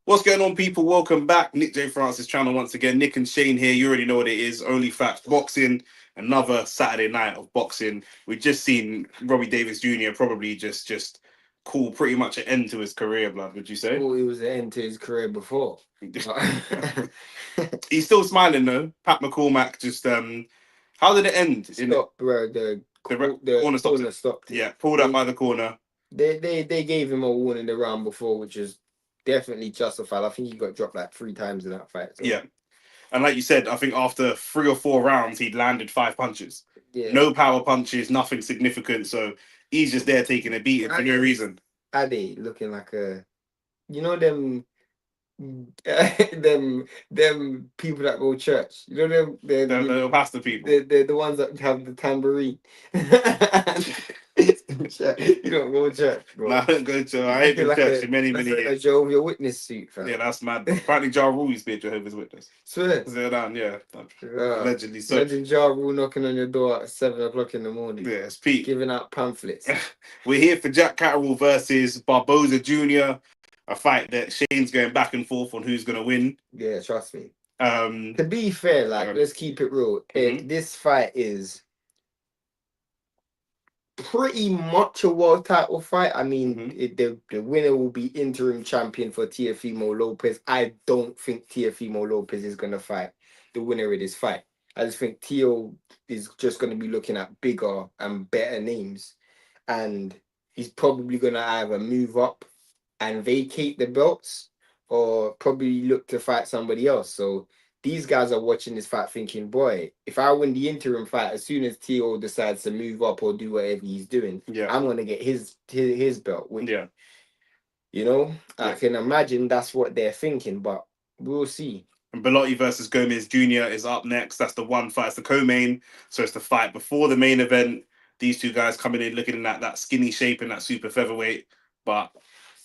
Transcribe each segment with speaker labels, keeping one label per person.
Speaker 1: What's going on, people? Welcome back. Nick J. Francis channel once again. Nick and Shane here. You already know what it is. Only Facts Boxing. Another Saturday night of boxing. We've just seen Robbie Davis Jr. probably just call pretty much an end to his career, blood, would you say?
Speaker 2: Thought it was the end to his career before.
Speaker 1: He's still smiling though. Pat McCormack just how did it end?
Speaker 2: Stop, bro. The
Speaker 1: Corner
Speaker 2: stopped it.
Speaker 1: Yeah, pulled up by the corner.
Speaker 2: They gave him a warning the round before, which is definitely justified. I think he got dropped like 3 times in that fight. So.
Speaker 1: Yeah. And like you said, I think after 3 or 4 rounds, he'd landed 5 punches.
Speaker 2: Yeah.
Speaker 1: No power punches, nothing significant. So he's just there taking a beating for no reason.
Speaker 2: Ade looking like a, you know them them people that go to church. You know
Speaker 1: the little pastor people.
Speaker 2: The ones that have the tambourine. You don't go to church, bro.
Speaker 1: No, I don't go to. I ain't been to church in many years.
Speaker 2: A Jehovah's Witness suit, fam.
Speaker 1: Yeah, that's mad. Apparently, Ja Rule used to be a Jehovah's Witness.
Speaker 2: Swear.
Speaker 1: Yeah. Allegedly. So
Speaker 2: imagine Ja Rule knocking on your door at 7 o'clock in the morning.
Speaker 1: Yeah, it's peak.
Speaker 2: Giving out pamphlets.
Speaker 1: We're here for Jack Catterall versus Barboza Jr. A fight that Shane's going back and forth on who's going to win.
Speaker 2: Yeah, trust me. To be fair, let's keep it real. This fight is pretty much a world title fight. I mean, the winner will be interim champion for Teofimo Lopez. I don't think Teofimo Lopez is going to fight the winner of this fight. I just think Teo is just going to be looking at bigger and better names. And he's probably going to either move up and vacate the belts or probably look to fight somebody else. So these guys are watching this fight thinking, boy, if I win the interim fight, as soon as Teo decides to move up or do whatever he's doing, I'm going to get his belt.
Speaker 1: Yeah.
Speaker 2: You know, I can imagine that's what they're thinking, but we'll see.
Speaker 1: And Bellotti versus Gomez Jr. is up next. That's the one fight. It's the co-main. So it's the fight before the main event. These two guys coming in looking at that skinny shape and that super featherweight. But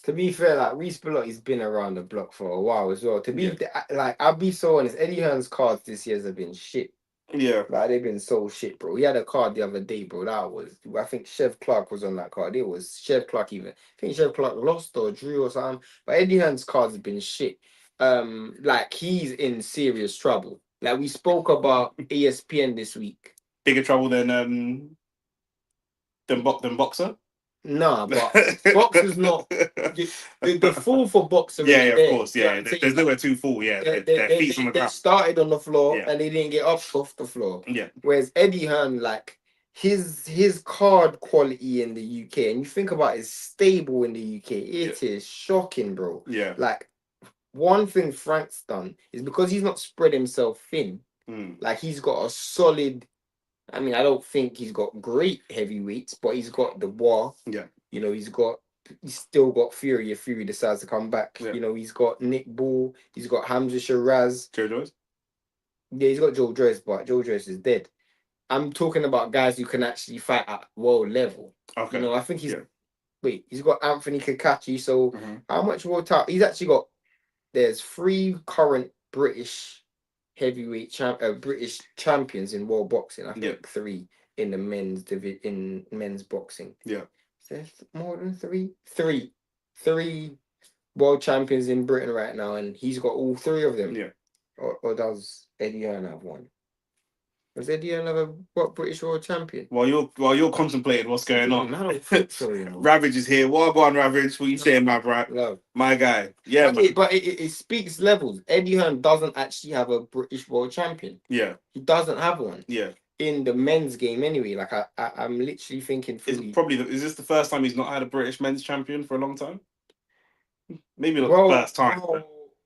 Speaker 2: to be fair, like Reece Bellotti's been around the block for a while as well. To be like, I'll be so honest, Eddie Hearn's cards this year have been shit.
Speaker 1: Yeah.
Speaker 2: Like they've been so shit, bro. He had a card the other day, bro. I think Chev Clark was on that card. It was Chev Clark even. I think Chev Clark lost or drew or something. But Eddie Hearn's cards have been shit. Like he's in serious trouble. Like we spoke about ESPN this week.
Speaker 1: Bigger trouble than Boxer?
Speaker 2: No, but Boxer's not the fall for Boxer.
Speaker 1: Yeah, of course. Yeah, there's nowhere to fall. Yeah, their feet on the ground.
Speaker 2: They started on the floor and they didn't get up off the floor.
Speaker 1: Yeah.
Speaker 2: Whereas Eddie Hearn, like his card quality in the UK, and you think about his stable in the UK, it is shocking, bro.
Speaker 1: Yeah.
Speaker 2: Like one thing Frank's done is because he's not spread himself thin. Like he's got a solid. I mean, I don't think he's got great heavyweights, but he's got the War.
Speaker 1: Yeah.
Speaker 2: You know, he's still got Fury if Fury decides to come back.
Speaker 1: Yeah.
Speaker 2: You know, he's got Nick Ball, he's got Hamza Shiraz.
Speaker 1: Joe Joyce?
Speaker 2: Yeah, he's got Joe Joyce, but Joe Joyce is dead. I'm talking about guys who can actually fight at world level.
Speaker 1: Okay.
Speaker 2: You know, I think he's got Anthony Kakachi, so how much world title? He's actually got, there's 3 current British heavyweight British champions in world boxing. I think 3 in the men's boxing.
Speaker 1: Yeah.
Speaker 2: Is there more than 3? 3 world champions in Britain right now, and he's got all 3 of them.
Speaker 1: Yeah.
Speaker 2: Or does Eddie Hearn have one? Does Eddie Hearn have a British world champion?
Speaker 1: While you're contemplating what's going on,
Speaker 2: I don't think so, you know.
Speaker 1: Ravage is here. What go on, Ravage? What you saying, my bro?
Speaker 2: Love.
Speaker 1: My guy. Yeah,
Speaker 2: but it speaks levels. Eddie Hearn doesn't actually have a British world champion.
Speaker 1: Yeah.
Speaker 2: He doesn't have one.
Speaker 1: Yeah.
Speaker 2: In the men's game anyway. Like I'm literally thinking
Speaker 1: is this the first time he's not had a British men's champion for a long time? Maybe not the first time.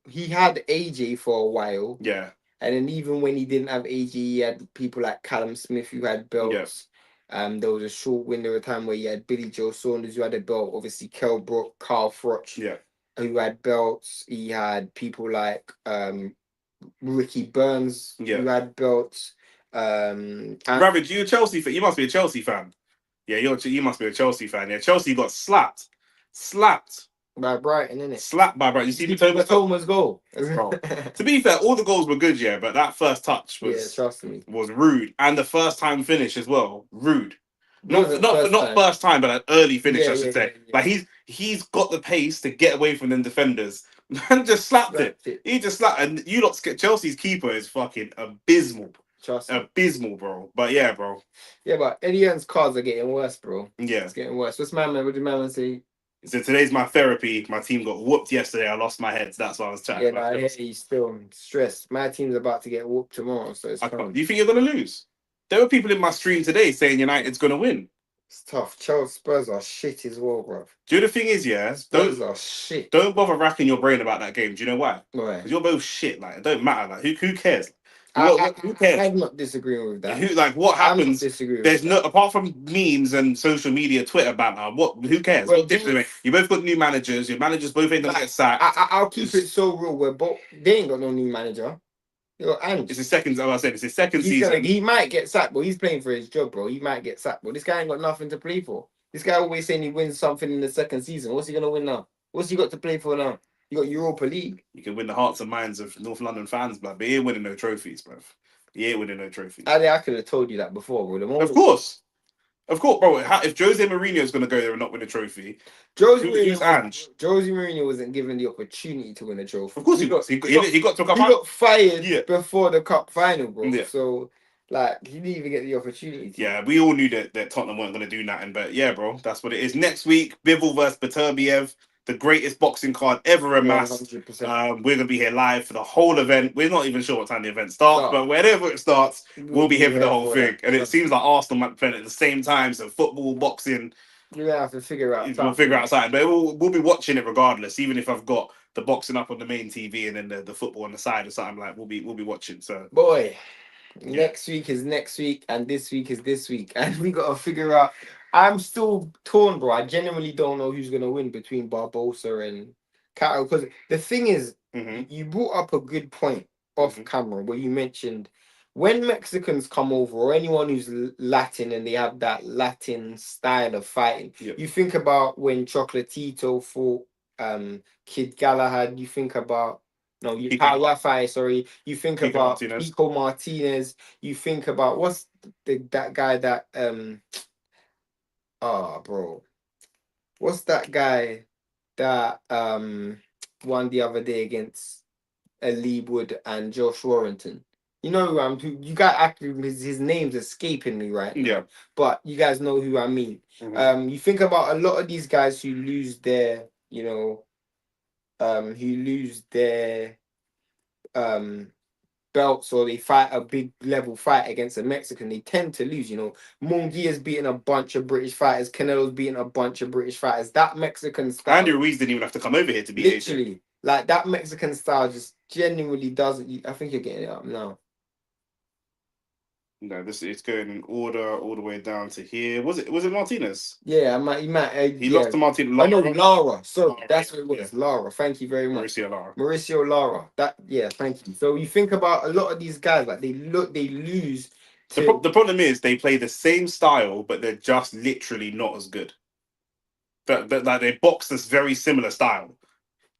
Speaker 2: He had AJ for a while.
Speaker 1: Yeah.
Speaker 2: And then even when he didn't have AJ, he had people like Callum Smith who had belts. There was a short window of time where he had Billy Joe Saunders who had a belt. Obviously, Kell Brook, Carl Froch, who had belts. He had people like Ricky Burns who had belts.
Speaker 1: Ravage, you a Chelsea fan? You must be a Chelsea fan. Yeah, you must be a Chelsea fan. Yeah, Chelsea got slapped
Speaker 2: by Brighton, innit?
Speaker 1: Slapped by Brighton. You see
Speaker 2: Thomas goal.
Speaker 1: To be fair, all the goals were good, but that first touch was
Speaker 2: trust me,
Speaker 1: was rude, and the first time finish as well, rude. Not first time, but an early finish, I should say. Like he's got the pace to get away from them defenders. Man just slapped it.
Speaker 2: Slapped it.
Speaker 1: He just slapped, and you lot. Chelsea's keeper is fucking abysmal.
Speaker 2: Trust me.
Speaker 1: Abysmal, bro. But yeah, bro.
Speaker 2: Yeah, but Eddie Hearn's cards are getting worse, bro.
Speaker 1: Yeah.
Speaker 2: It's getting worse. What did man say?
Speaker 1: So today's my therapy. My team got whooped yesterday. I lost my head. So that's why I was chatting about.
Speaker 2: I hear he's still stressed. My team's about to get whooped tomorrow, so it's
Speaker 1: do you think you're gonna lose? There were people in my stream today saying United's gonna win.
Speaker 2: It's tough. Chelsea Spurs are shit as well, bro.
Speaker 1: Do you know the thing is, yeah?
Speaker 2: Spurs are shit.
Speaker 1: Don't bother racking your brain about that game. Do you know why?
Speaker 2: Why?
Speaker 1: Because you're both shit. Like, it don't matter. Like, who cares?
Speaker 2: Who cares? I'm not disagreeing with that.
Speaker 1: What happens? There's no, apart from memes and social media, Twitter banter. Who cares?
Speaker 2: Well,
Speaker 1: What difference? You both got new managers. Your managers both ain't gonna get sacked.
Speaker 2: I'll keep it so real. Where both they ain't got no new manager.
Speaker 1: It's his second. As I said, it's his second season.
Speaker 2: He might get sacked, but he's playing for his job, bro. He might get sacked, but this guy ain't got nothing to play for. This guy always saying he wins something in the second season. What's he gonna win now? What's he got to play for now? You got Europa League.
Speaker 1: You can win the hearts and minds of North London fans, but he ain't winning no trophies, bro. He ain't winning no trophies.
Speaker 2: I could have told you that before, bro.
Speaker 1: Of course, bro. If Jose Mourinho is gonna go there and not win a trophy,
Speaker 2: Jose Mourinho wasn't given the opportunity to win a trophy.
Speaker 1: Of course, he got to a cup.
Speaker 2: He got fired before the cup final, bro.
Speaker 1: Yeah.
Speaker 2: So. Like, he didn't even get the opportunity.
Speaker 1: Yeah, we all knew that Tottenham weren't going to do nothing. But yeah, bro, that's what it is. Next week, Bivol versus Beterbiev, the greatest boxing card ever amassed. 100%. We're going to be here live for the whole event. We're not even sure what time the event starts, but whenever it starts, we'll be here for the whole thing. And it seems like Arsenal might be playing at the same time. So football, boxing.
Speaker 2: You're going to have to figure out.
Speaker 1: We'll figure out something. But we'll be watching it regardless, even if I've got the boxing up on the main TV and then the football on the side or something. Like, we'll be watching. So,
Speaker 2: boy. Next week is next week, and this week is this week, and we gotta figure out. I'm still torn, bro. I genuinely don't know who's gonna win between Barboza and Catterall. Because the thing is, you brought up a good point off camera where you mentioned when Mexicans come over or anyone who's Latin and they have that Latin style of fighting. You think about when Chocolatito fought Kid Galahad. You think about. No, Rafael, sorry. You think about Pico Martinez. You think about what's that guy that bro. What's that guy that won the other day against Lee Wood and Josh Warrington? You know who you got actually his name's escaping me right now. Yeah. But you guys know who I mean. You think about a lot of these guys who lose their, belts or they fight a big level fight against a Mexican, they tend to lose. Munguia's beating a bunch of British fighters, Canelo's beating a bunch of British fighters. That Mexican style,
Speaker 1: Andy Ruiz didn't even have to come over here to be
Speaker 2: literally like that Mexican style just genuinely doesn't. I think you're getting it up now.
Speaker 1: No, it's going in order all the way down to here. Was it Martinez?
Speaker 2: Yeah, he
Speaker 1: lost to Martinez.
Speaker 2: I know Lara. So that's what it was. Yeah. Lara. Thank you very much.
Speaker 1: Mauricio
Speaker 2: Lara. Thank you. So you think about a lot of these guys, like they lose.
Speaker 1: The problem is they play the same style, but they're just literally not as good. But like they box this very similar style.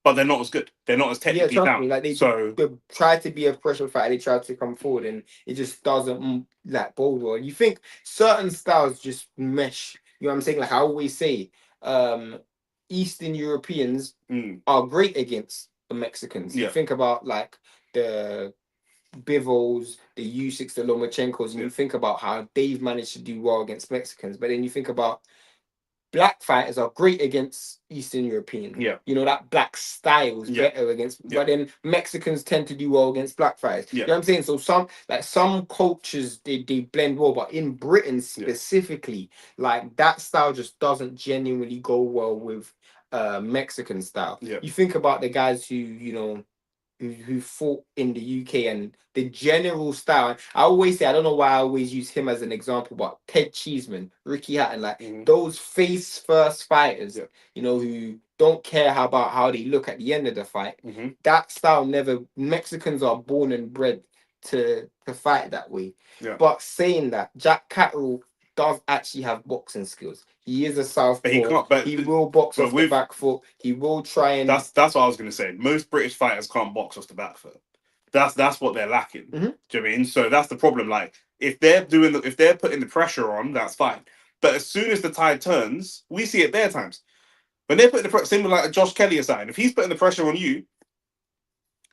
Speaker 1: But they're not as good. They're not as technically sound.
Speaker 2: Like they try to be a pressure fighter. They try to come forward, and it just doesn't bode well. You think certain styles just mesh. You know what I'm saying? Like I always say, Eastern Europeans are great against the Mexicans. You think about like the Bivols, the U6, the Lomachenkos, and you think about how they've managed to do well against Mexicans. But then you think about black fighters are great against Eastern Europeans. Yeah. That black style is better against, but then Mexicans tend to do well against black fighters. You know what I'm saying? So some cultures they blend well, but in Britain specifically, like that style just doesn't genuinely go well with Mexican style. Yeah. You think about the guys who fought in the UK and the general style. I always say, I don't know why I always use him as an example, but Ted Cheeseman, Ricky Hatton, those face first fighters, who don't care about how they look at the end of the fight. That style Mexicans are born and bred to fight that way. Yeah. But saying that, Jack Catterall does actually have boxing skills. He is a southpaw. He will box off the back foot. He will try and.
Speaker 1: That's what I was going to say. Most British fighters can't box off the back foot. That's what they're lacking. Do you know what I mean? So that's the problem. Like if they're putting the pressure on, that's fine. But as soon as the tide turns, we see it their times. When they're putting the pressure, same with like Josh Kelly or something. If he's putting the pressure on you,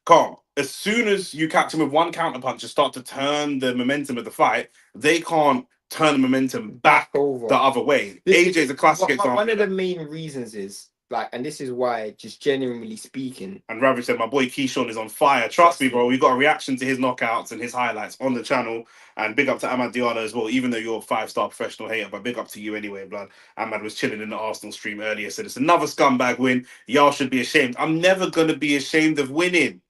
Speaker 1: Calm. As soon as you catch him with one counterpunch and start to turn the momentum of the fight, they can't turn the momentum back
Speaker 2: over
Speaker 1: the other way. AJ's a classic example.
Speaker 2: One of the main reasons is like, and this is why, just genuinely speaking.
Speaker 1: And Ravage said, my boy Keyshawn is on fire. Trust me, bro. We got a reaction to his knockouts and his highlights on the channel. And big up to Ahmad Diallo as well, even though you're a 5-star professional hater, but big up to you anyway, blood. Ahmad was chilling in the Arsenal stream earlier, said it's another scumbag win. Y'all should be ashamed. I'm never going to be ashamed of winning.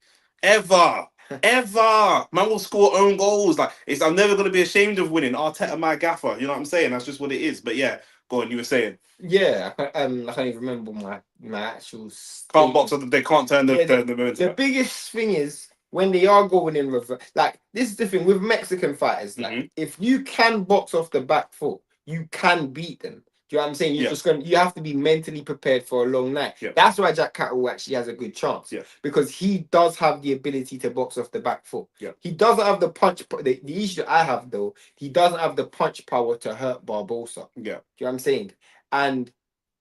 Speaker 1: Ever. Ever. Man will score own goals. Like, I'm never going to be ashamed of winning. Arteta, my gaffer. You know what I'm saying? That's just what it is. But yeah, go on, you were saying.
Speaker 2: Yeah, I can't even remember my actual.
Speaker 1: Can't box. They can't turn the momentum.
Speaker 2: The biggest thing is when they are going in reverse. Like, this is the thing with Mexican fighters. Like, if you can box off the back foot, you can beat them. Do you know what I'm saying? You have to be mentally prepared for a long night.
Speaker 1: Yeah.
Speaker 2: That's why Jack Catterall actually has a good chance.
Speaker 1: Yeah.
Speaker 2: Because he does have the ability to box off the back foot.
Speaker 1: Yeah.
Speaker 2: He doesn't have the punch. The issue I have though, he doesn't have the punch power to hurt Barboza.
Speaker 1: Yeah.
Speaker 2: Do you know what I'm saying? And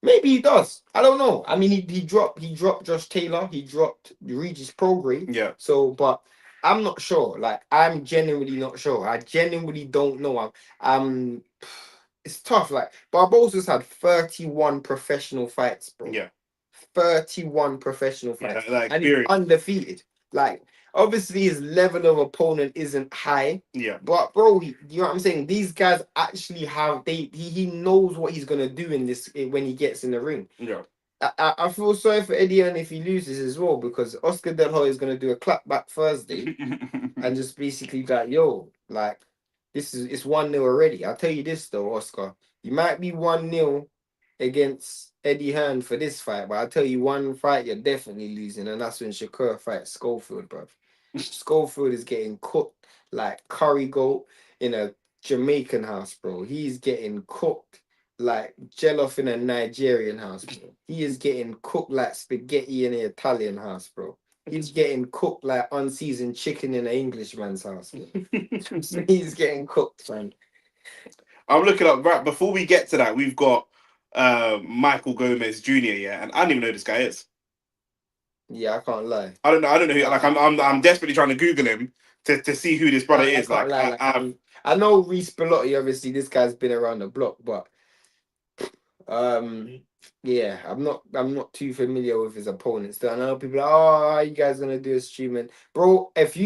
Speaker 2: maybe he does. I don't know. I mean, he dropped Josh Taylor. He dropped Regis Prograis.
Speaker 1: Yeah.
Speaker 2: So, but I'm not sure. Like, I'm genuinely not sure. I genuinely don't know. It's tough. Like, Barboza's had 31 professional fights, bro.
Speaker 1: Yeah.
Speaker 2: 31 professional fights.
Speaker 1: Yeah,
Speaker 2: and he's undefeated. Like, obviously his level of opponent isn't high.
Speaker 1: Yeah.
Speaker 2: But bro, you know what I'm saying? These guys actually have he knows what he's gonna do in this when he gets in the ring.
Speaker 1: Yeah.
Speaker 2: I feel sorry for Eddie Hearn if he loses as well, because Oscar De La Hoya is gonna do a clapback Thursday and just basically like, yo, like, it's 1-0 already. I'll tell you this though, Oscar. You might be 1-0 against Eddie Hearn for this fight, but I'll tell you one fight you're definitely losing, and that's when Shakur fights Schofield, bro. Schofield is getting cooked like curry goat in a Jamaican house, bro. He's getting cooked like jollof in a Nigerian house, bro. He is getting cooked like spaghetti in an Italian house, bro. He's getting cooked like unseasoned chicken in an Englishman's house. He's getting cooked, man.
Speaker 1: I'm looking up right before we get to that. We've got Michael Gomez Jr. Yeah, and I don't even know who this guy is.
Speaker 2: Yeah, I can't lie.
Speaker 1: I don't know who. Like, I'm desperately trying to Google him to see who this brother is. Like,
Speaker 2: I know Reece Bellotti. Obviously, this guy's been around the block, but yeah, I'm not too familiar with his opponents. Still, I know people are like, oh, how you guys gonna do a streaming, bro? If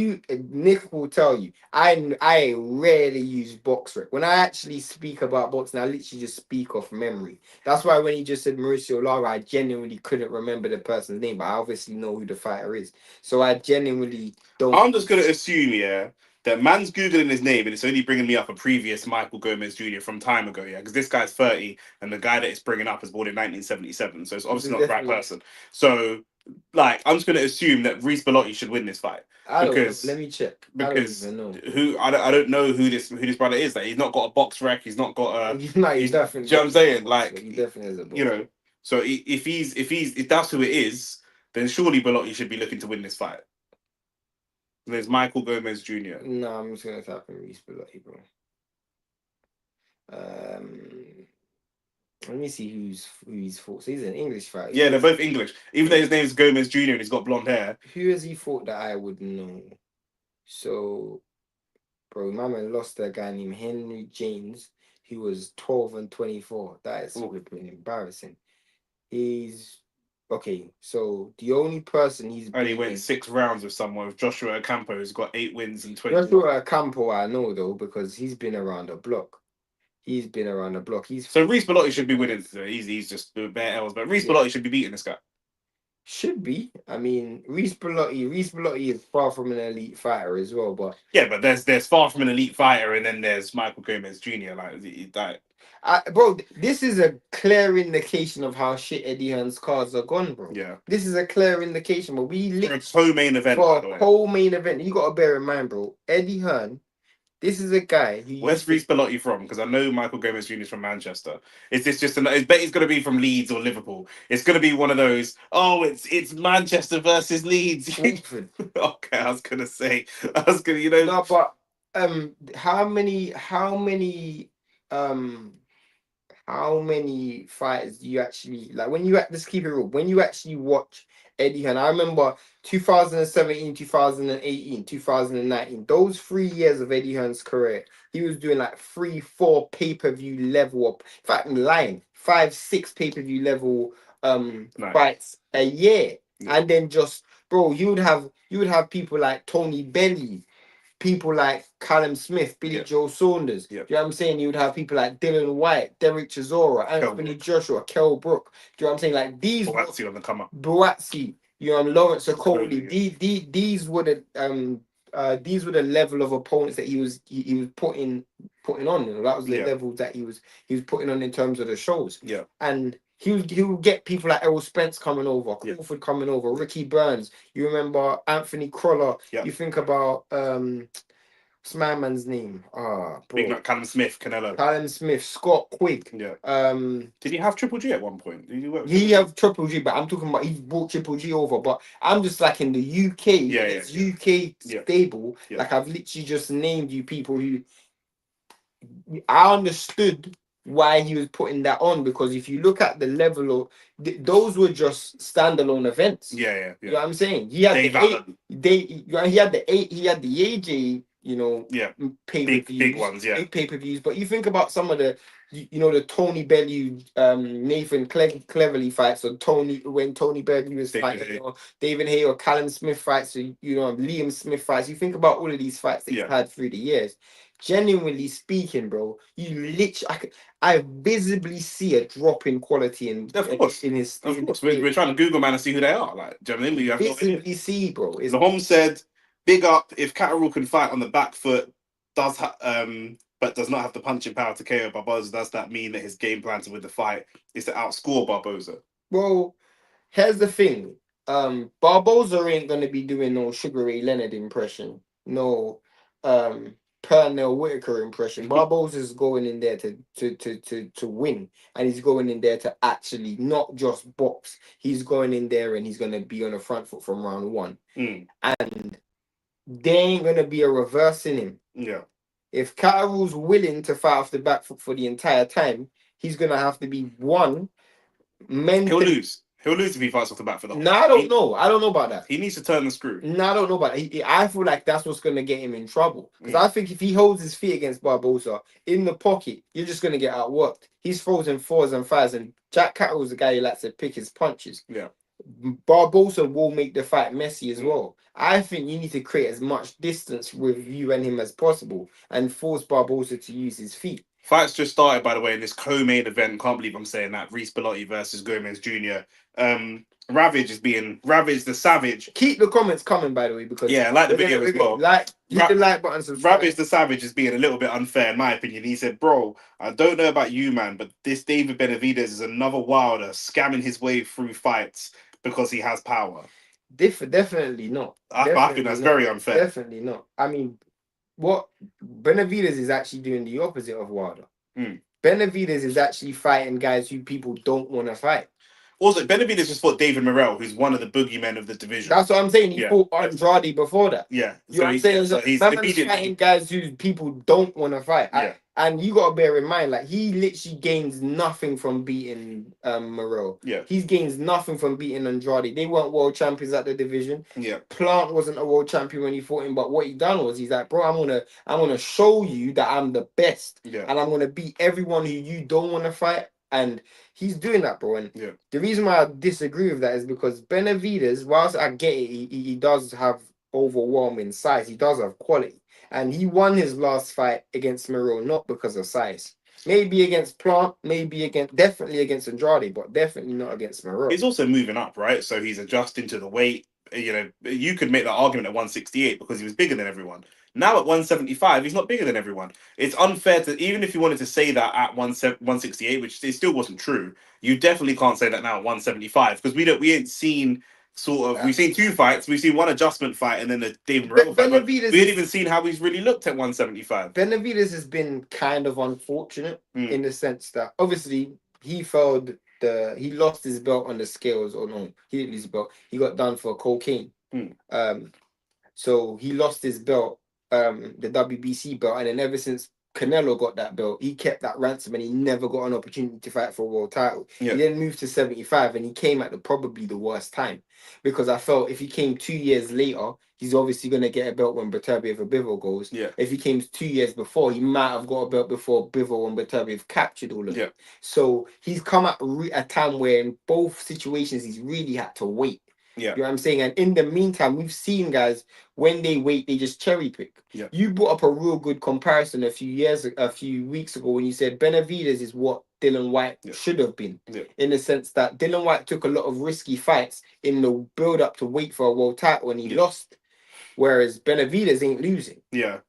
Speaker 2: Nick will tell you, I rarely use box rec. When I actually speak about boxing, I literally just speak off memory. That's why when he just said Mauricio Lara, I genuinely couldn't remember the person's name, but I obviously know who the fighter is. So I genuinely don't.
Speaker 1: I'm just gonna assume, yeah, that man's Googling his name and it's only bringing me up a previous Michael Gomez Jr. from time ago, yeah, because this guy's 30 and the guy that it's bringing up was born in 1977, so it's obviously not the right person. So, like, I'm just going to assume that Reece Bellotti should win this fight.
Speaker 2: Let me check.
Speaker 1: Because I don't know who this brother is. Like, he's not got a box rec. He's not got a.
Speaker 2: He's definitely.
Speaker 1: Do you know what I'm saying? Like,
Speaker 2: he definitely is a box.
Speaker 1: You know, so if that's who it is, then surely Bellotti should be looking to win this fight. There's Michael Gomez Jr.
Speaker 2: No, I'm just gonna type in Reece Bellotti, bro. Let me see who's fought. So he's an English fighter.
Speaker 1: Yeah, they're both English. Even though his name's Gomez Jr. and he's got blonde hair.
Speaker 2: Who has he fought that I would know? So, bro, my man lost a guy named Henry James. He was 12 and 24. That is flipping embarrassing. He's okay. So the only person he's
Speaker 1: only went 6 rounds with someone. With Joshua Ocampo, who's got 8 wins and 20.
Speaker 2: Joshua Ocampo, I know though, because he's been around the block. He's been around the block. So
Speaker 1: Reece Bellotti should be winning. He's just bare L's, but Reece Bellotti should be beating this guy.
Speaker 2: Should be. I mean, Reece Bellotti is far from an elite fighter as well, but
Speaker 1: yeah, but there's far from an elite fighter, and then there's Michael Gomez Jr.
Speaker 2: Bro, this is a clear indication of how shit Eddie Hearn's cards are gone, bro.
Speaker 1: Yeah,
Speaker 2: this is a clear indication. But
Speaker 1: for a co-main event,
Speaker 2: for a co-main event, you got to bear in mind, bro. Eddie Hearn. This is a guy who.
Speaker 1: Where's Reece Bellotti from? Because I know Michael Gomez Jr. is from Manchester. Is this just I bet he's going to be from Leeds or Liverpool. It's going to be one of those. Oh, it's Manchester versus Leeds. Okay, I was going to say.
Speaker 2: No, but how many how many fighters do you actually like when you let's keep it real, when you actually watch Eddie Hearn? I remember 2017, 2018, 2019, those 3 years of Eddie Hearn's career, he was doing like 3, 4 pay-per-view level up. In fact, I'm lying, 5, 6 pay-per-view level fights a year. Yeah. And then just bro, you would have people like Tony Bellew, people like Callum Smith, Billy Joe Saunders. You know what I'm saying? You would have people like Dylan White, Derek Chisora, Anthony Joshua, Kell Brook. Do you know what I'm saying? Like these
Speaker 1: Boatsy on the come up.
Speaker 2: Boatsy, you know, Lawrence Okoli. These were the level of opponents that he was putting on. You know, that was the level that he was putting on in terms of the shows. Yeah. And he would get people like Errol Spence coming over, Crawford coming over, Ricky Burns. You remember Anthony Crolla. You think about what's my man's name?
Speaker 1: Big like Callum Smith, Canelo.
Speaker 2: Callum Smith, Scott Quigg.
Speaker 1: Yeah. Did he have Triple G at one point? Did he work?
Speaker 2: He have Triple G, but I'm talking about he brought Triple G over. But I'm just like in the UK, UK stable. Yeah. Like I've literally just named you people who I understood why he was putting that on, because if you look at the level of those were just standalone events. You know what I'm saying? He had he had the AJ, you know, pay-per-views, big ones, big pay-per-views. But you think about some of the, you know, the Tony Bellew, Nathan Cleverly fights, or when Tony Bellew was fighting, or David Hay or Callum Smith fights, or you know, Liam Smith fights. You think about all of these fights that you've had through the years. Genuinely speaking, bro, you literally, I visibly see a drop in quality in his.
Speaker 1: Of course, we're trying to Google man and see who they are. Like, do you know what I mean? We have
Speaker 2: visibly see, bro.
Speaker 1: The Hom said, "Big up if Catterall can fight on the back foot, but does not have the punching power to KO Barboza. Does that mean that his game plan with the fight is to outscore Barboza?"
Speaker 2: Well, here's the thing. Barboza ain't gonna be doing no Sugar Ray Leonard impression. No, Pernell Whitaker impression. Barboza's going in there to win, and he's going in there to actually not just box. He's going in there and he's gonna be on the front foot from round 1, and there ain't gonna be a reverse in him.
Speaker 1: Yeah.
Speaker 2: If Catterall's willing to fight off the back foot for the entire time, he's gonna have to be one.
Speaker 1: He'll lose. He'll lose if he fights off the back for the whole.
Speaker 2: No, I don't know. I don't know about that.
Speaker 1: He needs to turn the screw.
Speaker 2: No, I don't know about that. I feel like that's what's going to get him in trouble. Because I think if he holds his feet against Barboza in the pocket, you're just going to get outworked. He's frozen 4s and 5s, and Jack Catterall's the guy who likes to pick his punches.
Speaker 1: Yeah.
Speaker 2: Barboza will make the fight messy as well. I think you need to create as much distance with you and him as possible and force Barboza to use his feet.
Speaker 1: Fights just started, by the way, in this co-main event. Can't believe I'm saying that. Reece Bellotti versus Gomez Jr. Ravage the Savage.
Speaker 2: Keep the comments coming, by the way, because
Speaker 1: like the video as well.
Speaker 2: Hit the like button. Subscribe.
Speaker 1: Ravage the Savage is being a little bit unfair, in my opinion. He said, "Bro, I don't know about you, man, but this David Benavidez is another wilder scamming his way through fights because he has power."
Speaker 2: Definitely not.
Speaker 1: I think that's very unfair.
Speaker 2: Definitely not. I mean, what Benavidez is actually doing the opposite of Wilder. Benavidez is actually fighting guys who people don't want to fight.
Speaker 1: Also, Benavidez just fought David Morrell, who's one of the boogeymen of the division.
Speaker 2: That's what I'm saying. He fought Andrade before that.
Speaker 1: Yeah.
Speaker 2: You know what I'm saying? So he's fighting guys who people don't want to fight. And you got to bear in mind, like, he literally gains nothing from beating Morrell.
Speaker 1: Yeah.
Speaker 2: He gains nothing from beating Andrade. They weren't world champions at the division.
Speaker 1: Yeah.
Speaker 2: Plant wasn't a world champion when he fought him, but what he done was he's like, bro, I'm gonna show you that I'm the best.
Speaker 1: Yeah.
Speaker 2: And I'm gonna beat everyone who you don't want to fight. And he's doing that, bro. And the reason why I disagree with that is because Benavidez, whilst I get it, he does have overwhelming size. He does have quality. And he won his last fight against Morrell not because of size. Maybe against Plant, definitely against Andrade, but definitely not against Morrell.
Speaker 1: He's also moving up, right? So he's adjusting to the weight. You know, you could make that argument at 168 because he was bigger than everyone. Now at 175, he's not bigger than everyone. It's unfair to, even if you wanted to say that at 168, which it still wasn't true, you definitely can't say that now at 175 because we ain't seen we've seen 2 fights. We've seen one adjustment fight and then the David Morrell fight. We ain't even seen how he's really looked at 175.
Speaker 2: Benavidez has been kind of unfortunate in the sense that obviously he lost his belt on the scales, or no, he didn't lose his belt. He got done for cocaine. So he lost his belt, the WBC belt, and then ever since Canelo got that belt. He kept that ransom and he never got an opportunity to fight for a world title.
Speaker 1: Yeah.
Speaker 2: He then moved to 75 and he came at probably the worst time, because I felt if he came 2 years later, he's obviously going to get a belt when Beterbiev Bivol goes.
Speaker 1: Yeah.
Speaker 2: If he came 2 years before, he might have got a belt before Bivol and Beterbiev captured all of
Speaker 1: Yeah.
Speaker 2: it. So he's come at a time where in both situations he's really had to wait.
Speaker 1: Yeah.
Speaker 2: You know what I'm saying? And in the meantime, we've seen guys, when they wait, they just cherry pick.
Speaker 1: Yeah.
Speaker 2: You brought up a real good comparison a few weeks ago when you said Benavidez is what Dylan White should have been.
Speaker 1: Yeah.
Speaker 2: In the sense that Dylan White took a lot of risky fights in the build up to wait for a world title and he lost. Whereas Benavidez ain't losing.
Speaker 1: Yeah.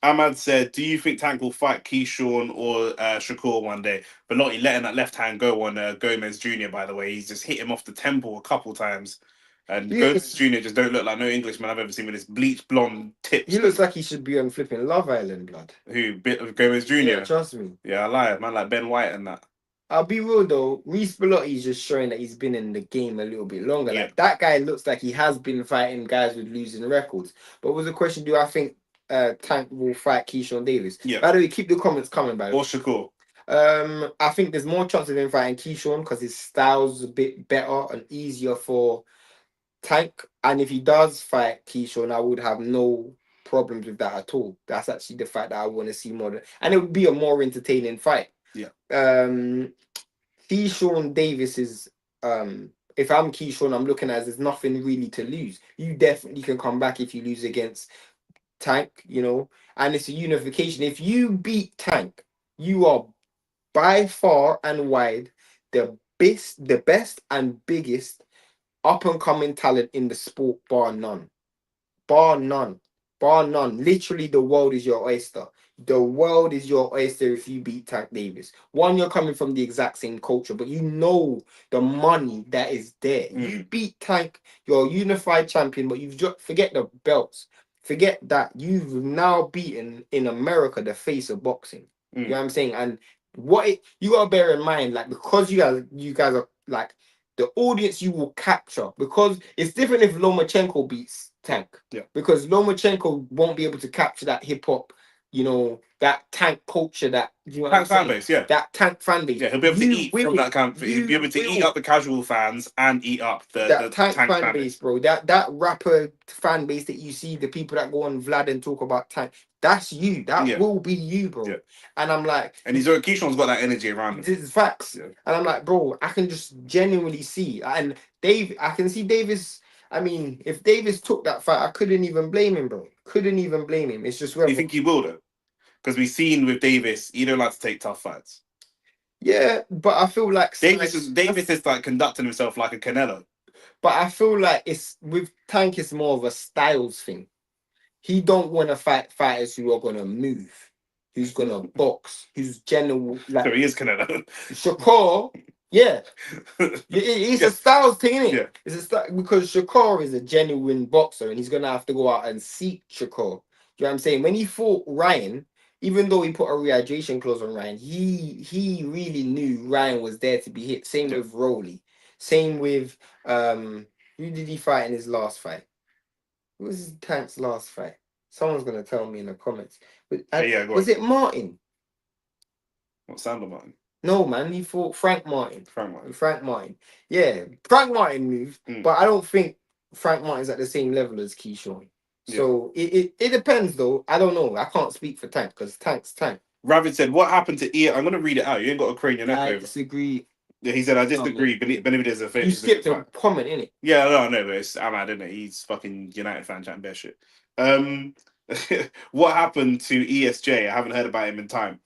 Speaker 1: Ahmad said, do you think Tank will fight Keyshawn or Shakur one day? But not letting that left hand go on Gomez Jr., by the way. He's just hit him off the temple a couple times. And Gomez Jr. just don't look like no Englishman I've ever seen with his bleach blonde tips.
Speaker 2: He looks like he should be on flipping Love Island, blood.
Speaker 1: Who? Bit of Gomez Jr.?
Speaker 2: Yeah, trust me.
Speaker 1: Yeah, I lie. Man, like Ben White and that.
Speaker 2: I'll be real though, Reece Belotti's just showing that he's been in the game a little bit longer.
Speaker 1: Yeah.
Speaker 2: Like that guy looks like he has been fighting guys with losing records. But was the question, do I think Tank will fight Keyshawn Davis?
Speaker 1: Yeah.
Speaker 2: By the way, keep the comments coming, by the way.
Speaker 1: Or Shakur.
Speaker 2: I think there's more chance of him fighting Keyshawn because his style's a bit better and easier for Tank. And if he does fight Keyshawn, I would have no problems with that at all. That's actually the fight that I want to see more. And it would be a more entertaining fight.
Speaker 1: Yeah.
Speaker 2: Keyshawn Davis is if I'm Keyshawn, I'm looking at there's nothing really to lose. You definitely can come back if you lose against Tank, you know, and it's a unification. If you beat Tank, you are by far and wide the best and biggest up and coming talent in the sport, bar none. Bar none. Bar none. Literally, the world is your oyster. The world is your oyster if you beat Tank Davis. One, you're coming from the exact same culture, but you know the money that is there. You beat Tank, you're a unified champion, but you've just forget the belts. Forget that you've now beaten in America the face of boxing. You know what I'm saying? And you gotta bear in mind, like, because you guys are like the audience you will capture, because it's different if Lomachenko beats Tank.
Speaker 1: Yeah.
Speaker 2: Because Lomachenko won't be able to capture that hip hop, you know, that Tank culture, that, you know,
Speaker 1: Tank fan base, yeah.
Speaker 2: That Tank fan base.
Speaker 1: Yeah, he'll be able to eat from that camp. He'll be able to eat up the casual fans and eat up the
Speaker 2: Tank fan base, bro. That rapper fan base that you see, the people that go on Vlad and talk about Tank, that's you. That will be you, bro. Yeah. And I'm like,
Speaker 1: and Keyshawn's got that energy around him.
Speaker 2: This is facts. Yeah. And I'm like, bro, I can just genuinely see. And I can see Davis. I mean, if Davis took that fight, I couldn't even blame him, bro. Couldn't even blame him. It's just whether...
Speaker 1: You think he will, though? Because we've seen with Davis, he don't like to take tough fights.
Speaker 2: Yeah, but I feel like
Speaker 1: Davis is like conducting himself like a Canelo.
Speaker 2: But I feel like it's with Tank, it's more of a styles thing. He don't want to fight fighters who are gonna move, who's gonna box, who's general. Like,
Speaker 1: so he is Canelo.
Speaker 2: Shakur, yeah, it's a styles thing, isn't it?
Speaker 1: Yeah.
Speaker 2: It's a style, because Shakur is a genuine boxer, and he's gonna have to go out and seek Shakur. You know what I'm saying? When he fought Ryan, even though he put a rehydration clause on Ryan, he really knew Ryan was there to be hit. Same with Rowley. Same with who did he fight in his last fight? Who was Tank's last fight? Someone's gonna tell me in the comments. But was it Martin?
Speaker 1: What, Sandor Martin?
Speaker 2: No, man, he fought Frank Martin.
Speaker 1: Frank Martin.
Speaker 2: Yeah, Frank Martin moved, but I don't think Frank Martin's at the same level as Keyshawn. So it depends, though. I don't know. I can't speak for Tank because Tank's Tank.
Speaker 1: Ravid said, "What happened to Ian?" I'm gonna read it out. You ain't got to crane your neck over.
Speaker 2: I disagree.
Speaker 1: Yeah, he said, "I disagree." Benavidez is a fan.
Speaker 2: You skipped a comment, innit?
Speaker 1: Yeah, no, but it's Ahmad, isn't it? He's fucking United fan chatting bear shit. What happened to ESJ? I haven't heard about him in time.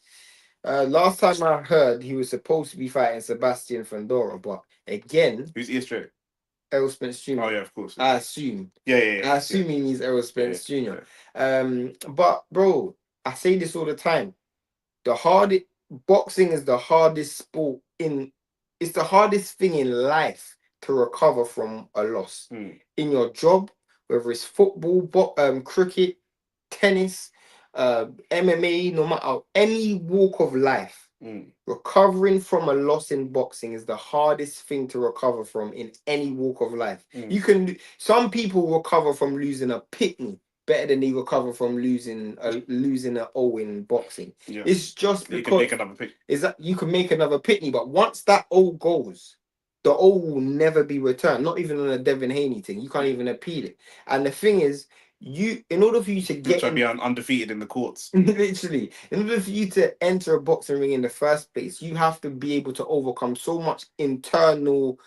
Speaker 2: Last time I heard, he was supposed to be fighting Sebastian Fundora, but again,
Speaker 1: who's ESJ?
Speaker 2: Errol Spence Jr.
Speaker 1: Oh yeah, of course.
Speaker 2: I assume.
Speaker 1: Yeah.
Speaker 2: I assume he means Errol Spence Jr. But bro, I say this all the time. Boxing is the hardest sport it's the hardest thing in life to recover from a loss. In your job, whether it's football, cricket, tennis, MMA, no matter any walk of life. Recovering from a loss in boxing is the hardest thing to recover from in any walk of life. Some people recover from losing a pitney better than they recover from losing an O in boxing.
Speaker 1: Yeah.
Speaker 2: It's just
Speaker 1: You
Speaker 2: because
Speaker 1: can make another pick.
Speaker 2: is that you can make another pitney, but once that O goes, the O will never be returned. Not even on a Devin Haney thing. You can't even appeal it. And the thing is, in order for you to get
Speaker 1: be undefeated in the courts.
Speaker 2: Literally, in order for you to enter a boxing ring in the first place, you have to be able to overcome so much internal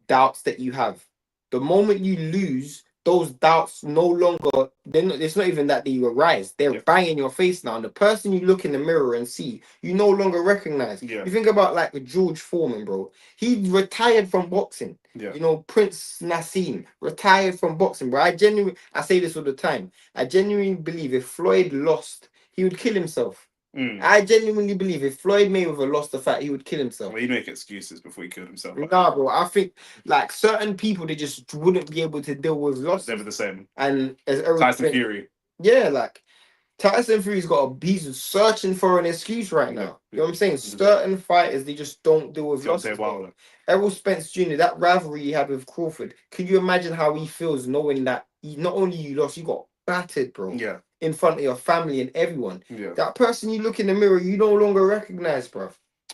Speaker 2: doubts that you have. The moment you lose, those doubts no longer, it's not even that they arise. They're banging your face now. And the person you look in the mirror and see, you no longer recognize.
Speaker 1: Yeah.
Speaker 2: You think about like George Foreman, bro. He retired from boxing.
Speaker 1: Yeah.
Speaker 2: You know, Prince Nassim retired from boxing, bro. I say this all the time. I genuinely believe if Floyd lost, he would kill himself. I genuinely believe if Floyd Mayweather lost the fight, he would kill himself.
Speaker 1: Well, he'd make excuses before he killed himself.
Speaker 2: Nah, bro. I think like certain people, they just wouldn't be able to deal with loss.
Speaker 1: Never the same.
Speaker 2: And as
Speaker 1: Tyson Fury.
Speaker 2: Yeah, like Tyson Fury's he's searching for an excuse right now. You know what I'm saying? Certain fighters, they just don't deal with losses. Errol Spence Jr., that rivalry he had with Crawford. Can you imagine how he feels knowing that not only you lost, you got battered, bro.
Speaker 1: Yeah.
Speaker 2: In front of your family and everyone.
Speaker 1: Yeah.
Speaker 2: That person you look in the mirror, you no longer recognize, bro.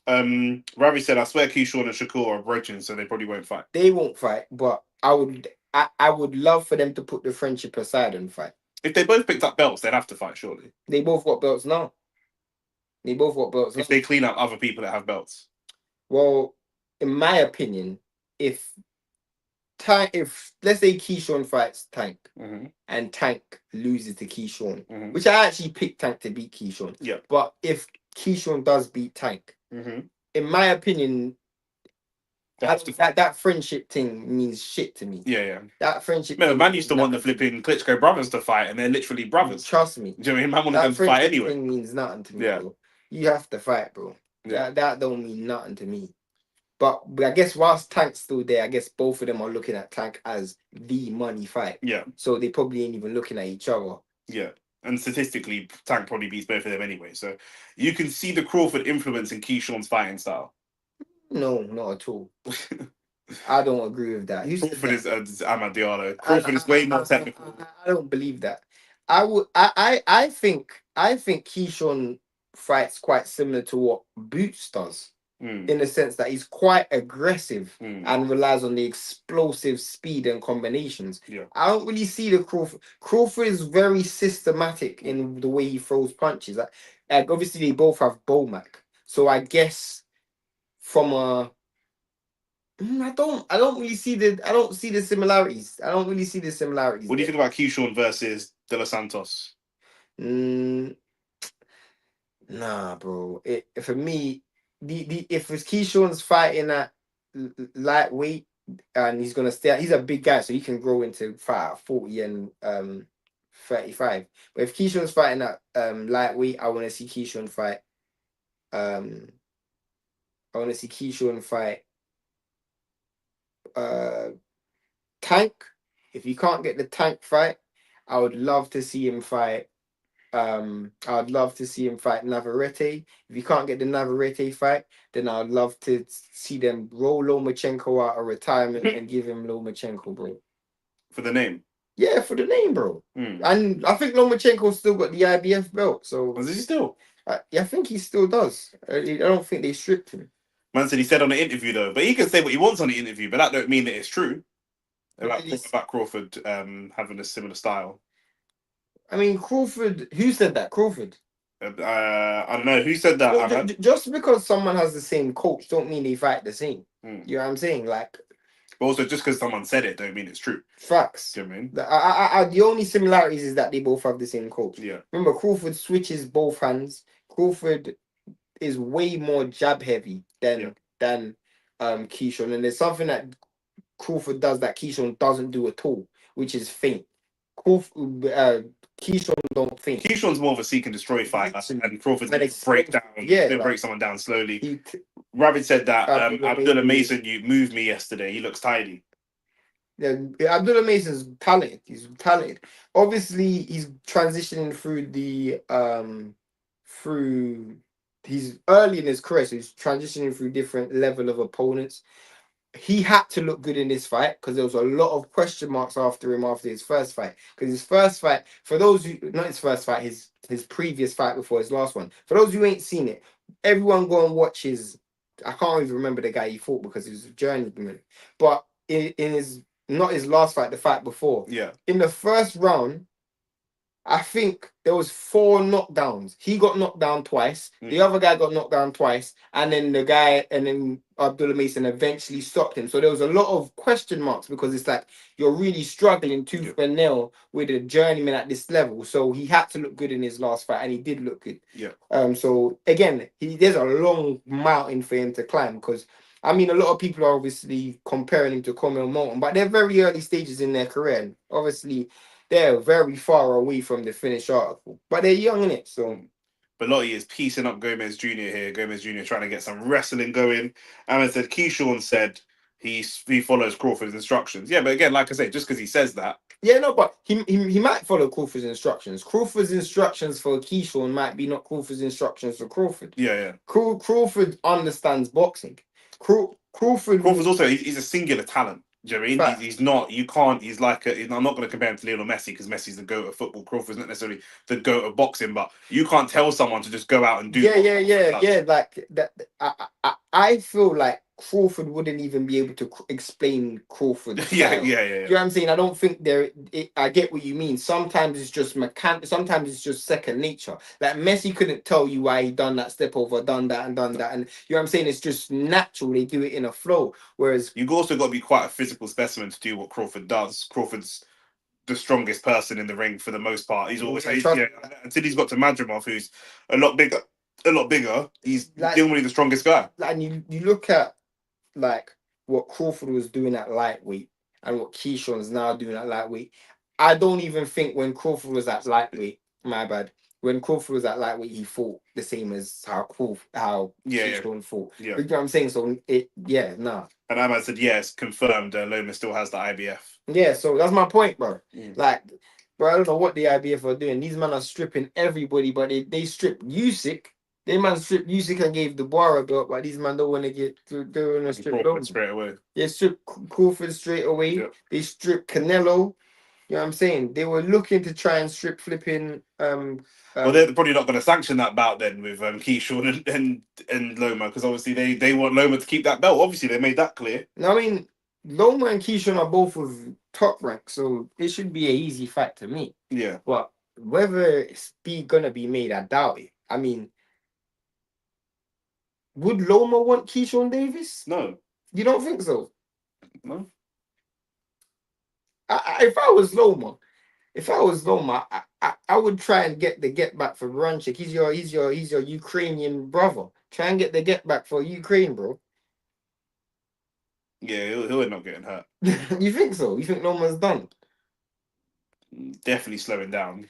Speaker 1: Ravi said, I swear Keyshawn and Shakur are brethren, so they probably won't fight.
Speaker 2: They won't fight, but I would love for them to put the friendship aside and fight.
Speaker 1: If they both picked up belts, they'd have to fight, surely.
Speaker 2: They both got belts now.
Speaker 1: If they clean up other people that have belts.
Speaker 2: Well, in my opinion, if let's say Keyshawn fights Tank and Tank loses to Keyshawn, which I actually picked Tank to beat Keyshawn.
Speaker 1: Yeah.
Speaker 2: But if Keyshawn does beat Tank, in my opinion, that friendship thing means shit to me.
Speaker 1: Yeah.
Speaker 2: That friendship.
Speaker 1: Man, man used to want the flipping Klitschko brothers to fight, and they're literally brothers.
Speaker 2: Trust me.
Speaker 1: Do you know what I mean? Man wanted them to fight anyway.
Speaker 2: Thing means nothing to me, bro. You have to fight, bro.
Speaker 1: Yeah.
Speaker 2: That don't mean nothing to me. But I guess whilst Tank's still there, I guess both of them are looking at Tank as the money fight.
Speaker 1: Yeah.
Speaker 2: So they probably ain't even looking at each other.
Speaker 1: Yeah. And statistically, Tank probably beats both of them anyway. So you can see the Crawford influence in Keyshawn's fighting style.
Speaker 2: No, not at all. I don't agree with that.
Speaker 1: Crawford is Ahmad Diallo. Crawford is way more technical.
Speaker 2: I don't believe that. I think Keyshawn fights quite similar to what Boots does. In the sense that he's quite aggressive and relies on the explosive speed and combinations.
Speaker 1: Yeah.
Speaker 2: I don't really see the Crawford. Crawford is very systematic in the way he throws punches. Like obviously they both have Bomac, so I guess from a I don't really see the similarities. I don't really see the similarities.
Speaker 1: What do you think about Keyshawn versus De Los Santos?
Speaker 2: Nah, bro. For me. If it's Keyshawn's fighting at lightweight and he's gonna stay, he's a big guy, so he can grow into fight at 40 and 35. But if Keyshawn's fighting at lightweight, I want to see Keyshawn fight. I want to see Keyshawn fight Tank. If you can't get the Tank fight, I would love to see him fight. I'd love to see him fight Navarrete. If you can't get the Navarrete fight, then I'd love to see them roll Lomachenko out of retirement and give him Lomachenko, bro.
Speaker 1: For the name?
Speaker 2: Yeah, for the name, bro. And I think Lomachenko's still got the IBF belt. So
Speaker 1: does he still?
Speaker 2: I think he still does. I don't think they stripped him.
Speaker 1: Man said he said on the interview though, but he can say what he wants on the interview, but that don't mean that it's true. About Crawford having a similar style.
Speaker 2: I mean, Crawford. Who said that? Crawford.
Speaker 1: I don't know who said that.
Speaker 2: Well, just because someone has the same coach, don't mean they fight the same. You know what I'm saying? Like,
Speaker 1: but also just because someone said it, don't mean it's true.
Speaker 2: Facts.
Speaker 1: Do you know what I mean?
Speaker 2: The only similarities is that they both have the same coach.
Speaker 1: Yeah.
Speaker 2: Remember, Crawford switches both hands. Crawford is way more jab heavy than Keyshawn, and there's something that Crawford does that Keyshawn doesn't do at all, which is feint. Keyshawn don't think.
Speaker 1: Keyshawn's more of a seek and destroy fighter, and Crawford's break down. Yeah, break someone down slowly. Ravid said that Abdullah Mason, you moved me yesterday. He looks tidy.
Speaker 2: Yeah, Abdullah Mason's talented. He's talented. Obviously, he's transitioning he's early in his career, so he's transitioning through different level of opponents. he had to look good in this fight because there was a lot of question marks after his first fight. Because his first fight, for those who not his first fight, his previous fight before his last one. For those who ain't seen it, everyone go and watch his. I can't even remember the guy he fought because he was a journeyman. But in his not his last fight, the fight before.
Speaker 1: Yeah.
Speaker 2: In the first round, I think there was 4 knockdowns. He got knocked down twice. The other guy got knocked down twice, and then Abdullah Mason eventually stopped him. So there was a lot of question marks because it's like you're really struggling tooth and nail with a journeyman at this level. So he had to look good in his last fight, and he did look good.
Speaker 1: Yeah.
Speaker 2: So again, there's a long mountain for him to climb because. I mean, a lot of people are obviously comparing him to Cormel Moulton, but they're very early stages in their career. And obviously, they're very far away from the finished article, but they're young in it. So,
Speaker 1: Belotti is piecing up Gomez Jr. here. Gomez Jr. trying to get some wrestling going. Ahmed said Keyshawn said he follows Crawford's instructions. Yeah, but again, like I say, just because he says that.
Speaker 2: Yeah, no, but he might follow Crawford's instructions. Crawford's instructions for Keyshawn might be not Crawford's instructions for Crawford.
Speaker 1: Yeah.
Speaker 2: Crawford understands boxing.
Speaker 1: Crawford's also he's a singular talent. Do you know what I mean? He's not. You can't. He's like. I'm not going to compare him to Lionel Messi because Messi's the goat of football. Crawford's not necessarily the goat of boxing, but you can't tell someone to just go out and do.
Speaker 2: Yeah. Like that. I feel like Crawford wouldn't even be able to explain Crawford.
Speaker 1: Yeah.
Speaker 2: You know what I'm saying? I don't think I get what you mean. Sometimes it's just sometimes it's just second nature. Like Messi couldn't tell you why he done that step over, done that, and you know what I'm saying? It's just natural. They do it in a flow. Whereas
Speaker 1: you've also got to be quite a physical specimen to do what Crawford does. Crawford's the strongest person in the ring for the most part. He's always until he's got to Madrimov, who's a lot bigger. He's generally the strongest guy.
Speaker 2: And you look at like what Crawford was doing at lightweight and what Keyshawn's now doing at lightweight. I don't even think when Crawford was at lightweight, my bad. When Crawford was at lightweight, he fought the same as how Keyshawn fought.
Speaker 1: Yeah.
Speaker 2: You know what I'm saying? So
Speaker 1: And Ahmad said, yes, confirmed. Loma still has the IBF.
Speaker 2: Yeah, so that's my point, bro. Like, bro, I don't know what the IBF are doing. These men are stripping everybody, but they stripped Usyk. They man stripped Usyk and gave the bar a belt, but these man don't want to strip
Speaker 1: Crawford straight away.
Speaker 2: They stripped Crawford straight away.
Speaker 1: Yep.
Speaker 2: They stripped Canelo. You know what I'm saying? They were looking to try and strip flipping.
Speaker 1: Well, they're probably not going to sanction that bout then with Keyshawn and Loma because obviously they want Loma to keep that belt. Obviously, they made that clear.
Speaker 2: No, I mean Loma and Keyshawn are both with top rank, so it should be an easy fight to me.
Speaker 1: Yeah,
Speaker 2: but whether it's gonna be made, I doubt it. I mean, would Loma want Keyshawn Davis?
Speaker 1: No,
Speaker 2: you don't think so?
Speaker 1: No.
Speaker 2: If I was Loma, I would try and get the get back for Ranchik. He's your Ukrainian brother. Try and get the get back for Ukraine, bro.
Speaker 1: Yeah, he'll end up getting hurt.
Speaker 2: You think so? You think Loma's done?
Speaker 1: Definitely slowing down.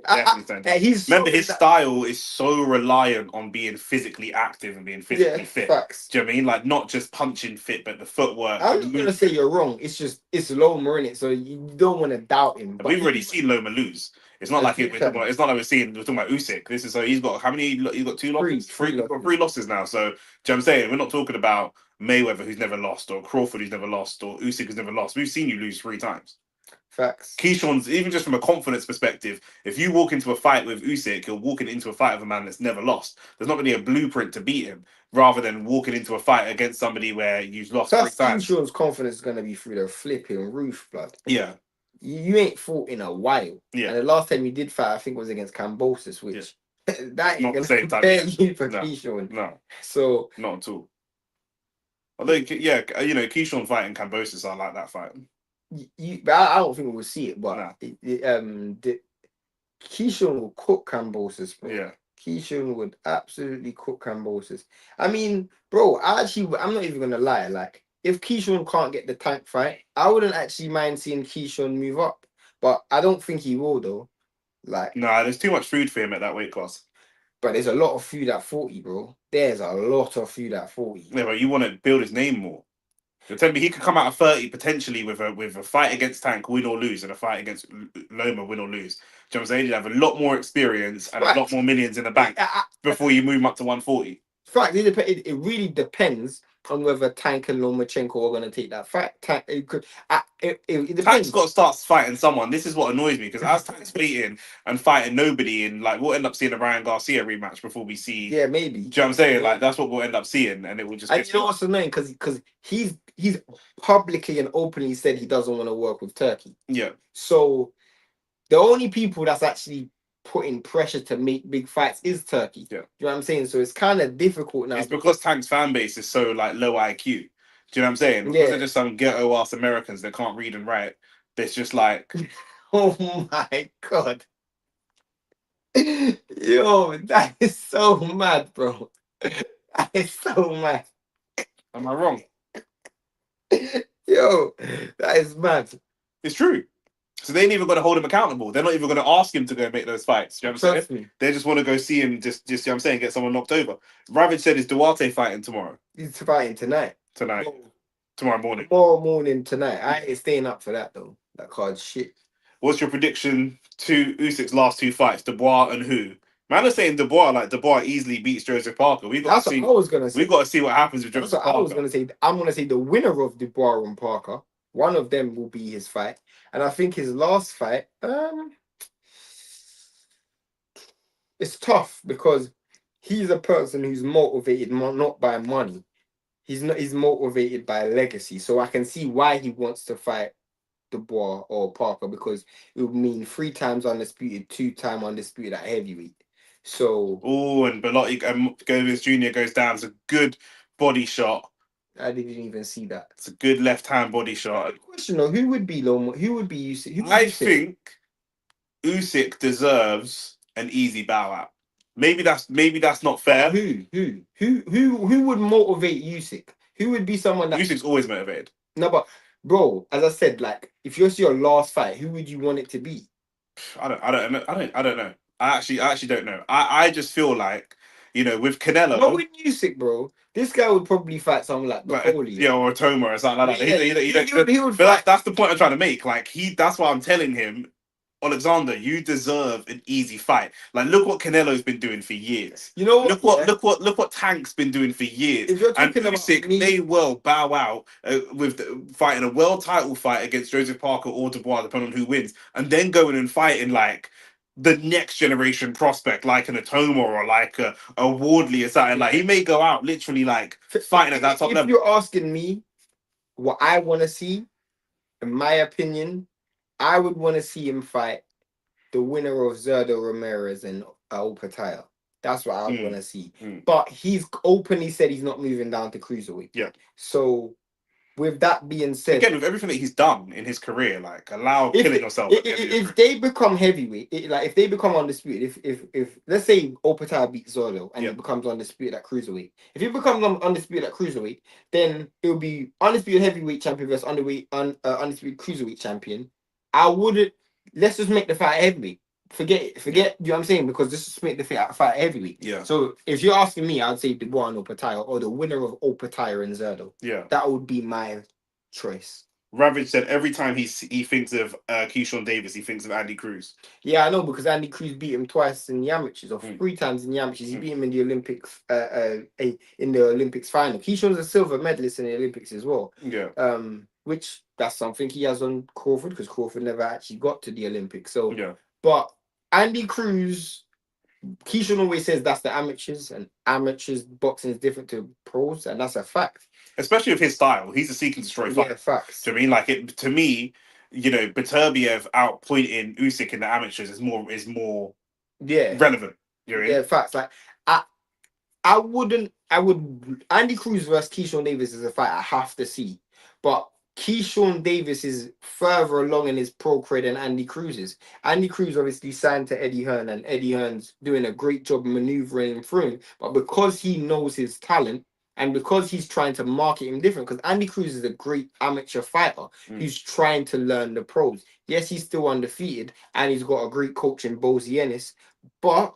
Speaker 2: Remember,
Speaker 1: his style is so reliant on being physically active and being physically fit.
Speaker 2: Facts.
Speaker 1: Do you know what I mean? Like not just punching fit, but the footwork.
Speaker 2: I'm not gonna say you're wrong. It's Loma in it, so you don't want to doubt him.
Speaker 1: But we've already seen Loma lose. It's not like it's not like we're talking about Usyk. This is he's got how many? He's got 2 losses. Three losses now. So do you know what I'm saying? We're not talking about Mayweather who's never lost, or Crawford who's never lost, or Usyk who's never lost. We've seen you lose 3 times.
Speaker 2: Facts.
Speaker 1: Keyshawn's, even just from a confidence perspective, if you walk into a fight with Usyk, you're walking into a fight with a man that's never lost. There's not really a blueprint to beat him, rather than walking into a fight against somebody where you've lost 3 times.
Speaker 2: Keyshawn's confidence is going to be through the flipping roof, blood.
Speaker 1: Yeah.
Speaker 2: You ain't fought in a while.
Speaker 1: Yeah.
Speaker 2: And the last time you did fight, I think, was against Cambosis, which that ain't
Speaker 1: not the same time.
Speaker 2: You for Keyshawn.
Speaker 1: No.
Speaker 2: So
Speaker 1: not at all. Although, yeah, Keyshawn fighting Cambosis, I like that fight.
Speaker 2: But I don't think we'll see it, but Keyshawn will cook Cambosis, bro.
Speaker 1: Yeah.
Speaker 2: Keyshawn would absolutely cook Cambosis. I mean, bro, I'm not even gonna lie. Like, if Keyshawn can't get the tank fight, I wouldn't actually mind seeing Keyshawn move up. But I don't think he will, though. Like,
Speaker 1: there's too much food for him at that weight class.
Speaker 2: But there's a lot of food at 40, bro. There's a lot of food at 40.
Speaker 1: Yeah, but you want to build his name more. You're telling me he could come out of 30 potentially with a fight against Tank, win or lose, and a fight against Loma, win or lose. Do you know what I'm saying? You have a lot more experience and a lot more millions in the bank before you move him up to 140.
Speaker 2: Fact, it really depends on whether Tank and Lomachenko are going to take that fight. Tank, it depends.
Speaker 1: Tank's got to start fighting someone. This is what annoys me, because as Tank's waiting and fighting nobody, and like we'll end up seeing a Ryan Garcia rematch before we see.
Speaker 2: Yeah, maybe.
Speaker 1: Do you know what I'm saying? Like that's what we'll end up seeing, and it will just.
Speaker 2: And you know what's annoying? Because he's publicly and openly said he doesn't want to work with Turkey.
Speaker 1: Yeah.
Speaker 2: So the only people that's actually putting pressure to make big fights is Turkey.
Speaker 1: Yeah.
Speaker 2: You know what I'm saying? So it's kind of difficult now.
Speaker 1: It's because Tank's fan base is so like low IQ. Do you know what I'm saying? Because they're just some ghetto ass Americans that can't read and write. It's just like,
Speaker 2: oh my god. Yo, that is so mad, bro. That is so mad.
Speaker 1: Am I wrong?
Speaker 2: Yo, that is mad.
Speaker 1: It's true. So they ain't even going to hold him accountable. They're not even going to ask him to go make those fights. You know what I'm saying? They just want to go see him, just you know what I'm saying, get someone knocked over. Ravage said, is Duarte fighting tomorrow?
Speaker 2: He's fighting tonight.
Speaker 1: Tonight. Tomorrow morning.
Speaker 2: Tomorrow morning, tonight. I ain't staying up for that, though. That card's shit.
Speaker 1: What's your prediction to Usyk's last two fights? Dubois and who? Man is saying Dubois easily beats Joseph Parker.
Speaker 2: That's what I was going to say.
Speaker 1: We've got to see what happens with Joseph Parker.
Speaker 2: I was going to say. I'm going to say the winner of Dubois and Parker, one of them will be his fight. And I think his last fight, it's tough because he's a person who's motivated not by money. He's motivated by legacy. So I can see why he wants to fight Dubois or Parker, because it would mean 3 times undisputed, 2-time undisputed at heavyweight. So
Speaker 1: and Belotti Gomez Jr. goes down. It's a good body shot.
Speaker 2: I didn't even see that.
Speaker 1: It's a good left hand body shot.
Speaker 2: Question though, who would be Loma? Who would be Usyk?
Speaker 1: I think Usyk deserves an easy bow out. Maybe that's not fair.
Speaker 2: Who would motivate Usyk? Who would be someone that
Speaker 1: Usyk's always motivated?
Speaker 2: No, but bro, as I said, like if you're your last fight, who would you want it to be?
Speaker 1: I don't know. I actually don't know. I just feel like, you know, with Canelo.
Speaker 2: What with Usyk, bro? This guy would probably fight someone like Holy.
Speaker 1: Yeah, or a Toma or something like that.
Speaker 2: He would
Speaker 1: but that's the point I'm trying to make. Like that's why I'm telling him, Alexander, you deserve an easy fight. Like, look what Canelo's been doing for years.
Speaker 2: You know,
Speaker 1: look what Tank's been doing for years.
Speaker 2: If you're talking
Speaker 1: and Usyk may well bow out fighting a world title fight against Joseph Parker or Dubois, depending on who wins, and then going and fighting like the next generation prospect, like an Atoma or like a Wardley or something. Like, he may go out literally like fighting at that top level.
Speaker 2: If you're asking me what I want to see, in my opinion, I would want to see him fight the winner of Zerdo Ramirez and Opataya. That's what I would want to see. But he's openly said he's not moving down to cruiserweight.
Speaker 1: Yeah.
Speaker 2: So, with that being said,
Speaker 1: again, with everything that he's done in his career, like allow killing yourself.
Speaker 2: If they become heavyweight, if they become undisputed, if let's say Opataya beats Zordo and he becomes undisputed at cruiserweight, if he becomes undisputed at cruiserweight, then it will be undisputed heavyweight champion versus undisputed cruiserweight champion. I wouldn't. Let's just make the fight heavyweight. Forget. You know what I'm saying? Because this is make the fight heavyweight.
Speaker 1: Yeah. So
Speaker 2: if you're asking me, I'd say Dubois and Opataya, or the winner of Opataya and Zerdo.
Speaker 1: Yeah.
Speaker 2: That would be my choice.
Speaker 1: Ravage said every time he thinks of Keyshawn Davis, he thinks of Andy Cruz.
Speaker 2: Yeah, I know, because Andy Cruz beat him twice in the amateurs, or 3 times in the amateurs. He beat him in the Olympics, in the Olympics final. Keyshawn's a silver medalist in the Olympics as well.
Speaker 1: Yeah.
Speaker 2: Which that's something he has on Crawford, because Crawford never actually got to the Olympics. So
Speaker 1: yeah.
Speaker 2: But Andy Cruz, Keyshawn always says that's the amateurs, and amateurs boxing is different to pros, and that's a fact.
Speaker 1: Especially with his style, he's a seek and destroy fighter.
Speaker 2: Yeah, facts.
Speaker 1: Do you mean to me, you know, Beterbiev outpointing Usyk in the amateurs is more relevant. You know?
Speaker 2: Yeah, facts. Like I would Andy Cruz versus Keyshawn Davis is a fight I have to see, but Keyshawn Davis is further along in his pro career than Andy Cruz is. Andy Cruz obviously signed to Eddie Hearn, and Eddie Hearn's doing a great job maneuvering him through him. But because he knows his talent, and because he's trying to market him different, because Andy Cruz is a great amateur fighter who's trying to learn the pros. Yes, he's still undefeated, and he's got a great coach in Bozy Ennis, but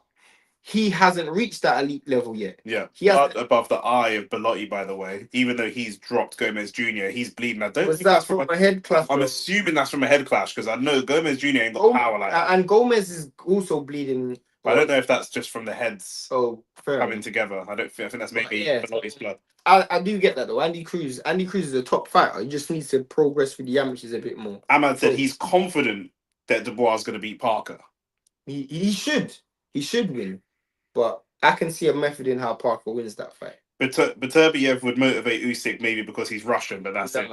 Speaker 2: he hasn't reached that elite level yet.
Speaker 1: Yeah, he has above the eye of Belotti, by the way. Even though he's dropped Gomez Jr., he's bleeding. I don't think
Speaker 2: that's from a head clash.
Speaker 1: I'm assuming that's from a head clash, because I know Gomez Jr. ain't got power like that.
Speaker 2: And Gomez is also bleeding
Speaker 1: I don't know if that's just from the heads
Speaker 2: fair
Speaker 1: coming
Speaker 2: enough.
Speaker 1: together. I think that's maybe Benotti's blood.
Speaker 2: I do get that though. Andy Cruz is a top fighter. He just needs to progress with the amateurs a bit more.
Speaker 1: Ahmad said he's confident that Dubois is going to beat Parker.
Speaker 2: He should win, but I can see a method in how Parker wins that fight.
Speaker 1: But Beterbiev would motivate Usyk maybe because he's Russian, but that's it.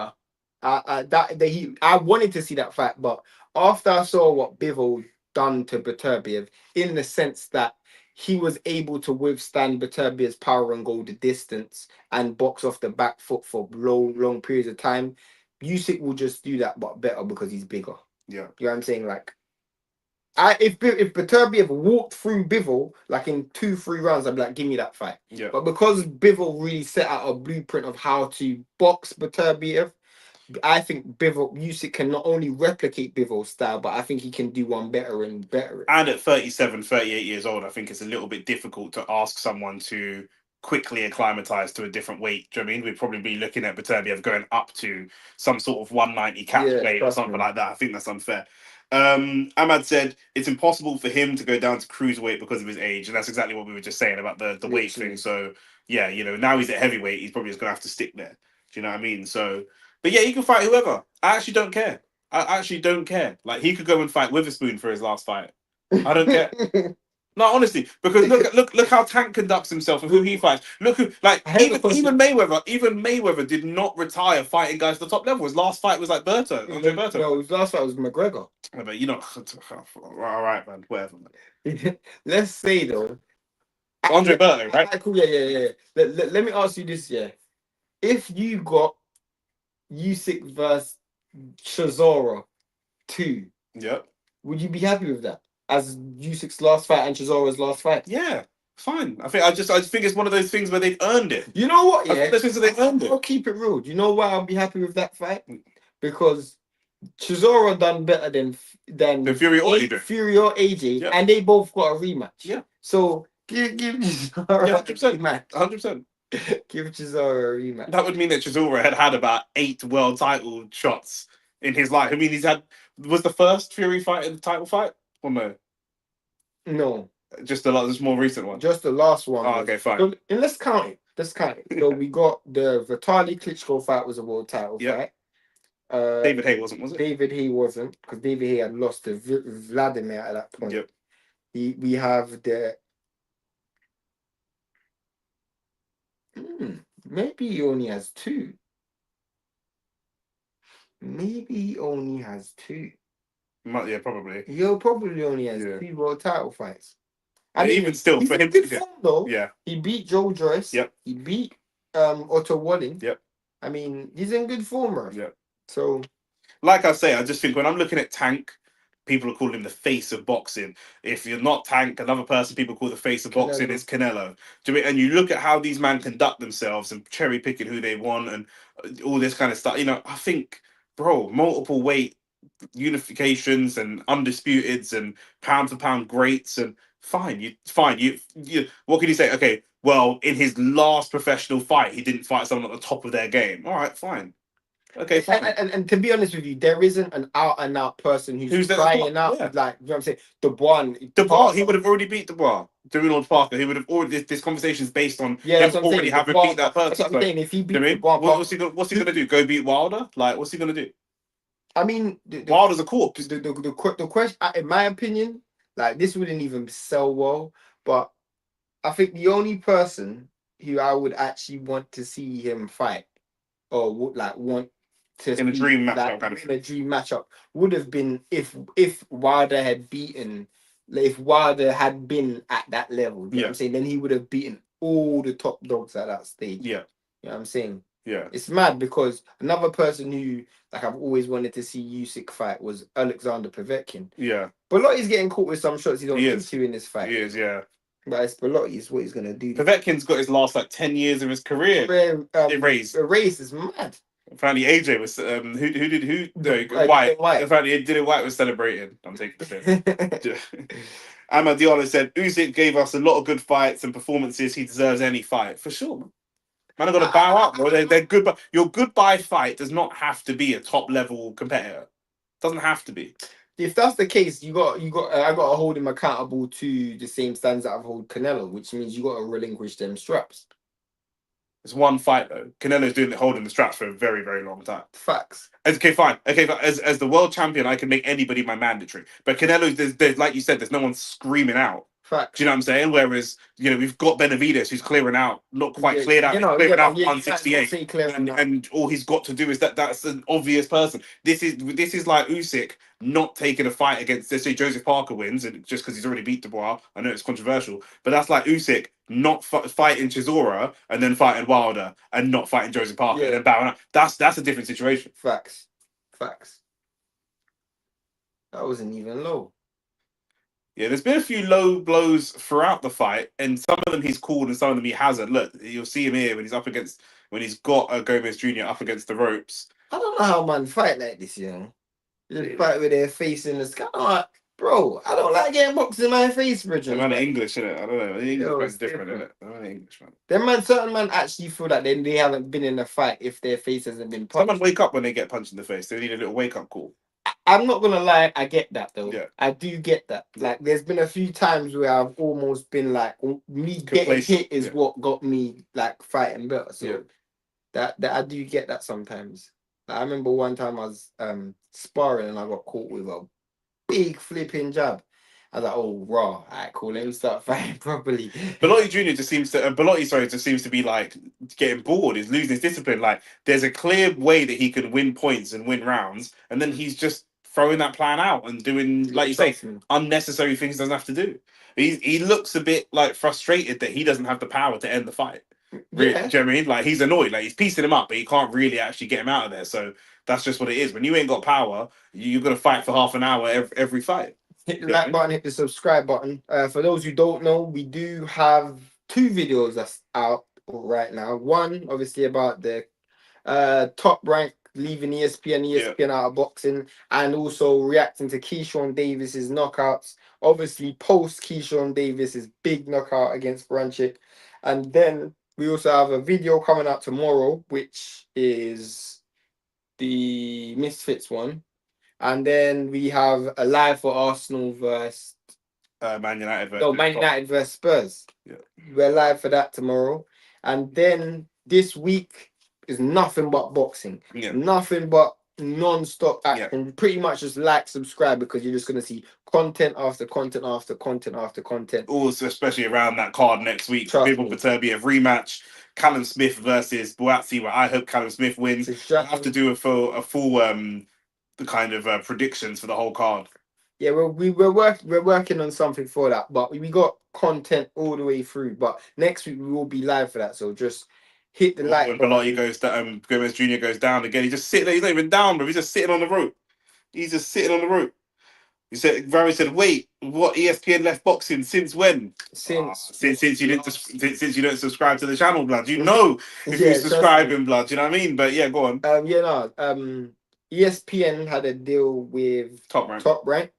Speaker 2: I wanted to see that fight, but after I saw what Bivol done to Beterbiev, in the sense that he was able to withstand Beterbiev's power and go the distance and box off the back foot for long periods of time, Usyk will just do that, but better because he's bigger.
Speaker 1: Yeah,
Speaker 2: you know what I'm saying? Like, if Beterbiev walked through Bivol like in 2-3 rounds, I'd be like, give me that fight.
Speaker 1: Yeah.
Speaker 2: But because Bivol really set out a blueprint of how to box Beterbiev, I think Usyk can not only replicate Bivol's style, but I think he can do one better and better.
Speaker 1: And at 37, 38 years old, I think it's a little bit difficult to ask someone to quickly acclimatise to a different weight. Do you know what I mean? We'd probably be looking at Beterbiev going up to some sort of 190 cap weight or something like that. I think that's unfair. Ahmad said it's impossible for him to go down to cruiserweight because of his age, and that's exactly what we were just saying about the weight thing. So yeah, now he's at heavyweight, he's probably just gonna have to stick there. Do you know what I mean? So, but yeah, he can fight whoever. I actually don't care. Like, he could go and fight Witherspoon for his last fight. I don't care. No, honestly, because look how Tank conducts himself and who he fights. Look who, like, even Mayweather did not retire fighting guys at the top level. His last fight was like Berto.
Speaker 2: No, his last fight was McGregor.
Speaker 1: But all right, man, whatever, man.
Speaker 2: Let's say though,
Speaker 1: Andre Berto, right?
Speaker 2: Cool, yeah. Let me ask you this, yeah. If you got Usyk versus Chisora 2,
Speaker 1: yep,
Speaker 2: would you be happy with that as Usyk's last fight and Chisora's last fight?
Speaker 1: Yeah, fine. I just think it's one of those things where they've earned it.
Speaker 2: You know what? Yeah,
Speaker 1: they've earned it.
Speaker 2: I'll keep it real. Do you know why I'll be happy with that fight? Because Chisora done better than
Speaker 1: Fury or
Speaker 2: AJ, and they both got a rematch.
Speaker 1: Yeah.
Speaker 2: So give Chisora
Speaker 1: 100%. 100%.
Speaker 2: Give Chisora a rematch.
Speaker 1: That would mean that Chisora had about 8 world title shots in his life. I mean, was the first Fury fight in the title fight? Or no?
Speaker 2: No.
Speaker 1: Just this more recent one?
Speaker 2: Just the last one.
Speaker 1: Oh, okay, fine.
Speaker 2: So, and let's count it. So we got the Vitaly Klitschko fight was a world title fight.
Speaker 1: David Hay wasn't, was it?
Speaker 2: David Hay wasn't, because David Hay had lost to Vladimir at that point.
Speaker 1: Yep.
Speaker 2: We have the... maybe he only has 2.
Speaker 1: Yeah, probably.
Speaker 2: He probably only has 2 world title fights.
Speaker 1: I mean, even still, for him
Speaker 2: to form, though.
Speaker 1: Yeah.
Speaker 2: He beat Joe Joyce.
Speaker 1: Yep.
Speaker 2: He beat Otto Walling.
Speaker 1: Yep.
Speaker 2: I mean, he's in good form, right?
Speaker 1: Yep.
Speaker 2: So,
Speaker 1: like I say, I just think when I'm looking at Tank, people are calling him the face of boxing. If you're not Tank, another person people call the face of boxing is Canelo. And you look at how these men conduct themselves and cherry picking who they want and all this kind of stuff. I think, bro, multiple weight unifications and undisputeds and pound for pound greats and fine. You what can you say? Okay, well, in his last professional fight, he didn't fight someone at the top of their game. All right, fine. Okay, fine.
Speaker 2: And to be honest with you, there isn't an out and out person who's crying out.
Speaker 1: Yeah.
Speaker 2: Like, you know what I'm saying? Dubois,
Speaker 1: he would have already beat Dubois. Arnold Parker, he would have already. This conversation is based on him already having beat that person.
Speaker 2: That's what I'm saying. If he beat
Speaker 1: Dubois, what's he gonna do? Go beat Wilder? Like, what's he gonna do?
Speaker 2: I mean,
Speaker 1: Wilder's a corpse.
Speaker 2: The question, in my opinion, like, this wouldn't even sell well. But I think the only person who I would actually want to see him fight, or would want to
Speaker 1: in a dream matchup,
Speaker 2: in a dream matchup, would have been if Wilder had beaten, if Wilder had been at that level. You know what I'm saying? Then he would have beaten all the top dogs at that stage.
Speaker 1: Yeah.
Speaker 2: You know what I'm saying?
Speaker 1: Yeah.
Speaker 2: It's mad because another person who, like, I've always wanted to see Usyk fight was Alexander Povetkin.
Speaker 1: Yeah.
Speaker 2: Belotti's getting caught with some shots he don't need to in this fight.
Speaker 1: He is, yeah.
Speaker 2: But it's Belotti's what he's gonna do.
Speaker 1: Povetkin's got his last 10 years of his career erased.
Speaker 2: Erased is mad.
Speaker 1: Apparently AJ was White. Apparently Dylan White was celebrating. I'm taking the piss. Ahmad Diallo said Usyk gave us a lot of good fights and performances. He deserves any fight for sure. Man, I've got to bow out, bro. They're good, but your goodbye fight does not have to be a top level competitor. Doesn't have to be.
Speaker 2: if that's the case, I got to hold him accountable to the same standards that I've hold Canelo, which means you got to relinquish them straps.
Speaker 1: It's one fight though. Canelo's holding the straps for a very, very long time.
Speaker 2: Facts.
Speaker 1: Okay, fine. Okay, as the world champion, I can make anybody my mandatory. But Canelo, there's like you said, there's no one screaming out.
Speaker 2: Facts.
Speaker 1: Do you know what I'm saying? Whereas, we've got Benavidez who's clearing out, not quite cleared out, clearing out 168. And all he's got to do is that's an obvious person. This is like Usyk not taking a fight against, let's say Joseph Parker wins, and just because he's already beat Dubois. I know it's controversial, but that's like Usyk not fighting Chisora and then fighting Wilder and not fighting Joseph Parker and then bowing out. That's a different situation.
Speaker 2: Facts. That wasn't even low.
Speaker 1: Yeah, there's been a few low blows throughout the fight, and some of them he's called and some of them he hasn't. Look, you'll see him here when he's got Gomez Jr. up against the ropes.
Speaker 2: I don't know how man fight like this, Just fight with their face in the sky. I'm like, bro, I don't like getting boxed in my face, Bridget.
Speaker 1: Man, English, innit? I don't know. The English is different, innit? The English man.
Speaker 2: Certain man actually feel that they haven't been in a fight if their face hasn't been punched.
Speaker 1: Someone wake up when they get punched in the face. They need a little wake up call.
Speaker 2: I'm not gonna lie, I get that though.
Speaker 1: Yeah.
Speaker 2: I do get that. Like, there's been a few times where I've almost been like, me getting hit is what got me like fighting better. So that I do get that sometimes. Like, I remember one time I was sparring and I got caught with a big flipping jab. I was like, oh, raw. All right, cool. Let me start fighting properly.
Speaker 1: Belotti Jr. just seems to be like getting bored. He's losing his discipline. Like, there's a clear way that he can win points and win rounds, and then he's just throwing that plan out and doing, like you say, unnecessary things he doesn't have to do. He looks a bit like frustrated that he doesn't have the power to end the fight. Yeah. Do you know what I mean? Like, he's annoyed. Like, he's piecing him up, but he can't really actually get him out of there. So that's just what it is. When you ain't got power, you're gonna fight for half an hour every fight.
Speaker 2: Hit the like button, hit the subscribe button. For those who don't know, we do have 2 videos that's out right now. One, obviously, about the Top Rank leaving ESPN out of boxing, and also reacting to Keyshawn Davis's knockouts. Obviously, post Keyshawn Davis's big knockout against Branchik. And then we also have a video coming out tomorrow, which is the Misfits one. And then we have a live for Arsenal versus
Speaker 1: Man United
Speaker 2: versus Spurs.
Speaker 1: Yeah.
Speaker 2: We're live for that tomorrow. And then this week is nothing but boxing.
Speaker 1: Yeah.
Speaker 2: Nothing but non-stop action. Yeah. Pretty much just like, subscribe, because you're just going to see content after content after content after content.
Speaker 1: Also, especially around that card next week. People Viterbi, a rematch. Callum Smith versus Boatsi, where I hope Callum Smith wins. I have to do a full the kind of predictions for the whole card.
Speaker 2: Yeah, we're working on something for that, but we got content all the way through. But next week we will be live for that, so just hit the like.
Speaker 1: When Belotti goes down, Gomez Jr. goes down again. He's just sitting there. He's not even down, bro. He's just sitting on the rope. He said, Barry said, "Wait, what? ESPN left boxing since when? Since you didn't subscribe to the channel, blood. You know if you're subscribing, blood. You know what I mean? But yeah, go on.
Speaker 2: ESPN had a deal with Top Rank.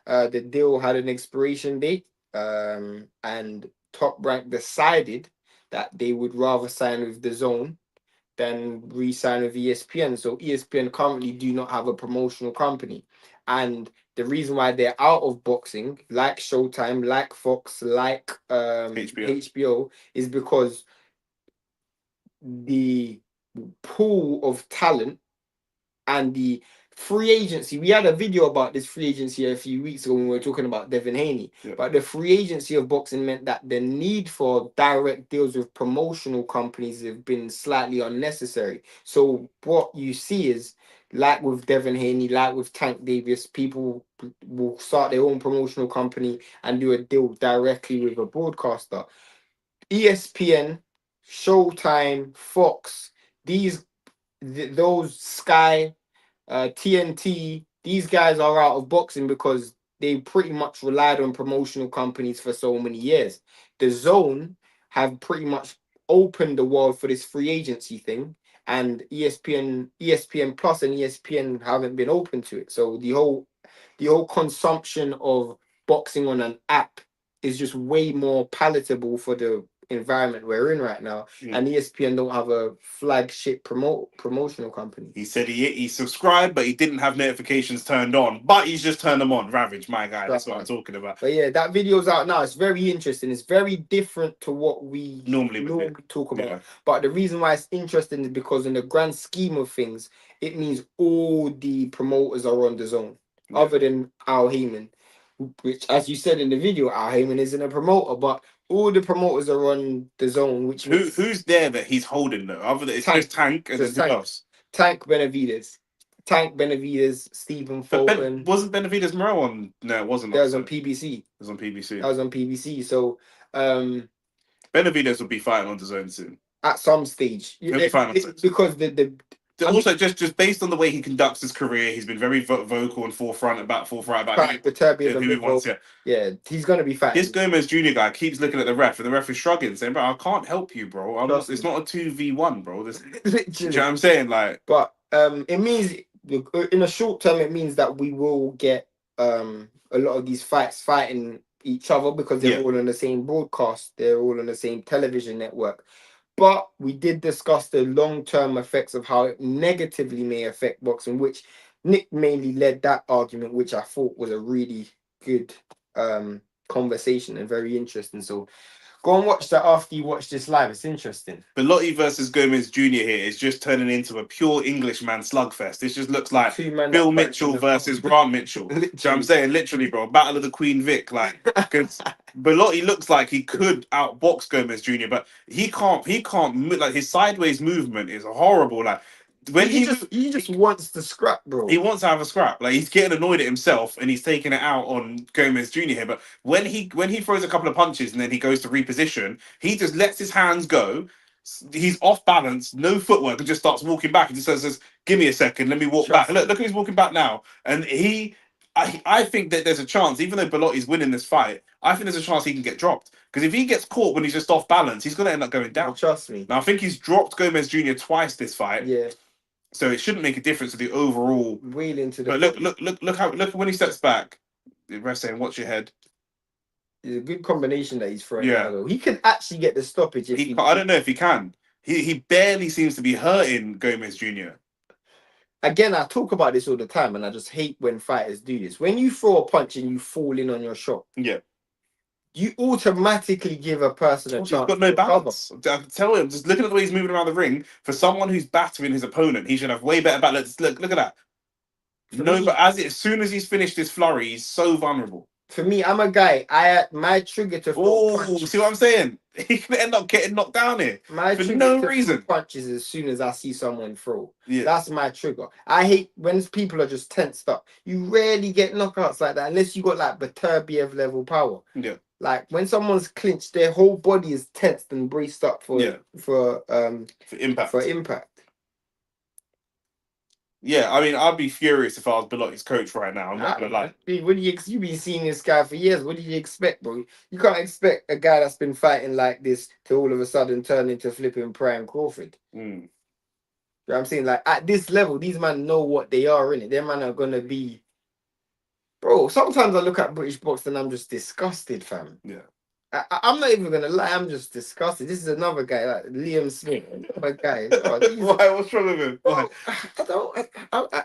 Speaker 2: The deal had an expiration date, and Top Rank decided that they would rather sign with DAZN than re-sign with ESPN. So ESPN currently do not have a promotional company. And the reason why they're out of boxing, like Showtime, like Fox, like HBO, is because the pool of talent and the free agency. We had a video about this free agency a few weeks ago when we were talking about Devin Haney. Yeah. But the free agency of boxing meant that the need for direct deals with promotional companies have been slightly unnecessary. So what you see is, like with Devin Haney, like with Tank Davis, people will start their own promotional company and do a deal directly with a broadcaster. ESPN, Showtime, Fox, those Sky, TNT, these guys are out of boxing because they pretty much relied on promotional companies for so many years. DAZN have pretty much opened the world for this free agency thing, and ESPN Plus and ESPN haven't been open to it. So the whole consumption of boxing on an app is just way more palatable for the environment we're in right now, and ESPN don't have a flagship promotional company.
Speaker 1: He said he subscribed, but he didn't have notifications turned on. But he's just turned them on. Ravage, my guy. That's what I'm talking about.
Speaker 2: But yeah, that video's out now. It's very interesting. It's very different to what we
Speaker 1: normally
Speaker 2: talk about. Yeah. But the reason why it's interesting is because in the grand scheme of things, it means all the promoters are on DAZN, other than Al Heyman, which, as you said in the video, Al Heyman isn't a promoter, but all the promoters are on DAZN. Which
Speaker 1: who's there that he's holding though? Other than it's just Tank and then who else?
Speaker 2: Tank Benavides, Stephen Fulton.
Speaker 1: Wasn't Benavides Moreau on? No, it wasn't.
Speaker 2: That was on PBC.
Speaker 1: It was on PBC.
Speaker 2: That was on PBC. So
Speaker 1: Benavides will be fighting on DAZN soon.
Speaker 2: At some stage. Because
Speaker 1: also just based on the way he conducts his career, he's been very vocal and forthright about who he wants.
Speaker 2: Yeah, he's gonna be fighting.
Speaker 1: This Gomez Jr. guy keeps looking at the ref, and the ref is shrugging, saying, "Bro, I can't help you, bro. It's not a 2v1, bro. This,
Speaker 2: literally.
Speaker 1: Do you know what I'm saying? Like,
Speaker 2: but it means in a short term, it means that we will get a lot of these fights fighting each other because they're all on the same broadcast, they're all on the same television network. But we did discuss the long-term effects of how it negatively may affect boxing, which Nick mainly led that argument, which I thought was a really good conversation and very interesting. So go and watch that after you watch this live. It's interesting.
Speaker 1: Bellotti versus Gomez Jr. here is just turning into a pure Englishman slugfest. This just looks like Bill Mitchell versus Grant Mitchell. Do you know what I'm saying? Literally, bro. Battle of the Queen Vic. Like, because Bellotti looks like he could outbox Gomez Jr., but he can't. Like, his sideways movement is horrible. Like, when
Speaker 2: he just wants to scrap, bro.
Speaker 1: He wants to have a scrap. Like, he's getting annoyed at himself and he's taking it out on Gomez Jr. here. But when he throws a couple of punches and then he goes to reposition, he just lets his hands go. He's off balance, no footwork, and just starts walking back. He just says, "Give me a second, let me walk back." Look who's walking back now. And I think that there's a chance, even though Bellotti's winning this fight, I think there's a chance he can get dropped. Because if he gets caught when he's just off balance, he's going to end up going down.
Speaker 2: Trust me.
Speaker 1: Now, I think he's dropped Gomez Jr. twice this fight.
Speaker 2: Yeah.
Speaker 1: So it shouldn't make a difference to the overall.
Speaker 2: Wheel into the.
Speaker 1: But look when he steps back. The ref saying, "Watch your head."
Speaker 2: It's a good combination that he's throwing. Yeah, though. He could actually get the stoppage.
Speaker 1: I don't know if he can. He barely seems to be hurting Gomez Jr.
Speaker 2: Again, I talk about this all the time, and I just hate when fighters do this. When you throw a punch and you fall in on your shot, you automatically give a person a chance. He's got
Speaker 1: no balance. I tell him, just looking at the way he's moving around the ring, for someone who's battering his opponent, he should have way better balance. Look at that. But as soon as he's finished this flurry, he's so vulnerable.
Speaker 2: For me, I'm a guy. My trigger to throw punches.
Speaker 1: See what I'm saying? He can end up getting knocked down here for no reason.
Speaker 2: Punches as soon as I see someone throw. Yeah. That's my trigger. I hate when people are just tensed up. You rarely get knockouts like that unless you got like Beterbiev level power.
Speaker 1: Yeah.
Speaker 2: Like when someone's clinched, their whole body is tensed and braced up for impact.
Speaker 1: Yeah, I mean, I'd be furious if I was Bellotti's coach right now. I'm not gonna lie.
Speaker 2: What do you been seeing this guy for years? What do you expect, bro? You can't expect a guy that's been fighting like this to all of a sudden turn into flipping Prime Crawford. You know what I'm saying? Like at this level, these men know what they are in it. Their man are gonna be. Bro, sometimes I look at British boxing and I'm just disgusted, fam.
Speaker 1: Yeah.
Speaker 2: I'm not even gonna lie, I'm just disgusted. This is another guy, like Liam Smith, another guy.
Speaker 1: Why? What's wrong with him? Why?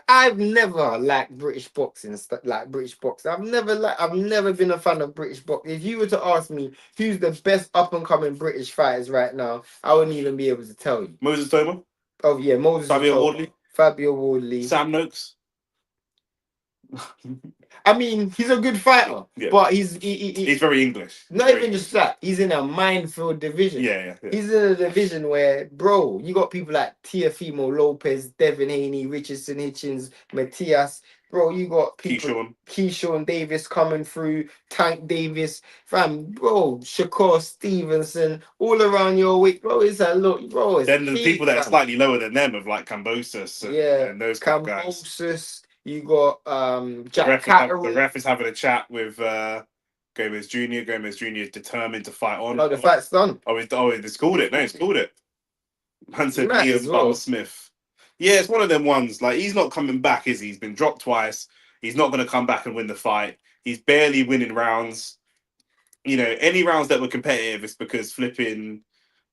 Speaker 2: I've never liked British boxing, I've never been a fan of British boxing. If you were to ask me who's the best up and coming British fighters right now, I wouldn't even be able to tell you.
Speaker 1: Moses Toma?
Speaker 2: Oh yeah, Moses Fabio Wardley.
Speaker 1: Sam Noakes.
Speaker 2: I mean, he's a good fighter, but he's
Speaker 1: very English.
Speaker 2: Not even just that. He's in a minefield division.
Speaker 1: Yeah.
Speaker 2: He's in a division where, bro, you got people like Teofimo Lopez, Devin Haney, Richardson Hitchens, Matías. Bro, you got people, Keyshawn Davis coming through, Tank Davis, fam, bro, Shakur Stevenson, all around your way, bro. It's a look, bro.
Speaker 1: Then there's people that are slightly lower than them, of like Cambosis and those kind of guys.
Speaker 2: You got Jack Catterall.
Speaker 1: The ref is having a chat with Gomez Jr. Gomez Jr. is determined to fight on.
Speaker 2: Oh, the fight's done.
Speaker 1: It's called it. No, it's called it. Man said Ian Butler Smith. Yeah, it's one of them ones. Like, he's not coming back, is he? He's been dropped twice. He's not going to come back and win the fight. He's barely winning rounds. you know, any rounds that were competitive, it's because flipping,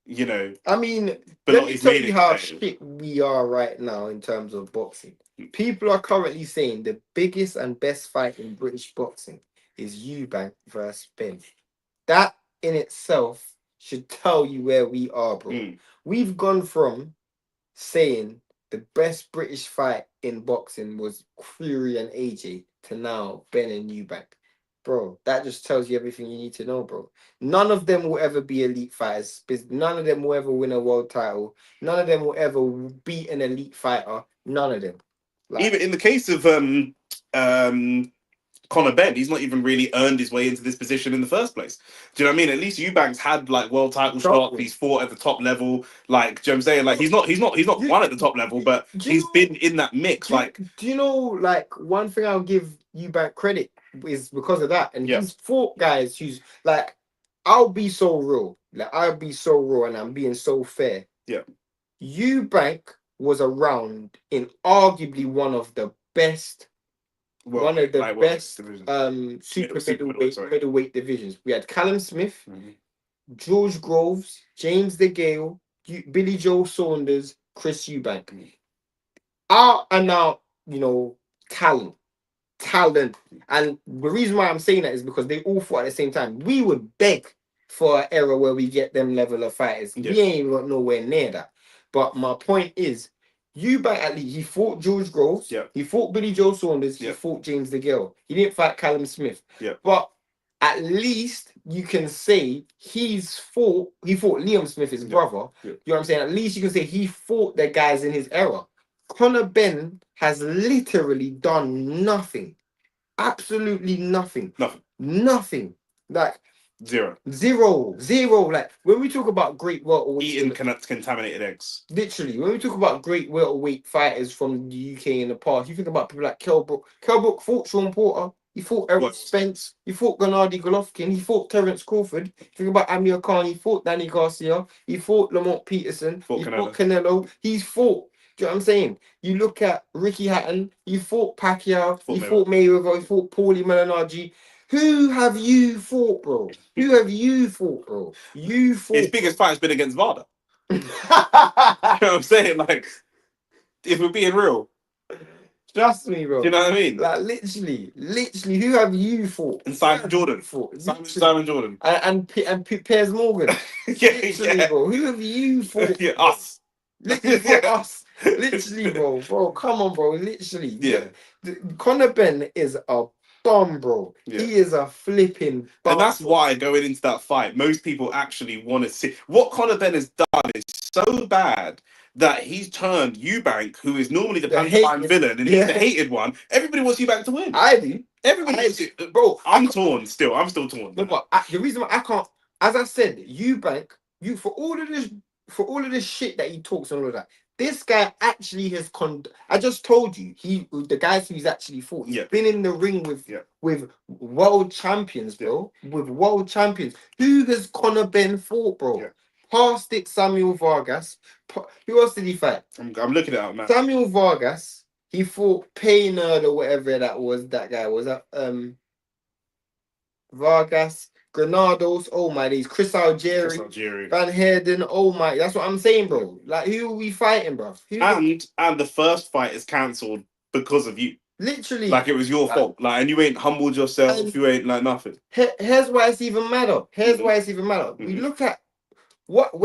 Speaker 1: you know,
Speaker 2: I mean,
Speaker 1: but
Speaker 2: let
Speaker 1: not
Speaker 2: me
Speaker 1: he's
Speaker 2: tell
Speaker 1: made
Speaker 2: you
Speaker 1: it
Speaker 2: how
Speaker 1: competitive.
Speaker 2: shit we are right now in terms of boxing. People are currently saying the biggest and best fight in British boxing is Eubank versus Ben. That in itself should tell you where we are, bro. We've gone from saying the best British fight in boxing was Fury and AJ to now Ben and Eubank. Bro, that just tells you everything you need to know, bro. None of them will ever be elite fighters. None of them will ever win a world title. None of them will ever beat an elite fighter. None of them. Like,
Speaker 1: even in the case of Conor Benn, he's not even really earned his way into this position in the first place. Do you know what I mean? At least Eubanks had like world title shots. He's fought at the top level. Like, do you know what I'm saying? Like, he's not won at the top level, but he's been in that mix.
Speaker 2: Do you know, like, one thing I'll give Eubank credit is because of that, and he's fought guys who's like, I'll be so real, and I'm being so fair.
Speaker 1: Yeah,
Speaker 2: Eubank was around in arguably one of the best. One of the best super middleweight divisions. We had Callum Smith, George Groves, James DeGale, Billy Joe Saunders, Chris Eubank. And now, you know, talent. And the reason why I'm saying that is because they all fought at the same time. We would beg for an era where we get them level of fighters. We ain't got nowhere near that. But my point is, Eubank at least, he fought George Groves, he fought Billy Joe Saunders, he fought James DeGale. He didn't fight Callum Smith. But at least you can say he fought Liam Smith, his brother. You know what I'm saying? At least you can say he fought the guys in his era. Conor Benn has literally done nothing. Absolutely nothing. Nothing. Like
Speaker 1: zero.
Speaker 2: Like, when we talk about great welterweight,
Speaker 1: eating contaminated eggs.
Speaker 2: Literally, when we talk about great welterweight fighters from the UK in the past, you think about people like Kell Brook. Kell Brook fought Sean Porter. He fought Errol Spence. He fought Gennady Golovkin. He fought Terence Crawford. You think about Amir Khan. He fought Danny Garcia. He fought Lamont Peterson. Fought Canelo. He's fought. Do you know what I'm saying? You look at Ricky Hatton. He fought Pacquiao. He fought Mayweather. He fought Paulie Malignaggi. Who have you fought, bro? You fought,
Speaker 1: his biggest fight has been against Varda. You know what I'm saying? Like, if we're being real.
Speaker 2: Trust me, bro.
Speaker 1: Do you know what I mean?
Speaker 2: Like, literally, who have you fought?
Speaker 1: And Simon Jordan. Simon Jordan.
Speaker 2: And Piers Morgan. Literally, bro. Who have you fought?
Speaker 1: Us.
Speaker 2: Literally, us. Literally, bro. Come on, bro. Literally. Conor Benn is a bomb, bro. He is a flipping bomb.
Speaker 1: And that's why going into that fight, most people actually want to see what Conor Benn has done is so bad that he's turned Eubank, who is normally the pantomime villain, and he's the hated one. Everybody wants Eubank to win.
Speaker 2: I do.
Speaker 1: Everybody, bro. I'm torn still. I'm still torn.
Speaker 2: No, but the reason why I can't, as I said, Eubank, for all of this shit that he talks and all of that, this guy actually has I just told you, the guys who's actually fought, he's been in the ring with world champions, bro. With world champions. Who has Conor Benn fought, bro? Past it, Samuel Vargas. Who else did he fight?
Speaker 1: I'm looking it up, man.
Speaker 2: Samuel Vargas. He fought Paynard or whatever that was. That guy was that Vargas. Granados, oh my days, Chris Algieri, Van Heerden, oh my, that's what I'm saying, bro. Like, who are we fighting, bro?
Speaker 1: And the first fight is cancelled because of you.
Speaker 2: Literally,
Speaker 1: like it was your fault. Like, and you ain't humbled yourself. You ain't like nothing.
Speaker 2: Here's why it's even madder. We look at what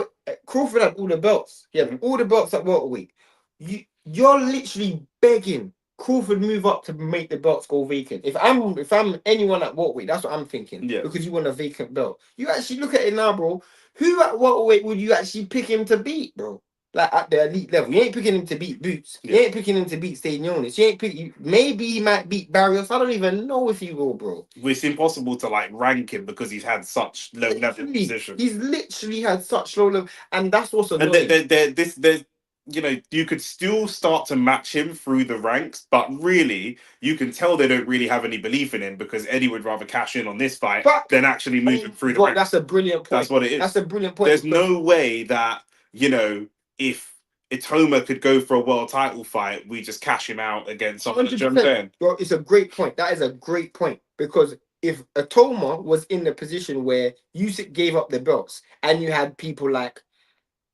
Speaker 2: Crawford had all the belts. All the belts at welterweight. You're literally begging Crawford move up to make the belts go vacant. If I'm anyone at welterweight, that's what I'm thinking. Because you want a vacant belt. You actually look at it now, bro. Who at welterweight would you actually pick him to beat, bro? Like, at the elite level, you ain't picking him to beat Boots. You ain't picking him to beat Stanionis. You ain't picking. Maybe he might beat Barrios. I don't even know if he will, bro.
Speaker 1: It's impossible to like rank him because he's had such low level position.
Speaker 2: He's literally had such low level, and that's what's annoying.
Speaker 1: And you know, you could still start to match him through the ranks, but really, you can tell they don't really have any belief in him because Eddie would rather cash in on this fight than actually move him through the ranks.
Speaker 2: That's a brilliant point.
Speaker 1: That's what it is.
Speaker 2: That's a brilliant point.
Speaker 1: There's no way that, you know, if Itoma could go for a world title fight, we just cash him out against someone. 100%.
Speaker 2: Well, it's a great point. That is a great point because if Atoma was in the position where Usyk gave up the belts and you had people like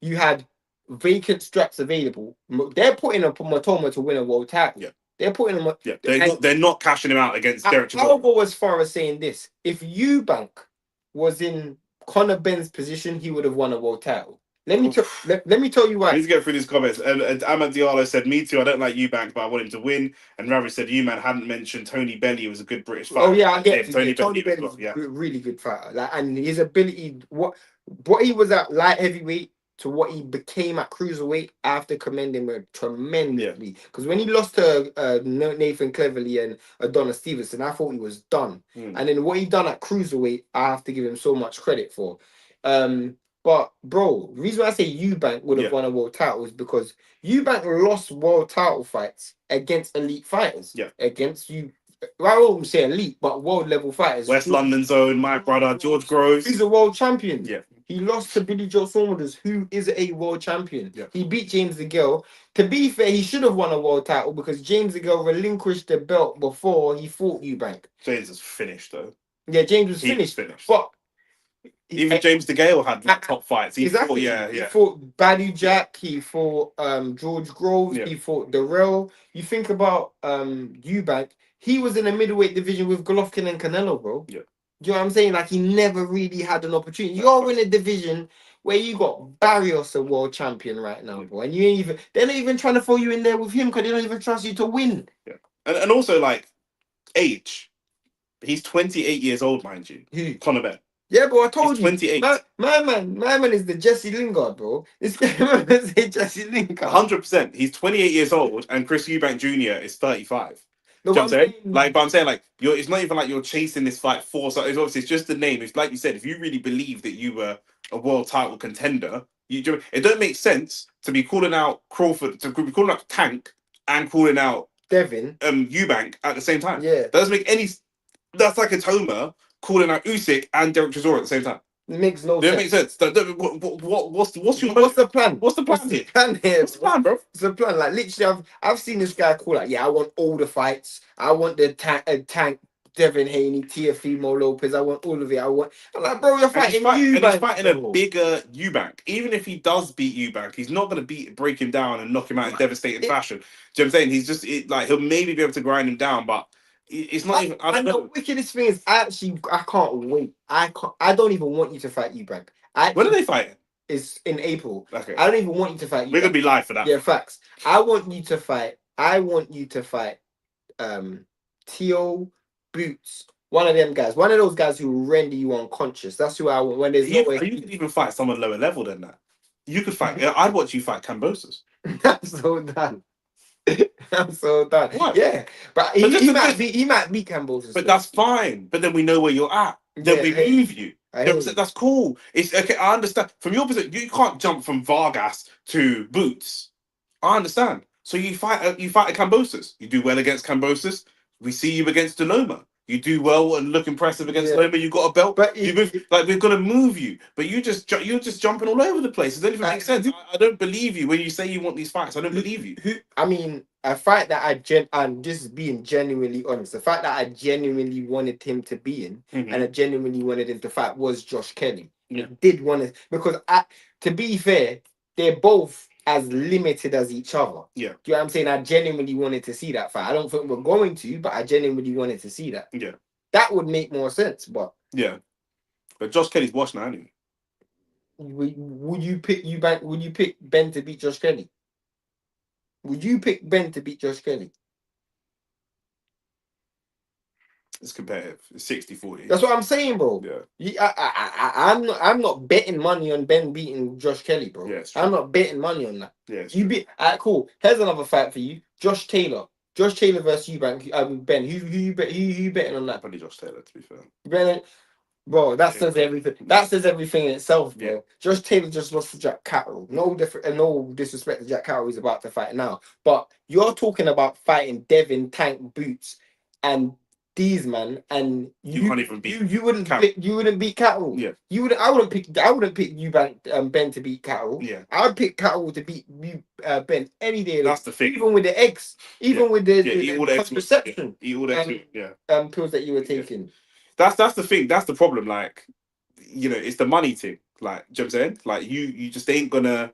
Speaker 2: you had vacant straps available, they're putting up Matoma to win a world title.
Speaker 1: Yeah.
Speaker 2: They're putting him.
Speaker 1: Yeah, they're not cashing him out against Derek Chisora.
Speaker 2: I'll go as far as saying this: if Eubank was in Conor Benn's position, he would have won a world title. Let me tell you why.
Speaker 1: Let's get through these comments. And Ahmad Diallo said, "Me too. I don't like Eubank, but I want him to win." And Ravi said, "You man hadn't mentioned Tony Bellew was a good British fighter."
Speaker 2: Oh yeah, I get
Speaker 1: Tony
Speaker 2: Bellew was a really good fighter. Like, and his ability, what he was at light heavyweight to what he became at cruiserweight, I have to commend him tremendously. Because when he lost to Nathan Cleverly and Adonis Stevenson, I thought he was done. And then what he done at cruiserweight, I have to give him so much credit for. But bro, the reason why I say Eubank would have won a world title is because Eubank lost world title fights against elite fighters.
Speaker 1: Yeah.
Speaker 2: Against you. I won't say elite, but world level fighters.
Speaker 1: West London Zone, my brother, George Groves.
Speaker 2: He's a world champion.
Speaker 1: Yeah.
Speaker 2: He lost to Billy Joe Saunders, who is a world champion.
Speaker 1: Yeah.
Speaker 2: He beat James DeGale. To be fair, he should have won a world title because James DeGale relinquished the belt before he fought Eubank.
Speaker 1: James is finished though.
Speaker 2: Yeah, James was finished. But
Speaker 1: even James DeGale had top fights. He fought, He
Speaker 2: fought Badu Jack. He fought George Groves.
Speaker 1: Yeah.
Speaker 2: He fought Darrell. You think about Eubank. He was in the middleweight division with Golovkin and Canelo, bro.
Speaker 1: Yeah.
Speaker 2: Do you know what I'm saying? Like, he never really had an opportunity. You're in a division where you got Barrios, a world champion right now, bro. And they're not even trying to throw you in there with him because they don't even trust you to win.
Speaker 1: Yeah. And also, like, age. He's 28 years old, mind you.
Speaker 2: Who?
Speaker 1: Conor Benn.
Speaker 2: Yeah, bro, I told you.
Speaker 1: 28.
Speaker 2: My man is the Jesse Lingard, bro. This guy say Jesse Lingard.
Speaker 1: 100%. He's 28 years old and Chris Eubank Jr. is 35.
Speaker 2: No,
Speaker 1: you know what I'm saying? But I'm saying, it's not even like you're chasing this fight for. So it's obviously just the name. It's like you said, if you really believe that you were a world title contender, it don't make sense to be calling out Crawford, to be calling out Tank, and calling out
Speaker 2: Devin,
Speaker 1: Eubank at the same time.
Speaker 2: Yeah,
Speaker 1: that doesn't make any. That's like a Toma calling out Usyk and Derek Chisora at the same time.
Speaker 2: It makes no sense.
Speaker 1: It makes sense. What's the plan?
Speaker 2: What's the plan here?
Speaker 1: What's the plan, bro?
Speaker 2: It's the plan. Like, literally, I've seen this guy call like, I want all the fights. I want the Tank, Devin Haney, Teofimo Lopez. I want all of it. I'm like, bro, you're fighting Eubank.
Speaker 1: And he's fighting a bigger Eubank. Even if he does beat Eubank, he's not going to break him down and knock him out in devastating fashion. Do you know what I'm saying? He's just he'll maybe be able to grind him down, but it's not even. I don't know.
Speaker 2: The wickedest thing is, I can't wait. I don't even want you to fight Eubank.
Speaker 1: When are they fighting?
Speaker 2: It's in April.
Speaker 1: Okay.
Speaker 2: I don't even want you to fight Eubank.
Speaker 1: We're gonna be live for that.
Speaker 2: Yeah, facts. I want you to fight. Teo Boots. One of them guys. One of those guys who render you unconscious. That's who I want. When there's no way.
Speaker 1: You could even fight someone lower level than that. You could fight. I'd watch you fight Cambosos.
Speaker 2: I'm so done. I'm so done.
Speaker 1: What?
Speaker 2: Yeah, but he might beat Cambosos.
Speaker 1: But that's fine. But then we know where you're at. Then we move you. That's cool. It's okay. I understand. From your perspective, you can't jump from Vargas to Boots. I understand. So you fight a Cambosos. You do well against Cambosos. We see you against Deloma. You do well and look impressive against Loma. You got a belt. But you move, we're gonna move you. But you're just jumping all over the place. It doesn't even make sense. I don't believe you when you say you want these fights. I don't believe you.
Speaker 2: I mean, a fight that and this is being genuinely honest. The fight that I genuinely wanted him to be in, and I genuinely wanted him to fight was Josh Kelly.
Speaker 1: Yeah.
Speaker 2: I did want to, because to be fair, they're both as limited as each other.
Speaker 1: Yeah.
Speaker 2: Do you know what I'm saying? I genuinely wanted to see that fight. I don't think we're going to, but I genuinely wanted to see that.
Speaker 1: Yeah.
Speaker 2: That would make more sense, but
Speaker 1: yeah. But Josh Kelly's washed now, anyway.
Speaker 2: Would you pick Eubank? Would you pick Ben to beat Josh Kelly? Would you pick Ben to beat Josh Kelly?
Speaker 1: It's competitive. It's 60-40.
Speaker 2: That's what I'm saying, bro.
Speaker 1: Yeah.
Speaker 2: I'm not betting money on Ben beating Josh Kelly, bro.
Speaker 1: Yeah,
Speaker 2: I'm not betting money on that.
Speaker 1: Yeah.
Speaker 2: Alright, cool. Here's another fight for you. Josh Taylor. Josh Taylor versus Eubank. Ben. Who you betting on that?
Speaker 1: Probably Josh Taylor, to be fair.
Speaker 2: Ben, bro, that says everything. That says everything in itself, bro.
Speaker 1: Yeah.
Speaker 2: Josh Taylor just lost to Jack Catterall. No disrespect to Jack Catterall, he's about to fight now. But you're talking about fighting Devin, Tank, Boots, and these man, and you can't even beat. You wouldn't beat Catterall.
Speaker 1: Yeah.
Speaker 2: I wouldn't pick you Ben to beat Catterall.
Speaker 1: Yeah.
Speaker 2: I would pick Catterall to beat you Ben any day.
Speaker 1: That's the thing.
Speaker 2: Even with the eggs, even with the
Speaker 1: eat all the eggs.
Speaker 2: contraception.
Speaker 1: Eat all the eggs.
Speaker 2: Pills that you were taking.
Speaker 1: That's the thing. That's the problem. Like, it's the money thing. Like, do you know what I'm saying? Like, you just ain't gonna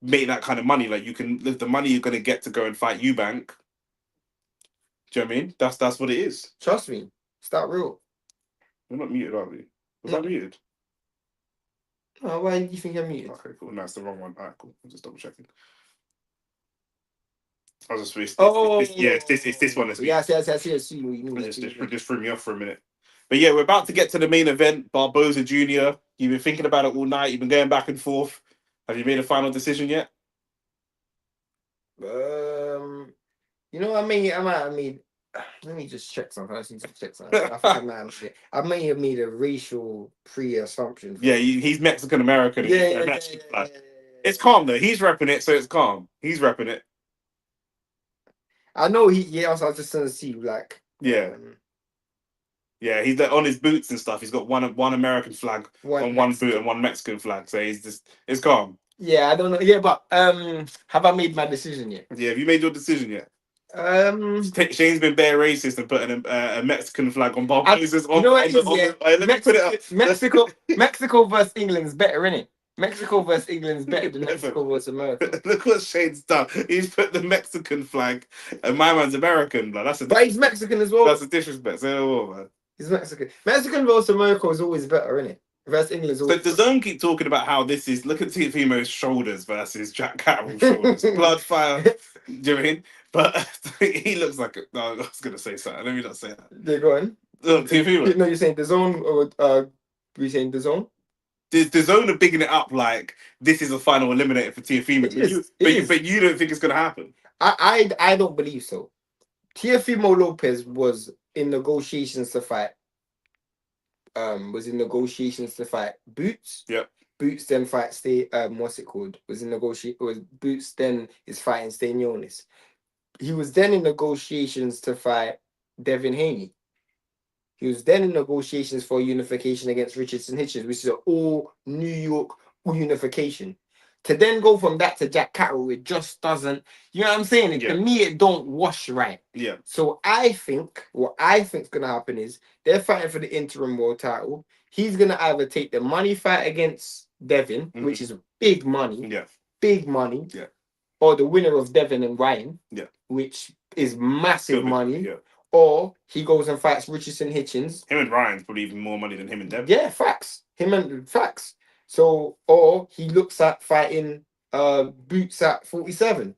Speaker 1: make that kind of money. Like, the money you're gonna get to go and fight Eubank. Do you know what I mean? That's what it is.
Speaker 2: Trust me. Start real.
Speaker 1: We're not muted, are we? Was
Speaker 2: No.
Speaker 1: that muted?
Speaker 2: Oh, why do you think I'm muted?
Speaker 1: Okay, cool. No, it's the wrong one. Alright, cool. I'm just double checking. I was just it's this one that's
Speaker 2: yes. I see what you mean.
Speaker 1: just threw me off for a minute. But yeah, we're about to get to the main event. Barboza Jr. You've been thinking about it all night. You've been going back and forth. Have you made a final decision yet?
Speaker 2: I mean, let me just check something. I just need to check something. I think I may have made a racial pre-assumption.
Speaker 1: Yeah, he's Mexican American.
Speaker 2: Yeah.
Speaker 1: It's calm though. He's repping it, so it's calm. He's repping it.
Speaker 2: I know I was just gonna see like.
Speaker 1: Yeah. Yeah, he's on his boots and stuff. He's got one American flag on one boot and one Mexican flag. So it's calm.
Speaker 2: Yeah, I don't know. Yeah, but have I made my decision yet?
Speaker 1: Yeah, have you made your decision yet? Shane's been bare racist and putting a Mexican flag on Barboza's. Let me put it up.
Speaker 2: Mexico versus England's better, innit? Mexico versus England's better than Mexico versus America.
Speaker 1: Look what Shane's done. He's put the Mexican flag, and my man's American. But
Speaker 2: he's Mexican as well.
Speaker 1: That's a disrespect. So, man.
Speaker 2: He's Mexican. Mexican versus America is always better, innit? Versus England's always.
Speaker 1: So the DAZN keep talking about how this is. Look at Teofimo's shoulders versus Jack Catterall's shoulders. Blood fire. Do you know what I mean? But he looks like no, I was gonna say something. Let me not say that.
Speaker 2: They're going.
Speaker 1: Teofimo.
Speaker 2: No, you're saying DAZN or you saying DAZN?
Speaker 1: The DAZN are bigging it up like this is a final eliminator for Teofimo. But you don't think it's gonna happen?
Speaker 2: I don't believe so. Teofimo Lopez was in negotiations to fight. Boots.
Speaker 1: Yep.
Speaker 2: Boots then fight what's it called? Was in negotiation. Was Boots then is fighting Stanionis. He was then in negotiations to fight Devin Haney. He was then in negotiations for unification against Richardson Hitchens, which is an all New York unification. To then go from that to Jack Catterall, it just doesn't. You know what I'm saying? To me, it don't wash right.
Speaker 1: Yeah.
Speaker 2: So what I think's gonna happen is they're fighting for the interim world title. He's gonna either take the money fight against Devin, which is big money.
Speaker 1: Yeah.
Speaker 2: Big money.
Speaker 1: Yeah.
Speaker 2: Or the winner of Devin and Ryan.
Speaker 1: Yeah.
Speaker 2: Which is massive money.
Speaker 1: Yeah.
Speaker 2: Or he goes and fights Richardson Hitchens.
Speaker 1: Him and Ryan's probably even more money than him and Devin.
Speaker 2: Yeah, facts. Facts. So, or he looks at fighting Boots at 47.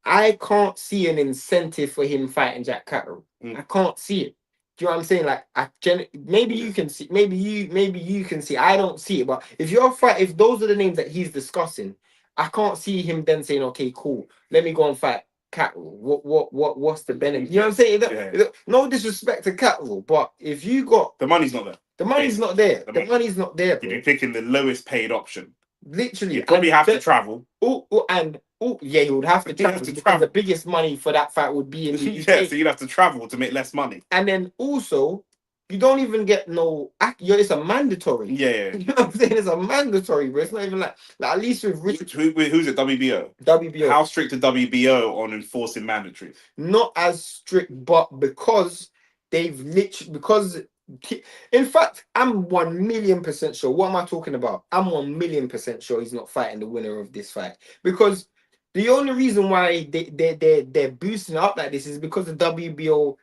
Speaker 2: I can't see an incentive for him fighting Jack Catterall. I can't see it. Do you know what I'm saying? Like, maybe you can see. Maybe you can see. I don't see it. But if those are the names that he's discussing, I can't see him then saying, "Okay, cool. Let me go and fight Catterall." What's the benefit? You know what I'm saying? No disrespect to Catterall, but if you got
Speaker 1: the money's not there.
Speaker 2: The money's not there. The money's not there.
Speaker 1: You'd be picking the lowest paid option.
Speaker 2: Literally,
Speaker 1: you probably have to travel.
Speaker 2: You would have to travel because the biggest money for that fight would be in the UK.
Speaker 1: Yeah, so you'd have to travel to make less money.
Speaker 2: And then also, you don't even get it's a mandatory.
Speaker 1: Yeah.
Speaker 2: You know what I'm saying? It's a mandatory, but it's not even like at least with Richard.
Speaker 1: Who's it? WBO.
Speaker 2: WBO.
Speaker 1: How strict are WBO on enforcing mandatory?
Speaker 2: Not as strict, but because in fact, I'm 1,000,000% sure. What am I talking about? I'm 1,000,000% sure he's not fighting the winner of this fight, because the only reason why they're boosting up like this is because the WBO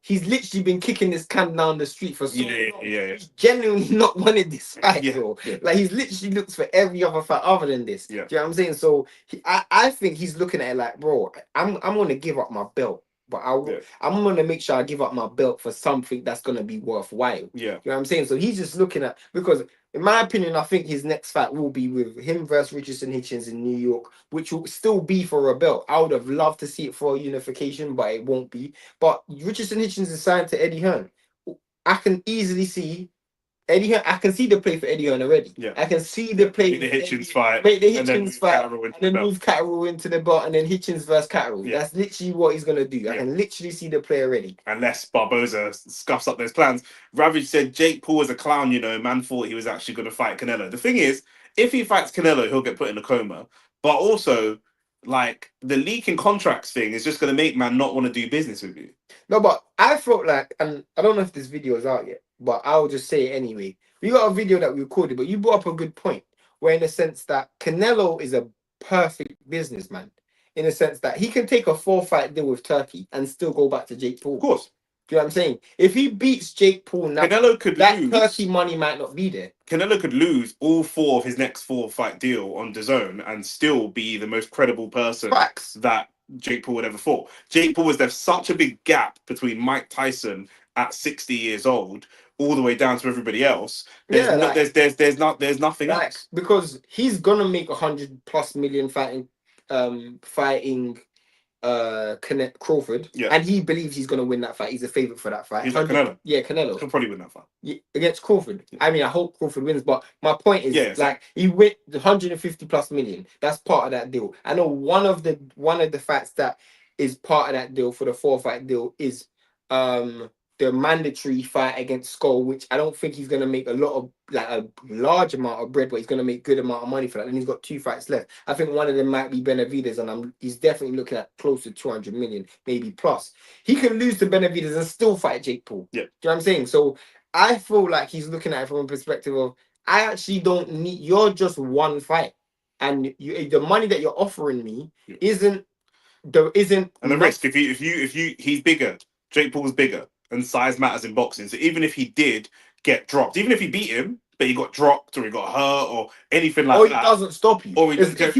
Speaker 2: he's literally been kicking this can down the street for so long.
Speaker 1: Yeah.
Speaker 2: He's genuinely not wanted this fight, bro.
Speaker 1: Yeah.
Speaker 2: Like, he's literally looks for every other fight other than this.
Speaker 1: Yeah.
Speaker 2: Do you know what I'm saying? So I think he's looking at it like, bro, I'm gonna give up my belt. But I'm going to make sure I give up my belt for something that's going to be worthwhile.
Speaker 1: Yeah.
Speaker 2: You know what I'm saying? So he's just looking at, because in my opinion, I think his next fight will be with him versus Richardson Hitchens in New York, which will still be for a belt. I would have loved to see it for a unification, but it won't be. But Richardson Hitchens is signed to Eddie Hearn. I can easily see Eddie Hearn. I can see the play for Eddie Hearn already.
Speaker 1: Yeah.
Speaker 2: I can see the play.
Speaker 1: Make the Hitchens fight.
Speaker 2: Make the Hitchens fight.
Speaker 1: And
Speaker 2: then move Catterall into the belt, and then Hitchens versus Catterall.
Speaker 1: Yeah.
Speaker 2: That's literally what he's gonna do. I can literally see the play already.
Speaker 1: Unless Barboza scuffs up those plans. Ravage said Jake Paul was a clown, man thought he was actually gonna fight Canelo. The thing is, if he fights Canelo, he'll get put in a coma. But also, like the leaking contracts thing is just going to make man not want to do business with you.
Speaker 2: No, but I felt like, and I don't know if this video is out yet, but I'll just say it anyway. We got a video that we recorded, but you brought up a good point, where in the sense that Canelo is a perfect businessman, in the sense that he can take a 4-fight deal with Turkey and still go back to Jake Paul.
Speaker 1: Of course.
Speaker 2: Do you know what I'm saying? If he beats Jake Paul now,
Speaker 1: Canelo could
Speaker 2: that
Speaker 1: lose.
Speaker 2: Turkey money might not be there.
Speaker 1: Canelo could lose all 4 of his next 4-fight deal on DAZN and still be the most credible person
Speaker 2: Facts.
Speaker 1: that Jake Paul would ever fought. Jake Paul was there such a big gap between Mike Tyson at 60 years old all the way down to everybody else. There's nothing else,
Speaker 2: because he's gonna make 100+ million fighting Crawford, and he believes he's gonna win that fight. He's a favorite for that fight.
Speaker 1: He's like Canelo.
Speaker 2: Yeah, Canelo.
Speaker 1: He'll probably win that fight.
Speaker 2: Yeah, against Crawford. I mean, I hope Crawford wins, but my point is, he win 150+ million. That's part of that deal. I know one of the facts that is part of that deal for the 4-fight deal is the mandatory fight against Skull, which I don't think he's gonna make a large amount of bread, but he's gonna make good amount of money for that. And he's got 2 fights left. I think one of them might be Benavidez, and he's definitely looking at close to 200 million, maybe plus. He can lose to Benavidez and still fight Jake Paul.
Speaker 1: Yeah.
Speaker 2: Do you know what I'm saying? So I feel like he's looking at it from a perspective of, I actually don't need, you're just one fight, and the money that you're offering me isn't
Speaker 1: and the risk. If he's bigger, Jake Paul's bigger, and size matters in boxing. So even if he did get dropped, even if he beat him, but he got dropped or he got hurt or anything like that,
Speaker 2: or he doesn't stop you,
Speaker 1: or he doesn't stop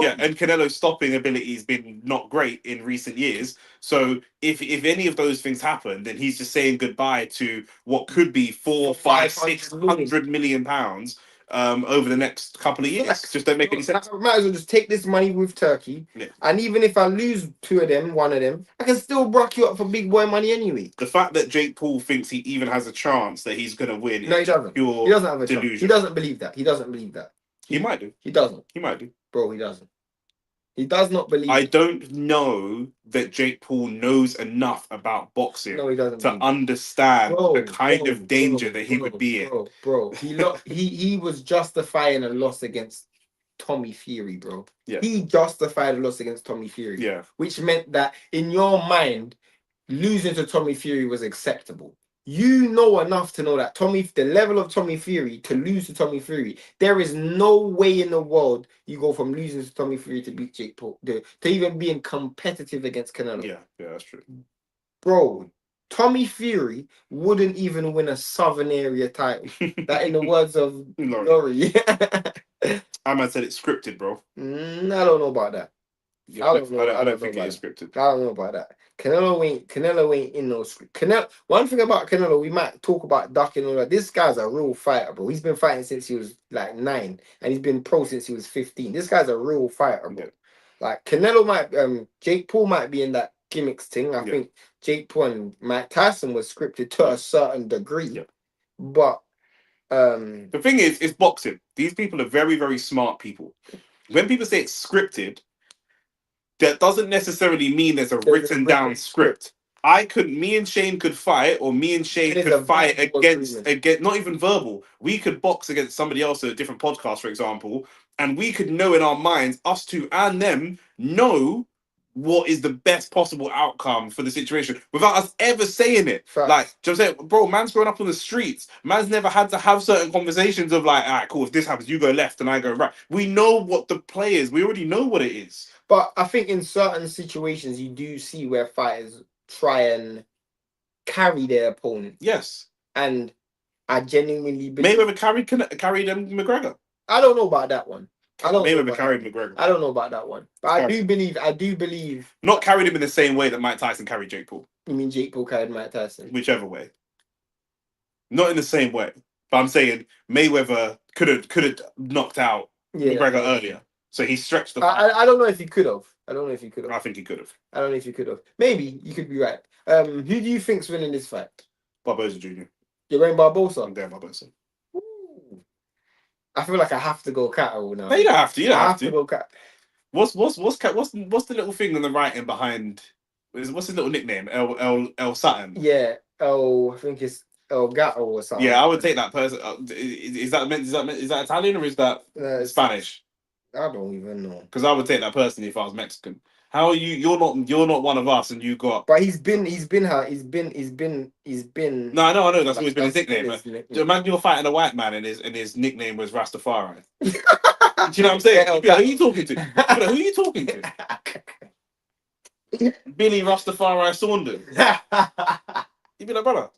Speaker 1: you. And Canelo's stopping ability has been not great in recent years. So if any of those things happen, then he's just saying goodbye to what could be 400, 500, 600 million pounds over the next couple of years. Just don't make any sense.
Speaker 2: I might as well just take this money with Turkey, and even if I lose 2 of them, 1 of them, I can still brock you up for big boy money anyway.
Speaker 1: The fact that Jake Paul thinks he even has a chance that he's going to win,
Speaker 2: no, he doesn't. He doesn't have a delusion. Chance. He doesn't believe that. He doesn't believe that.
Speaker 1: He might do.
Speaker 2: He doesn't.
Speaker 1: He might do,
Speaker 2: bro. He doesn't. He does not believe.
Speaker 1: I don't know that Jake Paul knows enough about boxing to understand the kind of danger that he would be in.
Speaker 2: Bro, he was justifying a loss against Tommy Fury, bro.
Speaker 1: Yeah.
Speaker 2: He justified a loss against Tommy Fury.
Speaker 1: Yeah.
Speaker 2: Which meant that in your mind, losing to Tommy Fury was acceptable. You know enough to know that the level of Tommy Fury, to lose to Tommy Fury, there is no way in the world you go from losing to Tommy Fury to beat Jake Paul, to even being competitive against Canelo.
Speaker 1: Yeah, that's true.
Speaker 2: Bro, Tommy Fury wouldn't even win a Southern area title. That, in the words of Laurie.
Speaker 1: I might said it's scripted, bro.
Speaker 2: I don't know about that.
Speaker 1: Yeah, I don't think it is scripted.
Speaker 2: I don't know about that. Canelo ain't in no script. One thing about Canelo, we might talk about ducking and all that. This guy's a real fighter, bro. He's been fighting since he was like 9, and he's been pro since he was 15. This guy's a real fighter, bro. Yeah. Like Canelo Jake Paul might be in that gimmicks thing. I think Jake Paul and Mike Tyson was scripted to a certain degree. Yeah. But
Speaker 1: the thing is, it's boxing. These people are very, very smart people. When people say it's scripted, that doesn't necessarily mean there's a written down script. Me and Shane could fight, or me and Shane could fight against, not even verbal. We could box against somebody else at a different podcast, for example, and we could know in our minds, us two and them, know what is the best possible outcome for the situation without us ever saying it.
Speaker 2: Facts.
Speaker 1: Like, do you know what I'm saying? Bro, man's growing up on the streets. Man's never had to have certain conversations of like, all right, cool, if this happens, you go left and I go right. We know what the play is. We already know what it is.
Speaker 2: But I think in certain situations, you do see where fighters try and carry their opponent.
Speaker 1: Yes.
Speaker 2: And I genuinely believe...
Speaker 1: Mayweather carried McGregor.
Speaker 2: I don't know about that one.
Speaker 1: Mayweather carried McGregor.
Speaker 2: I don't know about that one. But I do believe...
Speaker 1: Not carried him in the same way that Mike Tyson carried Jake Paul.
Speaker 2: You mean Jake Paul carried Mike Tyson?
Speaker 1: Whichever way. Not in the same way. But I'm saying Mayweather could have knocked out McGregor earlier. So he stretched the fight.
Speaker 2: I don't know if he could have. I
Speaker 1: think he could have.
Speaker 2: I don't know if he could have. Maybe you could be right. Who do you think's winning this fight?
Speaker 1: Barboza Jr.
Speaker 2: You're going Barboza?
Speaker 1: I'm going Barboza.
Speaker 2: Ooh. I feel like I have to go Catterall now.
Speaker 1: No, you don't have to. You don't have
Speaker 2: to go Catterall.
Speaker 1: What's the little thing on the writing behind? What's his little nickname? El Sutton.
Speaker 2: Yeah. I think it's El Gato or something.
Speaker 1: Yeah, I would take that person. Is that Italian or is that Spanish?
Speaker 2: I don't even know.
Speaker 1: Because I would take that personally if I was Mexican. How are you? You're not one of us, and you got.
Speaker 2: But he's been.
Speaker 1: No, I know. That's always been his nickname. Imagine you're fighting a white man, and his nickname was Rastafari. Do you know what I'm saying? Who are you talking to? Who are you talking to? Billy Rastafari Saunders. You'd be like, brother.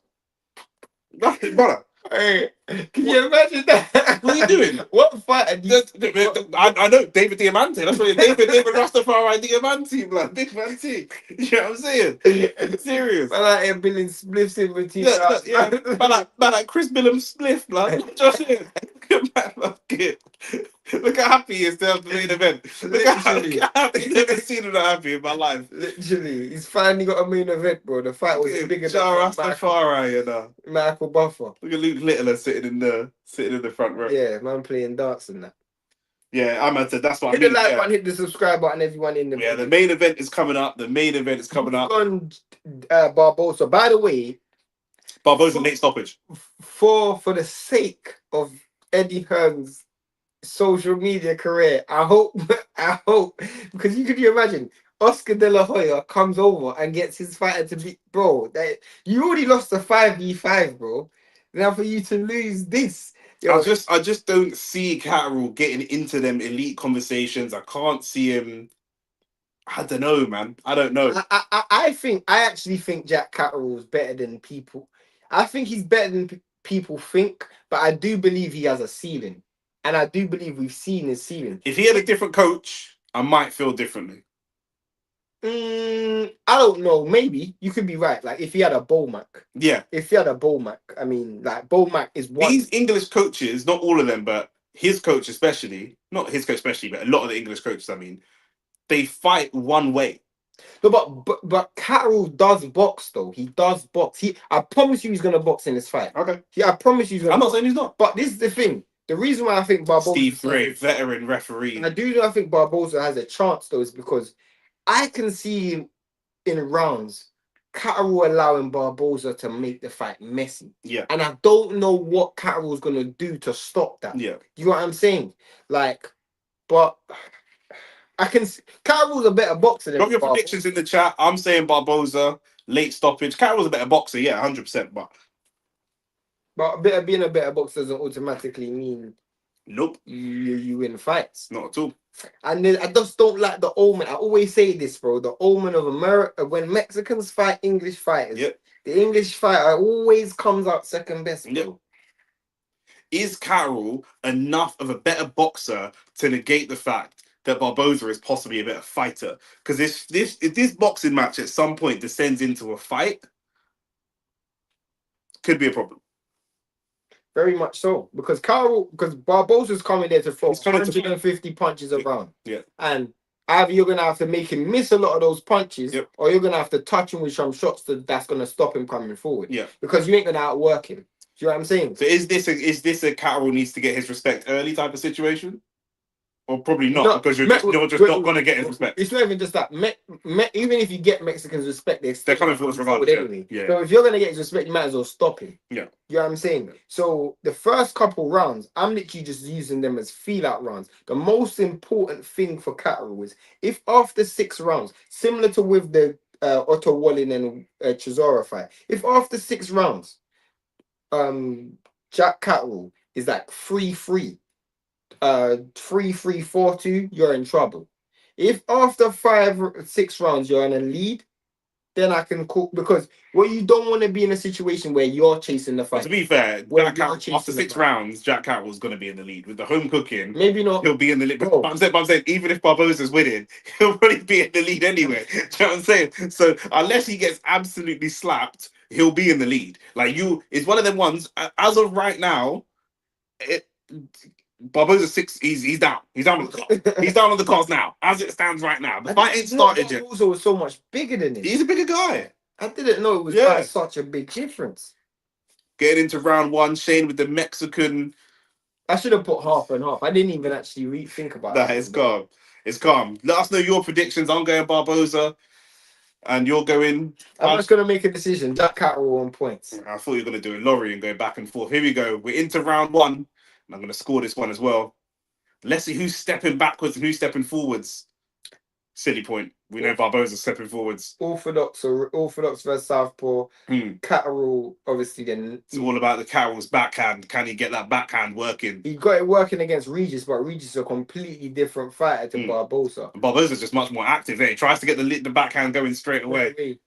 Speaker 2: Hey, can you imagine that?
Speaker 1: What are you doing?
Speaker 2: What fight?
Speaker 1: I know David Diamante. That's what David Rastafari Diamante, blood. Big man T. You know what I'm saying? serious.
Speaker 2: Man, like him billing spliffs in with teeth.
Speaker 1: Yeah. Man, like Chris Billum Spliff, blood. Just saying. Look how happy he is to have the main event. Look how happy. I've never seen him that happy in my life.
Speaker 2: Literally, he's finally got a main event, bro. The fight was bigger than
Speaker 1: Rastafari, you know.
Speaker 2: Michael Buffer.
Speaker 1: Look at Luke Littler sitting in the front row.
Speaker 2: Yeah, man, playing darts and that.
Speaker 1: Yeah, I mean, that's what
Speaker 2: hit
Speaker 1: I mean.
Speaker 2: Hit the like button, hit the subscribe button, everyone in the.
Speaker 1: Yeah, the main event is coming up.
Speaker 2: On Barboza. By the way,
Speaker 1: Barboza late stoppage.
Speaker 2: For the sake of Eddie Hearn's social media career, I hope, because can you imagine Oscar De La Hoya comes over and gets his fighter to beat, bro. You already lost a 5v5, bro. Now for you to lose this.
Speaker 1: Yo, I just don't see Catterall getting into them elite conversations. I can't see him. I don't know, man. I don't know.
Speaker 2: I actually think Jack Catterall is better than people. I think he's better than people think, but I do believe he has a ceiling, and I do believe we've seen his ceiling.
Speaker 1: If he had a different coach, I might feel differently.
Speaker 2: I don't know. Maybe you could be right. Like if he had a Bomac.
Speaker 1: Yeah.
Speaker 2: If he had a Bomac, I mean, like Bomac is one.
Speaker 1: These English coaches, not all of them, but his coach especially, not his coach especially, but a lot of the English coaches, I mean, they fight one way.
Speaker 2: No, but Catterall does box though. He does box. I promise you, he's gonna box in this fight.
Speaker 1: Okay.
Speaker 2: I promise you.
Speaker 1: I'm not saying he's not.
Speaker 2: But this is the thing. The reason why I think Barboza,
Speaker 1: Steve Gray, veteran referee,
Speaker 2: and I think Barboza has a chance though, is because I can see him in rounds, Catterall allowing Barboza to make the fight messy.
Speaker 1: Yeah. And
Speaker 2: I don't know what Catterall's gonna do to stop that.
Speaker 1: Yeah.
Speaker 2: You know what I'm saying? Like, but I can see Catterall's a better boxer than
Speaker 1: Drop your predictions in the chat. I'm saying Barboza, late stoppage. Catterall's a better boxer, yeah, 100%.
Speaker 2: But being a better boxer doesn't automatically mean you win fights.
Speaker 1: Not at all.
Speaker 2: And then I just don't like the omen. I always say this, bro. The omen of America, when Mexicans fight English fighters, the English fighter always comes out second best, bro.
Speaker 1: Yep. Is Catterall enough of a better boxer to negate the fact that Barboza is possibly a better fighter? Because if this boxing match at some point descends into a fight, could be a problem.
Speaker 2: Very much so, because Barboza's coming there to throw 150 punches around.
Speaker 1: Yeah. And
Speaker 2: either you're going to have to make him miss a lot of those punches, or you're going to have to touch him with some shots that's going to stop him coming forward.
Speaker 1: Yeah.
Speaker 2: Because you ain't going to outwork him. Do you know what I'm saying?
Speaker 1: So is this a Catterall needs to get his respect early type of situation? Or probably not, because you're just not going to get his respect.
Speaker 2: It's not even just that. Even if you get Mexicans' respect, they're
Speaker 1: coming for us regardless.
Speaker 2: Anyway. Yeah. So if you're going to get his respect, you might as well stop him.
Speaker 1: Yeah.
Speaker 2: You know what I'm saying? So the first couple rounds, I'm literally just using them as feel-out rounds. The most important thing for Catterall is if after 6 rounds, similar to with the Otto Wallin and Chisora fight, if after 6 rounds, Jack Catterall is like 3-3, 3-3, 4-2, you're in trouble. If after 5-6 rounds you're in a lead, then I can call, because what you don't want to be in a situation where you're chasing the fight.
Speaker 1: But to be fair, after 6 rounds, Jack Catterall's going to be in the lead with the home cooking.
Speaker 2: Maybe not.
Speaker 1: He'll be in the lead. But I'm saying, even if Barboza's winning, he'll probably be in the lead anyway. Do you know what I'm saying? So unless he gets absolutely slapped, he'll be in the lead. Like it's one of them ones. As of right now, Barboza's 6. He's down. He's down on the card. He's down on the cards now. As it stands right now, the fight ain't started yet.
Speaker 2: Barboza was so much bigger than him.
Speaker 1: He's a bigger guy.
Speaker 2: I didn't know it was by such a big difference.
Speaker 1: Getting into round 1, Shane with the Mexican.
Speaker 2: I should have put half and half. I didn't even actually think about
Speaker 1: that. It's calm. It's calm. Let us know your predictions. I'm going Barboza, and you're going.
Speaker 2: I'm just going to make a decision. Jack Catterall on points.
Speaker 1: I thought you were going to do a lorry and go back and forth. Here we go. We're into round 1. And I'm going to score this one as well. Let's see who's stepping backwards and who's stepping forwards. Silly point. We know Barboza's stepping forwards.
Speaker 2: Orthodox versus Southpaw. Catterall, obviously, then
Speaker 1: it's all about the Catterall's backhand. Can he get that backhand working?
Speaker 2: He got it working against Regis, but Regis is a completely different fighter to Barboza.
Speaker 1: Barboza's just much more active. He tries to get the backhand going straight away.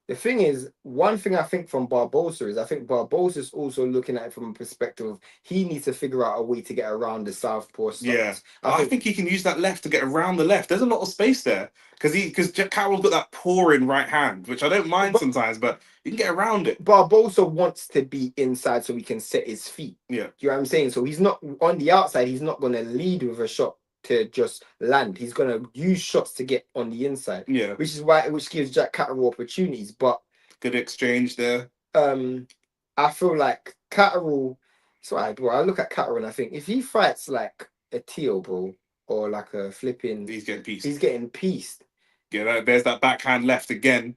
Speaker 2: The thing is, one thing I think from Barboza is I think Barboza's also looking at it from a perspective of he needs to figure out a way to get around the Southpaw stance.
Speaker 1: Yeah, I think he can use that left to get around the left. There's a lot of space there because Catterall's got that pouring right hand, which I don't mind sometimes, but you can get around it.
Speaker 2: Barboza wants to be inside so he can set his feet.
Speaker 1: Yeah,
Speaker 2: do you know what I'm saying? So he's not on the outside. He's not going to lead with a shot to just land. He's going to use shots to get on the inside.
Speaker 1: Yeah,
Speaker 2: which gives Jack Catterall opportunities. But
Speaker 1: good exchange there.
Speaker 2: I feel like Catterall. So I look at Catterall and I think if he fights like a Teo, bro, or like a flipping,
Speaker 1: he's getting pieced.
Speaker 2: He's getting pieced.
Speaker 1: Yeah, there's that backhand left again.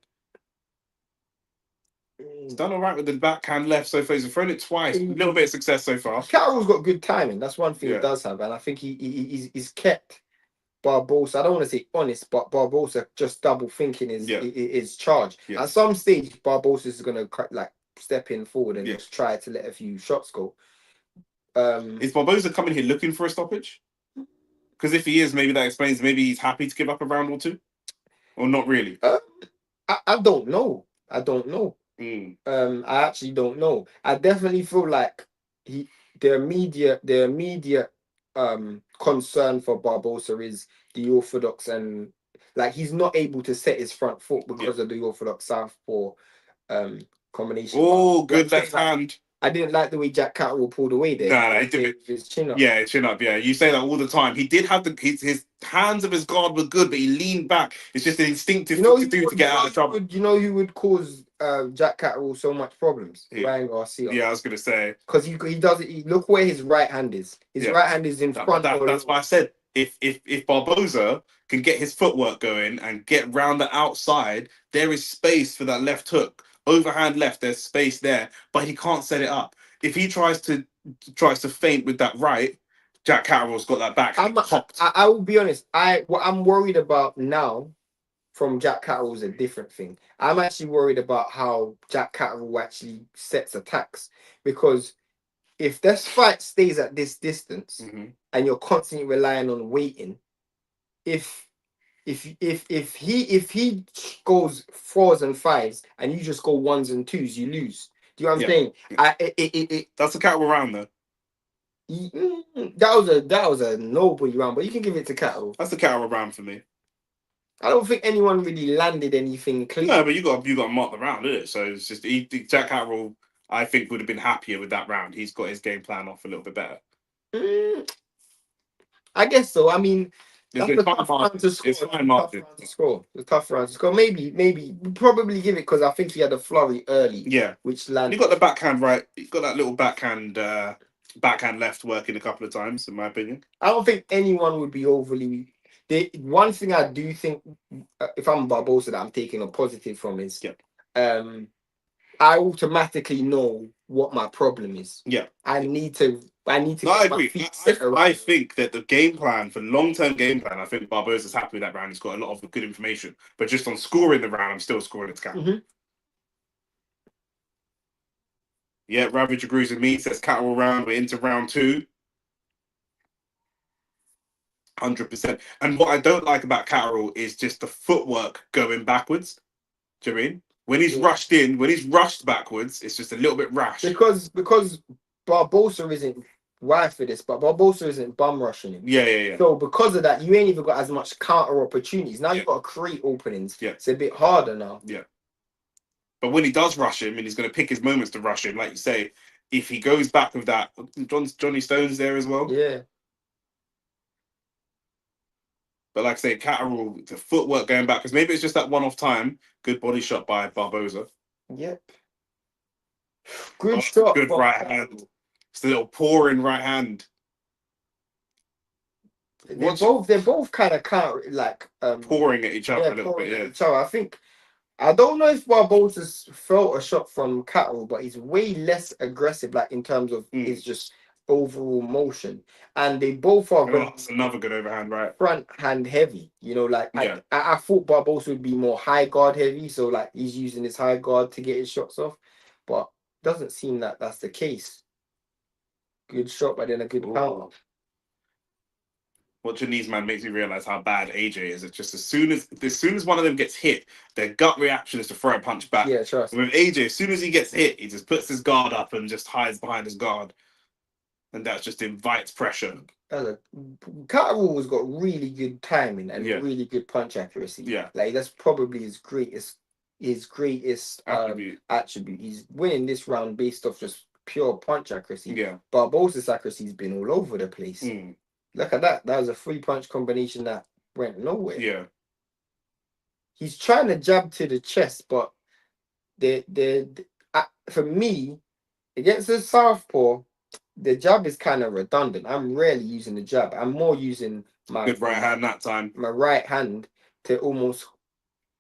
Speaker 1: He's done all right with the backhand left so far. He's thrown it twice. A little bit of success so far.
Speaker 2: Catterall's got good timing. That's one thing he does have, and I think he's kept Barboza. I don't want to say honest, but Barboza just double thinking his charge. At some stage, Barboza is gonna like step in forward and just try to let a few shots go.
Speaker 1: Is Barboza coming here looking for a stoppage? Because if he is, maybe that explains. Maybe he's happy to give up a round or two, or not really.
Speaker 2: I don't know. I don't know. I actually don't know. I definitely feel like the immediate concern for Barboza is the orthodox, and like he's not able to set his front foot because of the orthodox southpaw combination.
Speaker 1: Oh, good left hand.
Speaker 2: I didn't like the way Jack Catterall pulled away there.
Speaker 1: No, he did
Speaker 2: his chin up.
Speaker 1: Yeah, chin up. Yeah, you say that all the time. He did have his hands of his guard were good, but he leaned back. It's just an instinctive thing to do to get out of trouble.
Speaker 2: You know who would cause Jack Catterall so much problems? Ryan Garcia.
Speaker 1: Yeah, I was gonna say
Speaker 2: because he does it. Look where his right hand is. His right hand is in front.
Speaker 1: That's why I said if Barboza can get his footwork going and get round the outside, there is space for that left hook. Overhand left, there's space there, but he can't set it up. If he tries to feint with that right, Jack Catterall's got that back.
Speaker 2: I will be honest. What I'm worried about now from Jack Catterall is a different thing. I'm actually worried about how Jack Catterall actually sets attacks, because if this fight stays at this distance and you're constantly relying on waiting, if he goes 4s and 5s and you just go 1s and 2s, you lose. Do you know what I'm saying?
Speaker 1: That's a Catterall round though.
Speaker 2: That was a nobody round, but you can give it to Catterall.
Speaker 1: That's the Catterall round for me.
Speaker 2: I don't think anyone really landed anything clean.
Speaker 1: No, but you got to mark the round, isn't it? So it's just Jack Catterall, I think, would have been happier with that round. He's got his game plan off a little bit better.
Speaker 2: I guess so. I mean,
Speaker 1: that's a tough round to score. It's fine margin.
Speaker 2: A tough round to score. Maybe probably give it because I think he had a flurry early.
Speaker 1: Yeah,
Speaker 2: which landed.
Speaker 1: He got the backhand right. He got that little backhand left working a couple of times, in my opinion.
Speaker 2: I don't think anyone would be overly. One thing I do think, if I'm Barboza, that I'm taking a positive from is, I automatically know what my problem is. Yeah, I need to. No,
Speaker 1: I agree. I think that the game plan, for long-term game plan, I think Barboza's happy with that round. He's got a lot of good information, but just on scoring the round, I'm still scoring it to Catterall. Yeah, Ravage agrees with me. Says Catterall round. We're into round 2. 100%. And what I don't like about Catterall is just the footwork going backwards. Do you know what I mean? When he's rushed in, when he's rushed backwards, it's just a little bit rash.
Speaker 2: Because Barboza isn't wired for this, but Barboza isn't bum rushing him.
Speaker 1: Yeah.
Speaker 2: So because of that, you ain't even got as much counter opportunities. Now you've got to create openings. Yeah. It's a bit harder now.
Speaker 1: Yeah. But when he does rush him, and he's going to pick his moments to rush him, like you say, if he goes back with that, Johnny Stone's there as well.
Speaker 2: Yeah.
Speaker 1: But like I say, Catterall, the footwork going back, because maybe it's just that one-off time. Good body shot by Barboza.
Speaker 2: Yep. Good shot.
Speaker 1: Good right hand. It's a little pouring right hand.
Speaker 2: They're both kind of
Speaker 1: pouring at each other a little bit. Yeah.
Speaker 2: So I don't know if Barboza's felt a shot from Catterall, but he's way less aggressive, like in terms of he's just overall motion, and they both are
Speaker 1: Oh, that's another good overhand, right?
Speaker 2: front hand heavy. You know, like
Speaker 1: Yeah.
Speaker 2: I thought Barboza would be more high guard heavy, so like he's using his high guard to get his shots off, but doesn't seem that that's the case. Good shot, but then a good counter.
Speaker 1: Watching these man makes me realize how bad AJ is. It's just as soon as one of them gets hit, their gut reaction is to throw a punch back.
Speaker 2: Yeah, trust.
Speaker 1: With AJ, as soon as he gets hit, he just puts his guard up and just hides behind his guard, and that just invites pressure.
Speaker 2: Catterall has got really good timing and
Speaker 1: Yeah.
Speaker 2: really good punch accuracy.
Speaker 1: Yeah.
Speaker 2: Like that's probably his greatest attribute. He's winning this round based off just pure punch accuracy.
Speaker 1: Yeah.
Speaker 2: Barboza's accuracy's been all over the place. Look at that. That was a 3-punch combination that went nowhere.
Speaker 1: Yeah.
Speaker 2: He's trying to jab to the chest, but for me, against the southpaw, the jab is kind of redundant. I'm rarely using the jab. I'm more using my
Speaker 1: good right hand that time.
Speaker 2: My right hand to almost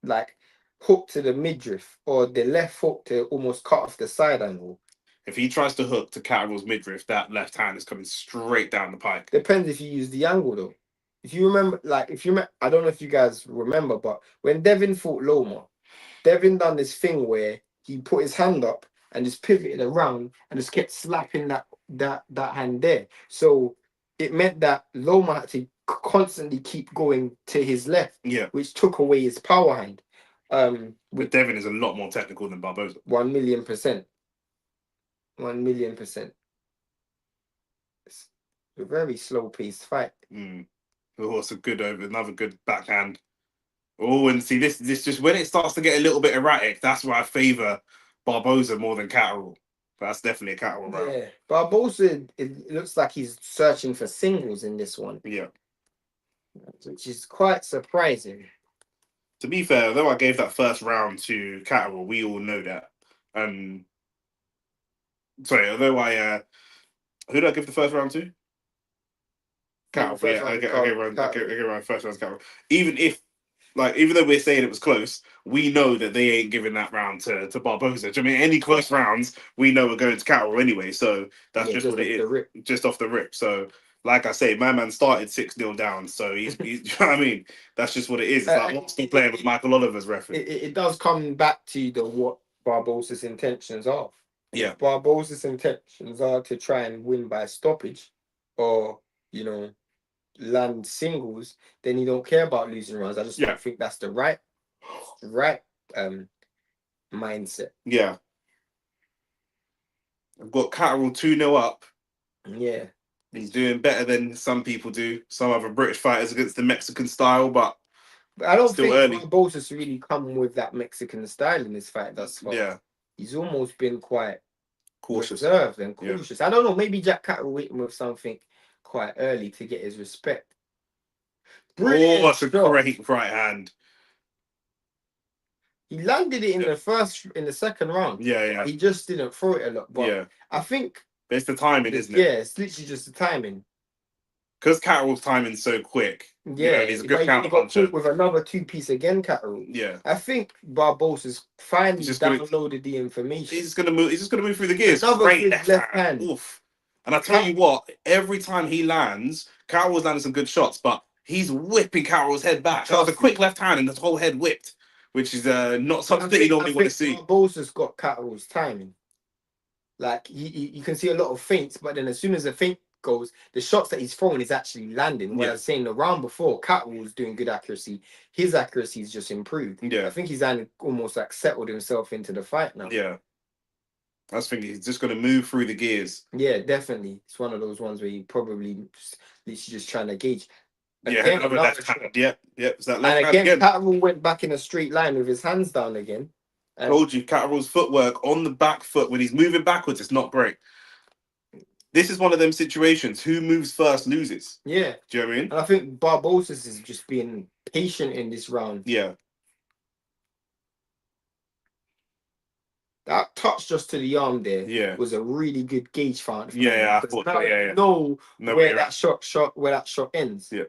Speaker 2: like hook to the midriff, or the left hook to almost cut off the side angle.
Speaker 1: If he tries to hook to Catterall's midriff, that left hand is coming straight down the pike.
Speaker 2: Depends if you use the angle though. If you remember, I don't know if you guys remember, but when Devin fought Loma, Devin done this thing where he put his hand up and just pivoted around and just kept slapping that hand there. So it meant that Loma had to constantly keep going to his left, which took away his power hand.
Speaker 1: But Devin is a lot more technical than Barboza.
Speaker 2: 1,000,000%. 1,000,000%. It's a very slow-paced fight.
Speaker 1: Oh, it's another good backhand. Oh, and see this just when it starts to get a little bit erratic, that's why I favour Barboza more than Catterall. But that's definitely a Catterall round.
Speaker 2: Yeah, Barboza, it looks like he's searching for singles in this one.
Speaker 1: Yeah,
Speaker 2: which is quite surprising.
Speaker 1: To be fair, although I gave that first round to Catterall, we all know that. Sorry, although who did I give the first round to? Catterall. Yeah, I gave my first round to Catterall. Even though we're saying it was close, we know that they ain't giving that round to Barboza. I mean, any close rounds, we know we're going to Catterall anyway. So that's just what it is. Just off the rip. So, like I say, my man started 6-0 down. So he's you know what I mean? That's just what it is. It's like Arsenal playing with Michael Oliver's referee.
Speaker 2: It does come back to what Barboza's intentions are.
Speaker 1: Yeah.
Speaker 2: If Barboza's intentions are to try and win by stoppage, or land singles, then you don't care about losing rounds. I just don't think that's the right mindset.
Speaker 1: Yeah. I've got Catterall 2-0 up.
Speaker 2: Yeah.
Speaker 1: He's doing better than some people do. Some other British fighters against the Mexican style, but
Speaker 2: I don't think Barboza's really come with that Mexican style in this fight thus far.
Speaker 1: Yeah.
Speaker 2: He's almost been quite
Speaker 1: cautious.
Speaker 2: Reserved and cautious. I don't know, maybe Jack Catterall hit him with something quite early to get his respect.
Speaker 1: Brilliant that's a great right hand.
Speaker 2: He landed it in the second round.
Speaker 1: Yeah.
Speaker 2: He just didn't throw it a lot. But I think
Speaker 1: it's the timing, isn't it?
Speaker 2: Yeah, it's literally just the timing.
Speaker 1: Because Catterall's timing's so quick.
Speaker 2: Yeah,
Speaker 1: he's a good
Speaker 2: counter puncher. With another 2-piece again, Catterall.
Speaker 1: Yeah.
Speaker 2: I think Barboza's finally downloaded the information.
Speaker 1: He's just gonna move through the gears.
Speaker 2: Another great left hand.
Speaker 1: Oof. And I tell you what, every time he lands, Catterall's landing some good shots, but he's whipping Catterall's head back. That was a quick left hand and his whole head whipped, which is not something that you normally want to see.
Speaker 2: Barboza's got Catterall's timing. Like you can see a lot of feints, but then as soon as the feint goes, the shots that he's throwing is actually landing. What I was saying, the round before, Catterall was doing good accuracy. His accuracy's just improved.
Speaker 1: Yeah.
Speaker 2: I think he's almost like settled himself into the fight now.
Speaker 1: Yeah. I was thinking he's just going to move through the gears.
Speaker 2: Yeah, definitely. It's one of those ones where you probably literally just trying to gauge.
Speaker 1: Again, another left hand. Yep. Is that left hand
Speaker 2: again? Catterall went back in a straight line with his hands down again.
Speaker 1: I told you, Catterall's footwork on the back foot when he's moving backwards, it's not great. This is one of them situations. Who moves first loses.
Speaker 2: Yeah.
Speaker 1: Do you know what I mean?
Speaker 2: And I think Barboza's is just being patient in this round.
Speaker 1: Yeah.
Speaker 2: That touch just to the arm there was a really good gauge for him.
Speaker 1: I thought that,
Speaker 2: know where that shot ends.
Speaker 1: Yeah.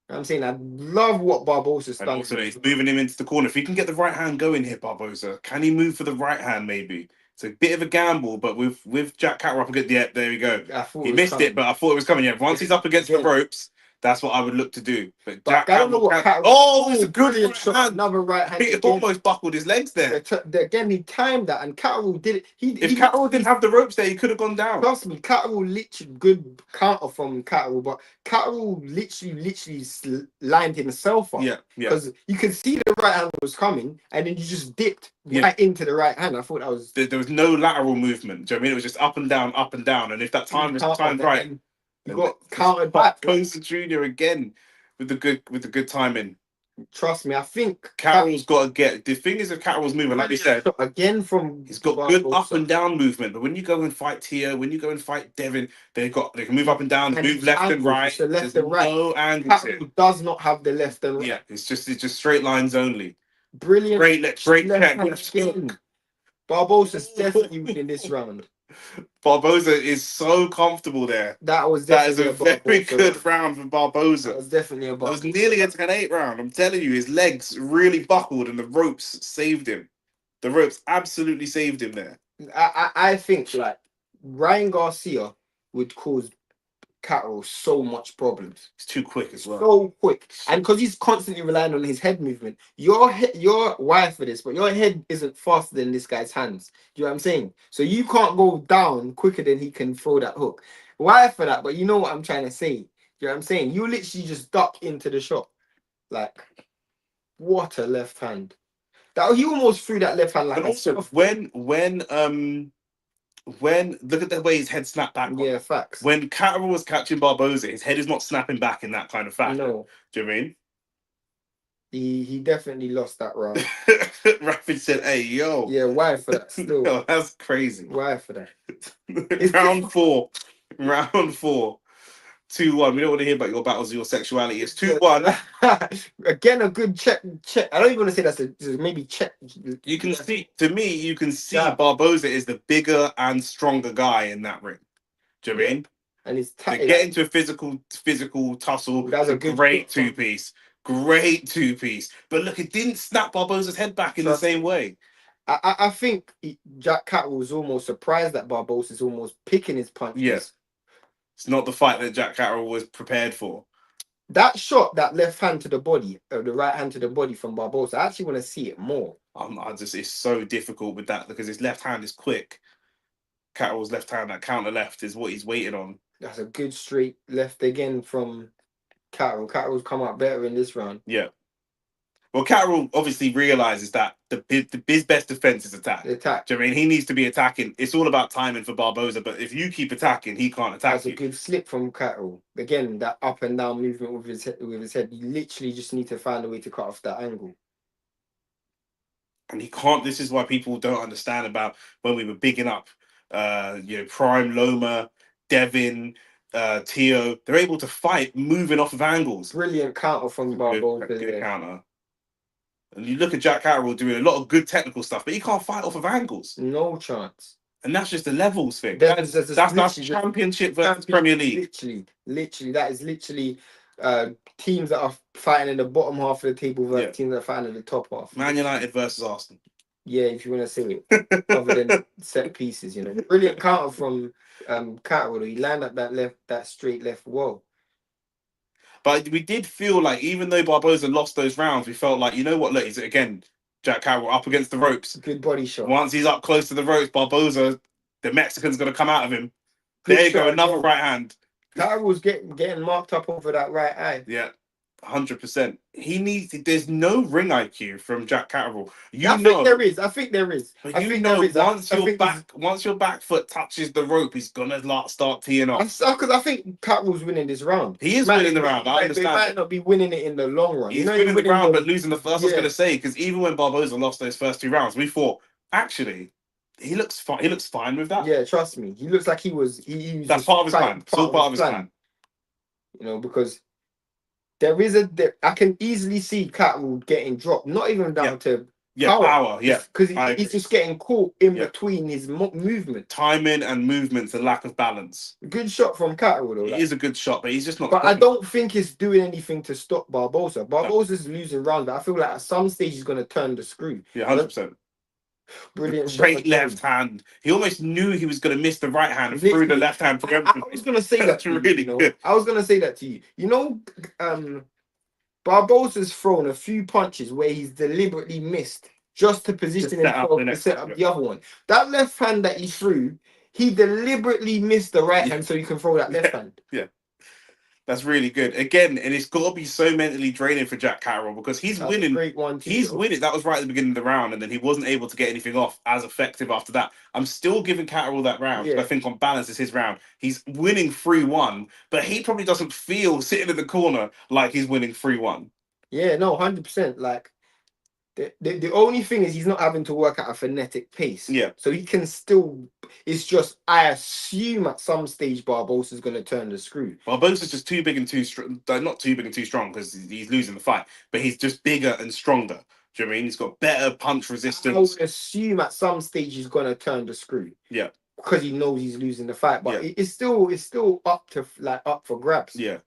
Speaker 2: I'm saying I love what Barboza's done.
Speaker 1: Also, he's moving him into the corner. If he can get the right hand going here, Barboza, can he move for the right hand maybe It's a bit of a gamble, but with Jack Catterall up against, yeah, there we go.
Speaker 2: I thought
Speaker 1: He missed it, but I thought it was coming. Yeah, once he's up against the ropes, that's what I would look to do. But Jack
Speaker 2: I don't know what
Speaker 1: Catterall,
Speaker 2: Catterall.
Speaker 1: it's a good
Speaker 2: brilliant shot.
Speaker 1: hand.
Speaker 2: Another right hand.
Speaker 1: He almost buckled his legs there.
Speaker 2: Again, he timed that, and Catterall did it.
Speaker 1: If Catterall didn't have the ropes there, he could have gone down.
Speaker 2: Trust me, Catterall literally good counter from Catterall, but Catterall literally lined himself up.
Speaker 1: Yeah.
Speaker 2: Because you could see the right hand was coming, and then you just dipped right into the right hand. I thought that was
Speaker 1: there was no lateral movement. Do you know what I mean? It was just up and down, and if that time was timed right,
Speaker 2: you got countered back.
Speaker 1: Barboza Jr. again with the good timing.
Speaker 2: Trust me, I think
Speaker 1: Catterall's got to get. The thing is, if Catterall's moving, like you said,
Speaker 2: again from
Speaker 1: he's got good up and down movement. But when you go and fight Teo, when you go and fight Devin, they can move up and down, move left and right.
Speaker 2: So left and right.
Speaker 1: No angles.
Speaker 2: Catterall does not have the left and right.
Speaker 1: Yeah, it's just straight lines only.
Speaker 2: Brilliant.
Speaker 1: Great check.
Speaker 2: Barboza's definitely winning this round.
Speaker 1: Barboza is so comfortable there.
Speaker 2: That is
Speaker 1: a very good round for Barboza.
Speaker 2: That was definitely a
Speaker 1: That was nearly a 10-8 round. I'm telling you, his legs really buckled and the ropes saved him. The ropes absolutely saved him there.
Speaker 2: I think like Ryan Garcia would cause Catterall so much problems.
Speaker 1: He's too quick as well.
Speaker 2: So quick. And because he's constantly relying on his head movement. You're wired for this, but your head isn't faster than this guy's hands. Do you know what I'm saying? So you can't go down quicker than he can throw that hook. Wired for that, but you know what I'm trying to say. Do you know what I'm saying? You literally just duck into the shot. Like, what a left hand. That he almost threw that left hand like.
Speaker 1: But also when look at the way his head snapped back.
Speaker 2: Yeah, facts.
Speaker 1: When Catterall was catching Barboza, his head is not snapping back in that kind of fashion.
Speaker 2: No.
Speaker 1: Do you know what I mean?
Speaker 2: He definitely lost that round.
Speaker 1: Rapid said, "Hey, yo."
Speaker 2: Yeah, why for that? Still,
Speaker 1: no, that's crazy.
Speaker 2: Why for that?
Speaker 1: Round four. 2-1. We don't want to hear about your battles of your sexuality. It's 2-1.
Speaker 2: Again, a good check. I don't even want to say that's maybe check.
Speaker 1: You can see, Barboza is the bigger and stronger guy in that ring. Do you know what I mean?
Speaker 2: And he's
Speaker 1: get into a physical tussle.
Speaker 2: That's a good
Speaker 1: great two-piece. Great two-piece. But look, it didn't snap Barboza's head back in the same way.
Speaker 2: I think Jack Catterall was almost surprised that Barboza's almost picking his punches.
Speaker 1: Yes. It's not the fight that Jack Catterall was prepared for.
Speaker 2: That shot, that left hand to the body, or the right hand to the body from Barboza, I actually want to see it more.
Speaker 1: It's so difficult with that because his left hand is quick. Catterall's left hand, that counter left, is what he's waiting on. That's
Speaker 2: a good straight left again from Catterall. Catterall's come out better in this round.
Speaker 1: Yeah. Well, Catterall obviously realizes that his best defense is attack.
Speaker 2: The attack.
Speaker 1: Do you know what I mean? He needs to be attacking. It's all about timing for Barboza, but if you keep attacking, he can't attack.
Speaker 2: That's a good slip from Catterall. Again, that up and down movement with his head. You literally just need to find a way to cut off that angle.
Speaker 1: And he can't. This is why people don't understand about when we were bigging up, Prime, Loma, Devin, Teo. They're able to fight moving off of angles.
Speaker 2: Brilliant counter from Barboza.
Speaker 1: Good counter. And you look at Jack Catterall doing a lot of good technical stuff, but he can't fight off of angles.
Speaker 2: No chance.
Speaker 1: And that's just the levels thing.
Speaker 2: That's
Speaker 1: Championship versus Premier League.
Speaker 2: Literally, that is literally teams that are fighting in the bottom half of the table versus teams that are fighting in the top half.
Speaker 1: Man United versus Arsenal.
Speaker 2: Yeah, if you want to see it, other than set pieces, Brilliant counter from Catterall. He lined up that straight left wall.
Speaker 1: But we did feel like, even though Barboza lost those rounds, we felt like, you know what, look, he's again, Jack Catterall up against the ropes.
Speaker 2: Good body shot.
Speaker 1: Once he's up close to the ropes, Barboza, the Mexican's going to come out of him. There you go, another right hand.
Speaker 2: Catterall's getting marked up over that right eye.
Speaker 1: Yeah, 100%. There's no ring IQ from Jack Catterall.
Speaker 2: I think there is.
Speaker 1: Once your back foot touches the rope, he's gonna start teeing off.
Speaker 2: Because I think Catterall's winning this round.
Speaker 1: He is winning the round. I understand.
Speaker 2: He might not be winning it in the long run.
Speaker 1: He's winning the round, but losing the first. I was gonna say, because even when Barboza lost those first 2 rounds, we thought actually he looks fine. He looks fine with that.
Speaker 2: Yeah, trust me. He looks like he was.
Speaker 1: That's part of his plan. It's all part of his plan.
Speaker 2: Because I can easily see Catterall getting dropped. Not even down to
Speaker 1: power. Yeah,
Speaker 2: because he's just getting caught in between his movement,
Speaker 1: timing and movements, the lack of balance.
Speaker 2: Good shot from Catterall, though.
Speaker 1: It is a good shot, but he's just not.
Speaker 2: But I don't think it's doing anything to stop Barboza. Barboza's losing rounds, but I feel like at some stage he's going to turn the screw.
Speaker 1: Yeah, 100%.
Speaker 2: Brilliant shot
Speaker 1: Great
Speaker 2: again.
Speaker 1: left hand. He almost knew he was going to miss the right hand and threw the left hand.
Speaker 2: I was going to say that
Speaker 1: That's
Speaker 2: to you,
Speaker 1: really
Speaker 2: you know?
Speaker 1: good.
Speaker 2: I was going to say that to you. You know, Barbosa's thrown a few punches where he's deliberately missed just to position
Speaker 1: set up
Speaker 2: himself
Speaker 1: the
Speaker 2: to
Speaker 1: next
Speaker 2: set
Speaker 1: one,
Speaker 2: up
Speaker 1: yeah.
Speaker 2: the other one. That left hand that he threw, he deliberately missed the right hand so he can throw that left hand.
Speaker 1: Yeah. That's really good. Again, and it's got to be so mentally draining for Jack Catterall because he's
Speaker 2: That's a
Speaker 1: winning.
Speaker 2: great one too,
Speaker 1: He's
Speaker 2: though.
Speaker 1: winning. That was right at the beginning of the round, and then he wasn't able to get anything off as effective after that. I'm still giving Catterall that round.
Speaker 2: Yeah.
Speaker 1: I think on balance, it's his round. He's winning 3-1, but he probably doesn't feel sitting in the corner like he's winning 3-1.
Speaker 2: Yeah, no, 100%. Like, the only thing is he's not having to work at a frenetic pace.
Speaker 1: Yeah.
Speaker 2: So he can still. It's just I assume at some stage Barbosa's going to turn the screw.
Speaker 1: Barboza's just too big and too strong. Not too big and too strong because he's losing the fight, but he's just bigger and stronger. Do you know what I mean? He's got better punch resistance.
Speaker 2: I would assume at some stage he's going to turn the screw.
Speaker 1: Yeah.
Speaker 2: Because he knows he's losing the fight, but
Speaker 1: Yeah.
Speaker 2: it's still up for grabs.
Speaker 1: Yeah.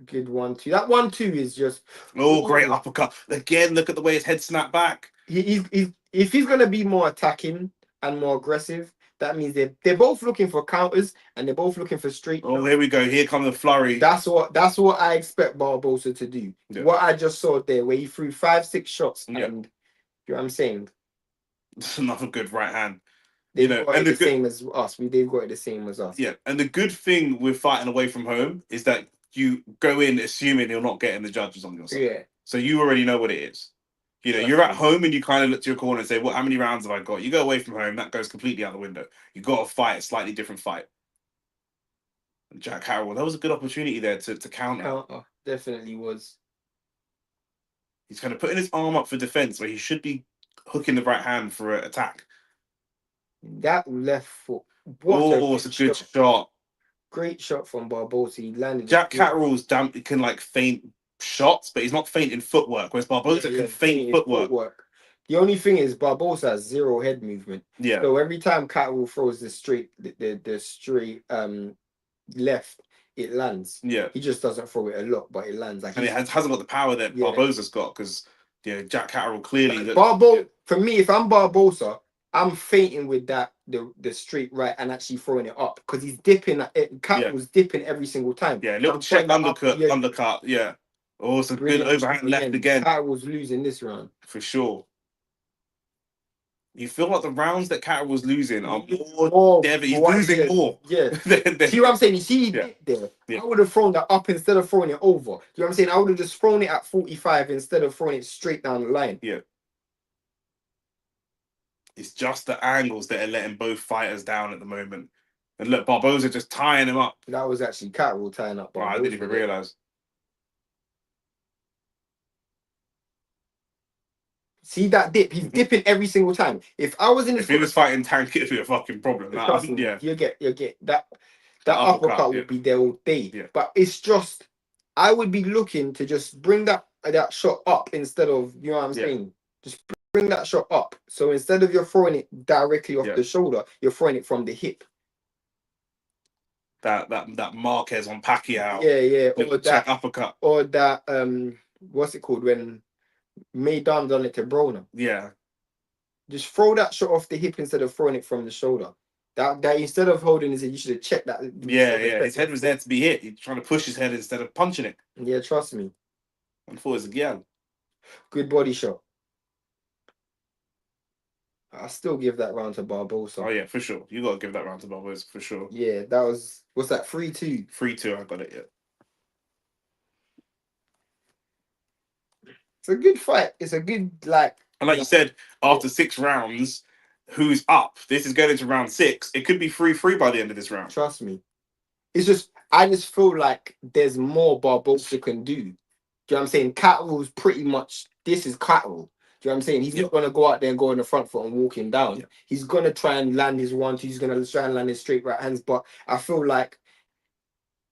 Speaker 2: Good 1-2. That 1-2 is just
Speaker 1: great uppercut. Again, look at the way his head snapped back.
Speaker 2: He's if he's gonna be more attacking and more aggressive, that means they're both looking for counters and they're both looking for straight.
Speaker 1: Oh, here we go. Here comes the flurry.
Speaker 2: That's what I expect Barboza to do.
Speaker 1: Yeah.
Speaker 2: What I just saw there, where he threw 5-6 shots, and you know what I'm saying?
Speaker 1: It's another good right hand.
Speaker 2: They've got it the same as us. They've got it the same as us.
Speaker 1: Yeah, and the good thing with fighting away from home is that you go in assuming you're not getting the judges on your side.
Speaker 2: Yeah.
Speaker 1: So you already know what it is. You know, you're at home and you kind of look to your corner and say, "Well, how many rounds have I got?" You go away from home, that goes completely out the window. You got to fight a slightly different fight. And Jack Catterall, that was a good opportunity there to counter.
Speaker 2: Definitely was.
Speaker 1: He's kind of putting his arm up for defense where he should be hooking the right hand for an attack.
Speaker 2: That left foot.
Speaker 1: It's a good shot.
Speaker 2: Great shot from Barboza. He landed.
Speaker 1: Jack Catterall's can like feint shots, but he's not feinting footwork. Whereas Barboza can feint footwork.
Speaker 2: The only thing is Barboza has zero head movement.
Speaker 1: Yeah.
Speaker 2: So every time Catterall throws the straight left, it lands.
Speaker 1: Yeah.
Speaker 2: He just doesn't throw it a lot, but it lands. Like,
Speaker 1: and it hasn't got the power that Barboza's got because Jack Catterall clearly.
Speaker 2: For me, if I'm Barboza, I'm feinting with the straight right and actually throwing it up because he's dipping. Catterall's dipping every single time.
Speaker 1: Yeah, little check undercut. Yeah. Oh, it's a good overhand left again.
Speaker 2: Catterall's losing this round
Speaker 1: for sure. You feel like the rounds that Catterall was losing are more Devin. He's losing more.
Speaker 2: Yeah. See what I'm saying? You see, he did there. Yeah. I would have thrown that up instead of throwing it over. You know what I'm saying? I would have just thrown it at 45 instead of throwing it straight down the line.
Speaker 1: Yeah. It's just the angles that are letting both fighters down at the moment. And look, Barboza just tying him up.
Speaker 2: That was actually Catterall tying up Barboza.
Speaker 1: I didn't even realise.
Speaker 2: See that dip? He's dipping every single time. If I was in
Speaker 1: if he was fighting Tank, it'd be a fucking problem.
Speaker 2: You get that uppercut would be there all day.
Speaker 1: Yeah.
Speaker 2: But it's just I would be looking to just bring that shot up instead of, you know what I'm saying? Just bring that shot up. So instead of you're throwing it directly off the shoulder, you're throwing it from the hip.
Speaker 1: That Marquez on Pacquiao.
Speaker 2: Yeah.
Speaker 1: Or that uppercut.
Speaker 2: Or that what's it called when Maidan done it to Broner.
Speaker 1: Yeah.
Speaker 2: Just throw that shot off the hip instead of throwing it from the shoulder. That instead of holding his head, you should have checked that.
Speaker 1: Yeah. His head was there to be hit. He's trying to push his head instead of punching it.
Speaker 2: Yeah, trust me.
Speaker 1: I thought it was again.
Speaker 2: Good body shot. I still give that round to Barboza.
Speaker 1: Oh yeah, for sure. You got to give that round to Barboza for sure.
Speaker 2: Yeah, that was what's that? 3-2.
Speaker 1: 3-2. I got it. Yeah.
Speaker 2: It's a good fight. It's a good
Speaker 1: And like you said, after 6 rounds, who's up? This is going into round 6. It could be 3-3 by the end of this round.
Speaker 2: Trust me. It's just I just feel like there's more Barboza can do. Do you know what I'm saying? Catterall's pretty much this is Catterall. Do you know what I'm saying? He's not going to go out there and go on the front foot and walk him down. Yeah. He's going to try and land his 1-2. He's going to try and land his straight right hands. But I feel like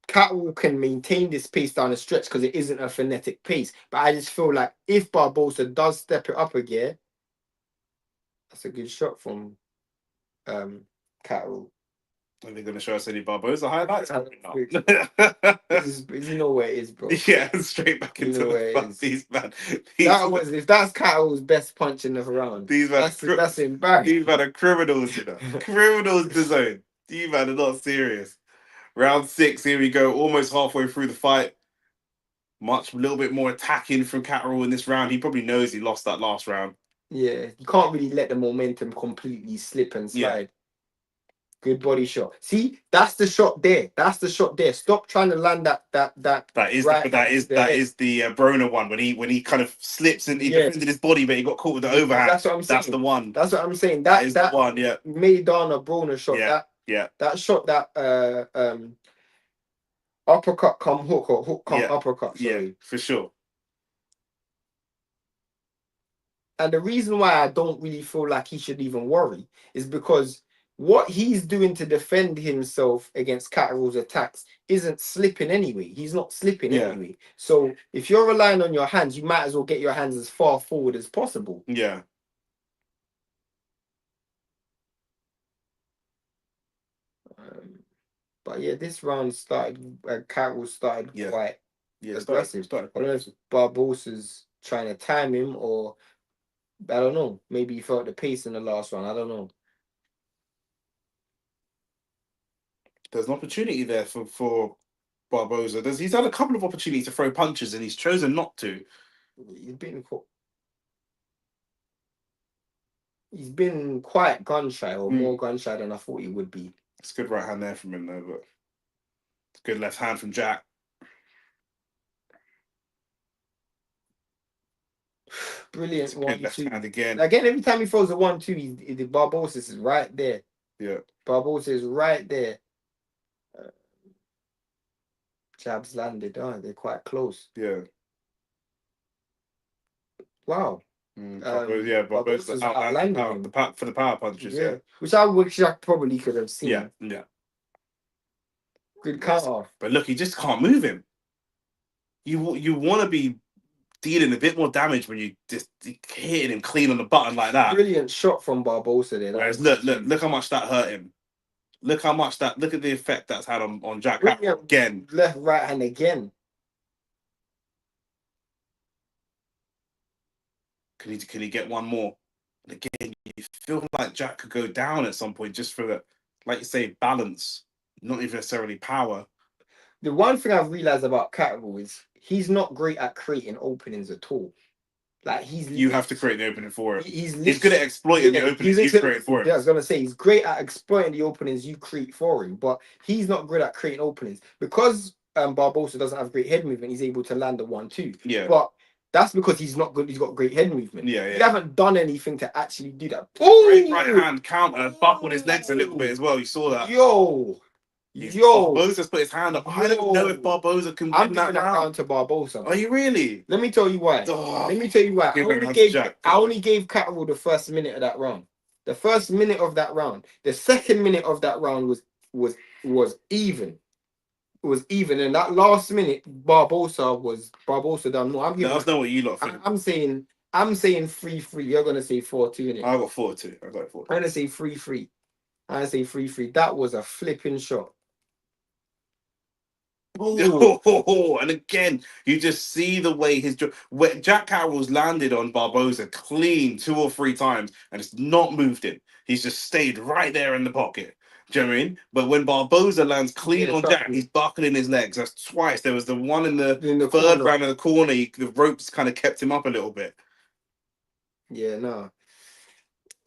Speaker 2: Catterall can maintain this pace down the stretch because it isn't a frenetic pace. But I just feel like if Barboza does step it up a gear, that's a good shot from Catterall.
Speaker 1: Are they going to show us any Barboza highlights?
Speaker 2: You know where it is, bro.
Speaker 1: Yeah, straight back into the fuck. These man.
Speaker 2: If that's Catterall's best punch in the round, that's embarrassing.
Speaker 1: These man are criminals, you know. Criminals DAZN. These man are not serious. Round 6, here we go. Almost halfway through the fight. A little bit more attacking from Catterall in this round. He probably knows he lost that last round.
Speaker 2: Yeah, you can't really let the momentum completely slip and slide. Yeah. Good body shot. See, that's the shot there. Stop trying to land that
Speaker 1: is the Broner one when he kind of slips and he defended his body, but he got caught with the overhand.
Speaker 2: That's what I'm saying.
Speaker 1: That's the one.
Speaker 2: That's what I'm saying. That is the one. Yeah. Maidana Broner shot. That shot that uppercut come hook or hook come uppercut. Sorry.
Speaker 1: Yeah, for sure.
Speaker 2: And the reason why I don't really feel like he should even worry is because what he's doing to defend himself against Catterall's attacks isn't slipping anyway. He's not slipping anyway. So if you're relying on your hands, you might as well get your hands as far forward as possible.
Speaker 1: Yeah.
Speaker 2: But yeah, this round started. Catterall started quite aggressive. I don't know if Barboza's trying to time him or I don't know. Maybe he felt the pace in the last round. I don't know.
Speaker 1: There's an opportunity there for Barboza. He's had a couple of opportunities to throw punches and he's chosen not to.
Speaker 2: He's been quite gun shy or more gun shy than I thought he would be.
Speaker 1: It's good right hand there from him though, but it's good left hand from Jack.
Speaker 2: Brilliant.
Speaker 1: Good left hand again.
Speaker 2: Every time he throws a 1-2, the Barboza is right there.
Speaker 1: Yeah.
Speaker 2: Barboza is right there. Jabs landed, aren't they? Quite close.
Speaker 1: Yeah.
Speaker 2: Wow.
Speaker 1: Barboza's outlanding for the power punches. Yeah.
Speaker 2: Which I wish I probably could have seen.
Speaker 1: Yeah.
Speaker 2: Good counter.
Speaker 1: But look, he just can't move him. You want to be dealing a bit more damage when you just hitting him clean on the button like that.
Speaker 2: Brilliant shot from Barboza there.
Speaker 1: Whereas look how much that hurt him. Look at the effect that's had on Jack again.
Speaker 2: Left, right hand again.
Speaker 1: Can he get one more? And again, you feel like Jack could go down at some point just for the, like you say, balance, not even necessarily power.
Speaker 2: The one thing I've realized about Catterall is he's not great at creating openings at all. Like
Speaker 1: you have to create the opening for him. He's good at exploiting the openings you create for him.
Speaker 2: Yeah, I was gonna say he's great at exploiting the openings you create for him, but he's not good at creating openings because Barboza doesn't have great head movement. He's able to land the 1-2.
Speaker 1: Yeah,
Speaker 2: but that's because he's not good. He's got great head movement.
Speaker 1: Yeah.
Speaker 2: He haven't done anything to actually do that.
Speaker 1: Great right hand counter, buckled his legs a little bit as well. You saw that. Barboza's put his hand up. I don't know if Barboza can win that round.
Speaker 2: To Barboza.
Speaker 1: Are you really?
Speaker 2: Let me tell you why. I only gave Catterall the first minute of that round. The first minute of that round. The second minute of that round was even. It was even, and that last minute, Barboza done more.
Speaker 1: That's not what you lot think.
Speaker 2: I'm saying 3-3. You're gonna say 4-2.
Speaker 1: I got 4-2.
Speaker 2: I'm gonna say 3-3. That was a flipping shot.
Speaker 1: And again, you just see the way Jack Catterall's landed on Barboza clean 2 or 3 times, and it's not moved him. He's just stayed right there in the pocket. Do you know what I mean? But when Barboza lands clean on Jack, he's buckling his legs. That's twice. There was the one in the third round of the corner. The ropes kind of kept him up a little bit.
Speaker 2: Yeah, no.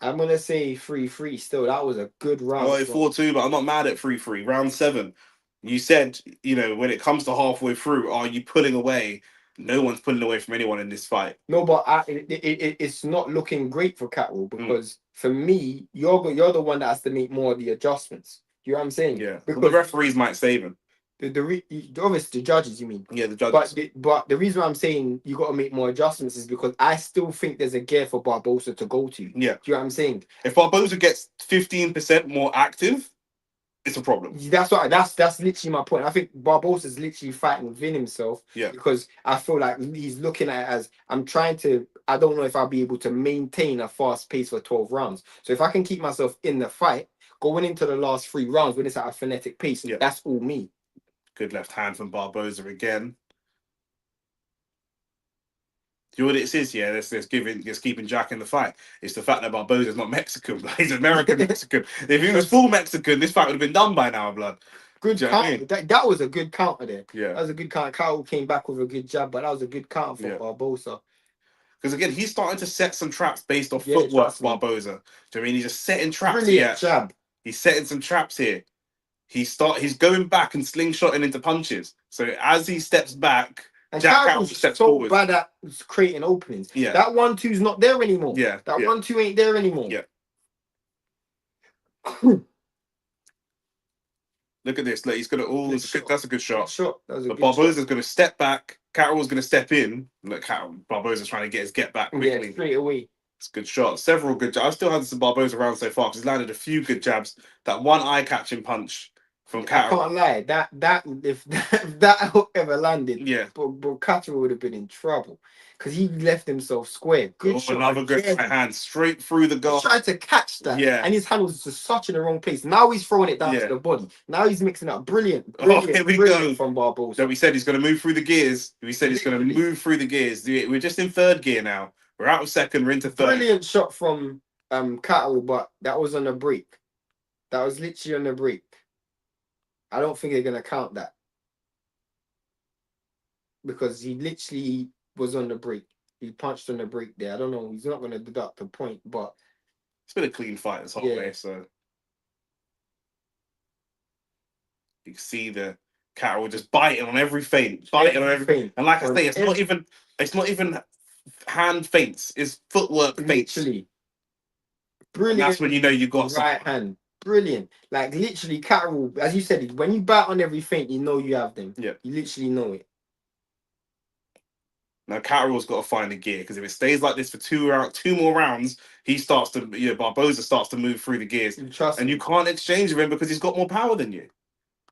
Speaker 2: I'm going to say 3-3 still. That was a good round.
Speaker 1: I went 4-2, but I'm not mad at 3-3. Round 7. You said, when it comes to halfway through, are you pulling away? No one's pulling away from anyone in this fight.
Speaker 2: No, but it's not looking great for Catterall because for me, you're the one that has to make more of the adjustments. You know what I'm saying?
Speaker 1: Yeah. Because the referees might save him.
Speaker 2: Obviously the judges, you mean?
Speaker 1: Yeah, the judges.
Speaker 2: But the reason why I'm saying you got to make more adjustments is because I still think there's a gear for Barboza to go to.
Speaker 1: Yeah.
Speaker 2: Do you know what I'm saying?
Speaker 1: If Barboza gets 15% more active, it's a problem.
Speaker 2: That's literally my point. I think Barboza's literally fighting within himself.
Speaker 1: Yeah.
Speaker 2: Because I feel like he's looking at it as I don't know if I'll be able to maintain a fast pace for 12 rounds. So if I can keep myself in the fight, going into the last 3 rounds when it's at a frenetic pace.
Speaker 1: Yeah.
Speaker 2: That's all me.
Speaker 1: Good left hand from Barboza again. Do you know what it is? Yeah, that's keeping Jack in the fight. It's the fact that Barboza's not Mexican, blood. He's American Mexican. If he was full Mexican, this fight would have been done by now, blood.
Speaker 2: Good
Speaker 1: Do you know what I
Speaker 2: counter.
Speaker 1: mean?
Speaker 2: That was a good counter there.
Speaker 1: Yeah.
Speaker 2: That was a good counter. Catterall came back with a good jab, but that was a good counter for Barboza.
Speaker 1: Because again, he's starting to set some traps based off
Speaker 2: Yeah,
Speaker 1: footwork,
Speaker 2: trust me.
Speaker 1: Barboza. Do you know what I mean? He's just setting traps
Speaker 2: Brilliant
Speaker 1: here.
Speaker 2: jab.
Speaker 1: He's setting some traps here. He's going back and slingshotting into punches. So as he steps back,
Speaker 2: And
Speaker 1: Jack
Speaker 2: Catterall's
Speaker 1: Catterall steps
Speaker 2: so
Speaker 1: forward.
Speaker 2: bad at creating openings.
Speaker 1: Yeah.
Speaker 2: That 1-2's not there anymore.
Speaker 1: Yeah.
Speaker 2: That 1-2 ain't there anymore.
Speaker 1: Yeah. Look at this. Look, he's gonna. Oh, that's a good shot.
Speaker 2: That was a
Speaker 1: But
Speaker 2: good
Speaker 1: Barboza's going to step back. Catterall's going to step in. Look, Barboza's trying to get his get back quickly.
Speaker 2: Yeah, straight away.
Speaker 1: It's a good shot. Several good jabs. I still had some Barboza around so far because he's landed a few good jabs. That one eye-catching punch from Catterall.
Speaker 2: I can't lie. If that hook ever landed,
Speaker 1: Yeah.
Speaker 2: but Catterall would have been in trouble because he left himself square. Good shot.
Speaker 1: Another good right hand straight through the guard.
Speaker 2: He tried to catch that.
Speaker 1: Yeah.
Speaker 2: And his hand was just such in the wrong place. Now he's throwing it down to the body. Now he's mixing up. Brilliant.
Speaker 1: Here we go.
Speaker 2: From Barboza.
Speaker 1: So we said he's going to move through the gears. We said he's going to move through the gears. We're just in third gear now. We're out of second. We're into third.
Speaker 2: Brilliant shot from Catterall, but that was on the break. That was literally on the break. I don't think they're going to count that. Because he literally was on the break. He punched on the break there. I don't know. He's not going to deduct a point, but
Speaker 1: it's been a clean fight this whole way. So you can see the Catterall just biting on every feint, biting on every. And like I say, it's not even hand feints. It's footwork feints.
Speaker 2: Literally, brilliant.
Speaker 1: And that's when you know you got
Speaker 2: right hand. Brilliant. Like literally, Catterall, as you said, when you bite on every feint, you know you have them.
Speaker 1: Yeah,
Speaker 2: you literally know it.
Speaker 1: Now Catterall's got to find a gear because if it stays like this for two more rounds, he starts to Barboza starts to move through the gears, and you can't exchange with him because he's got more power than you.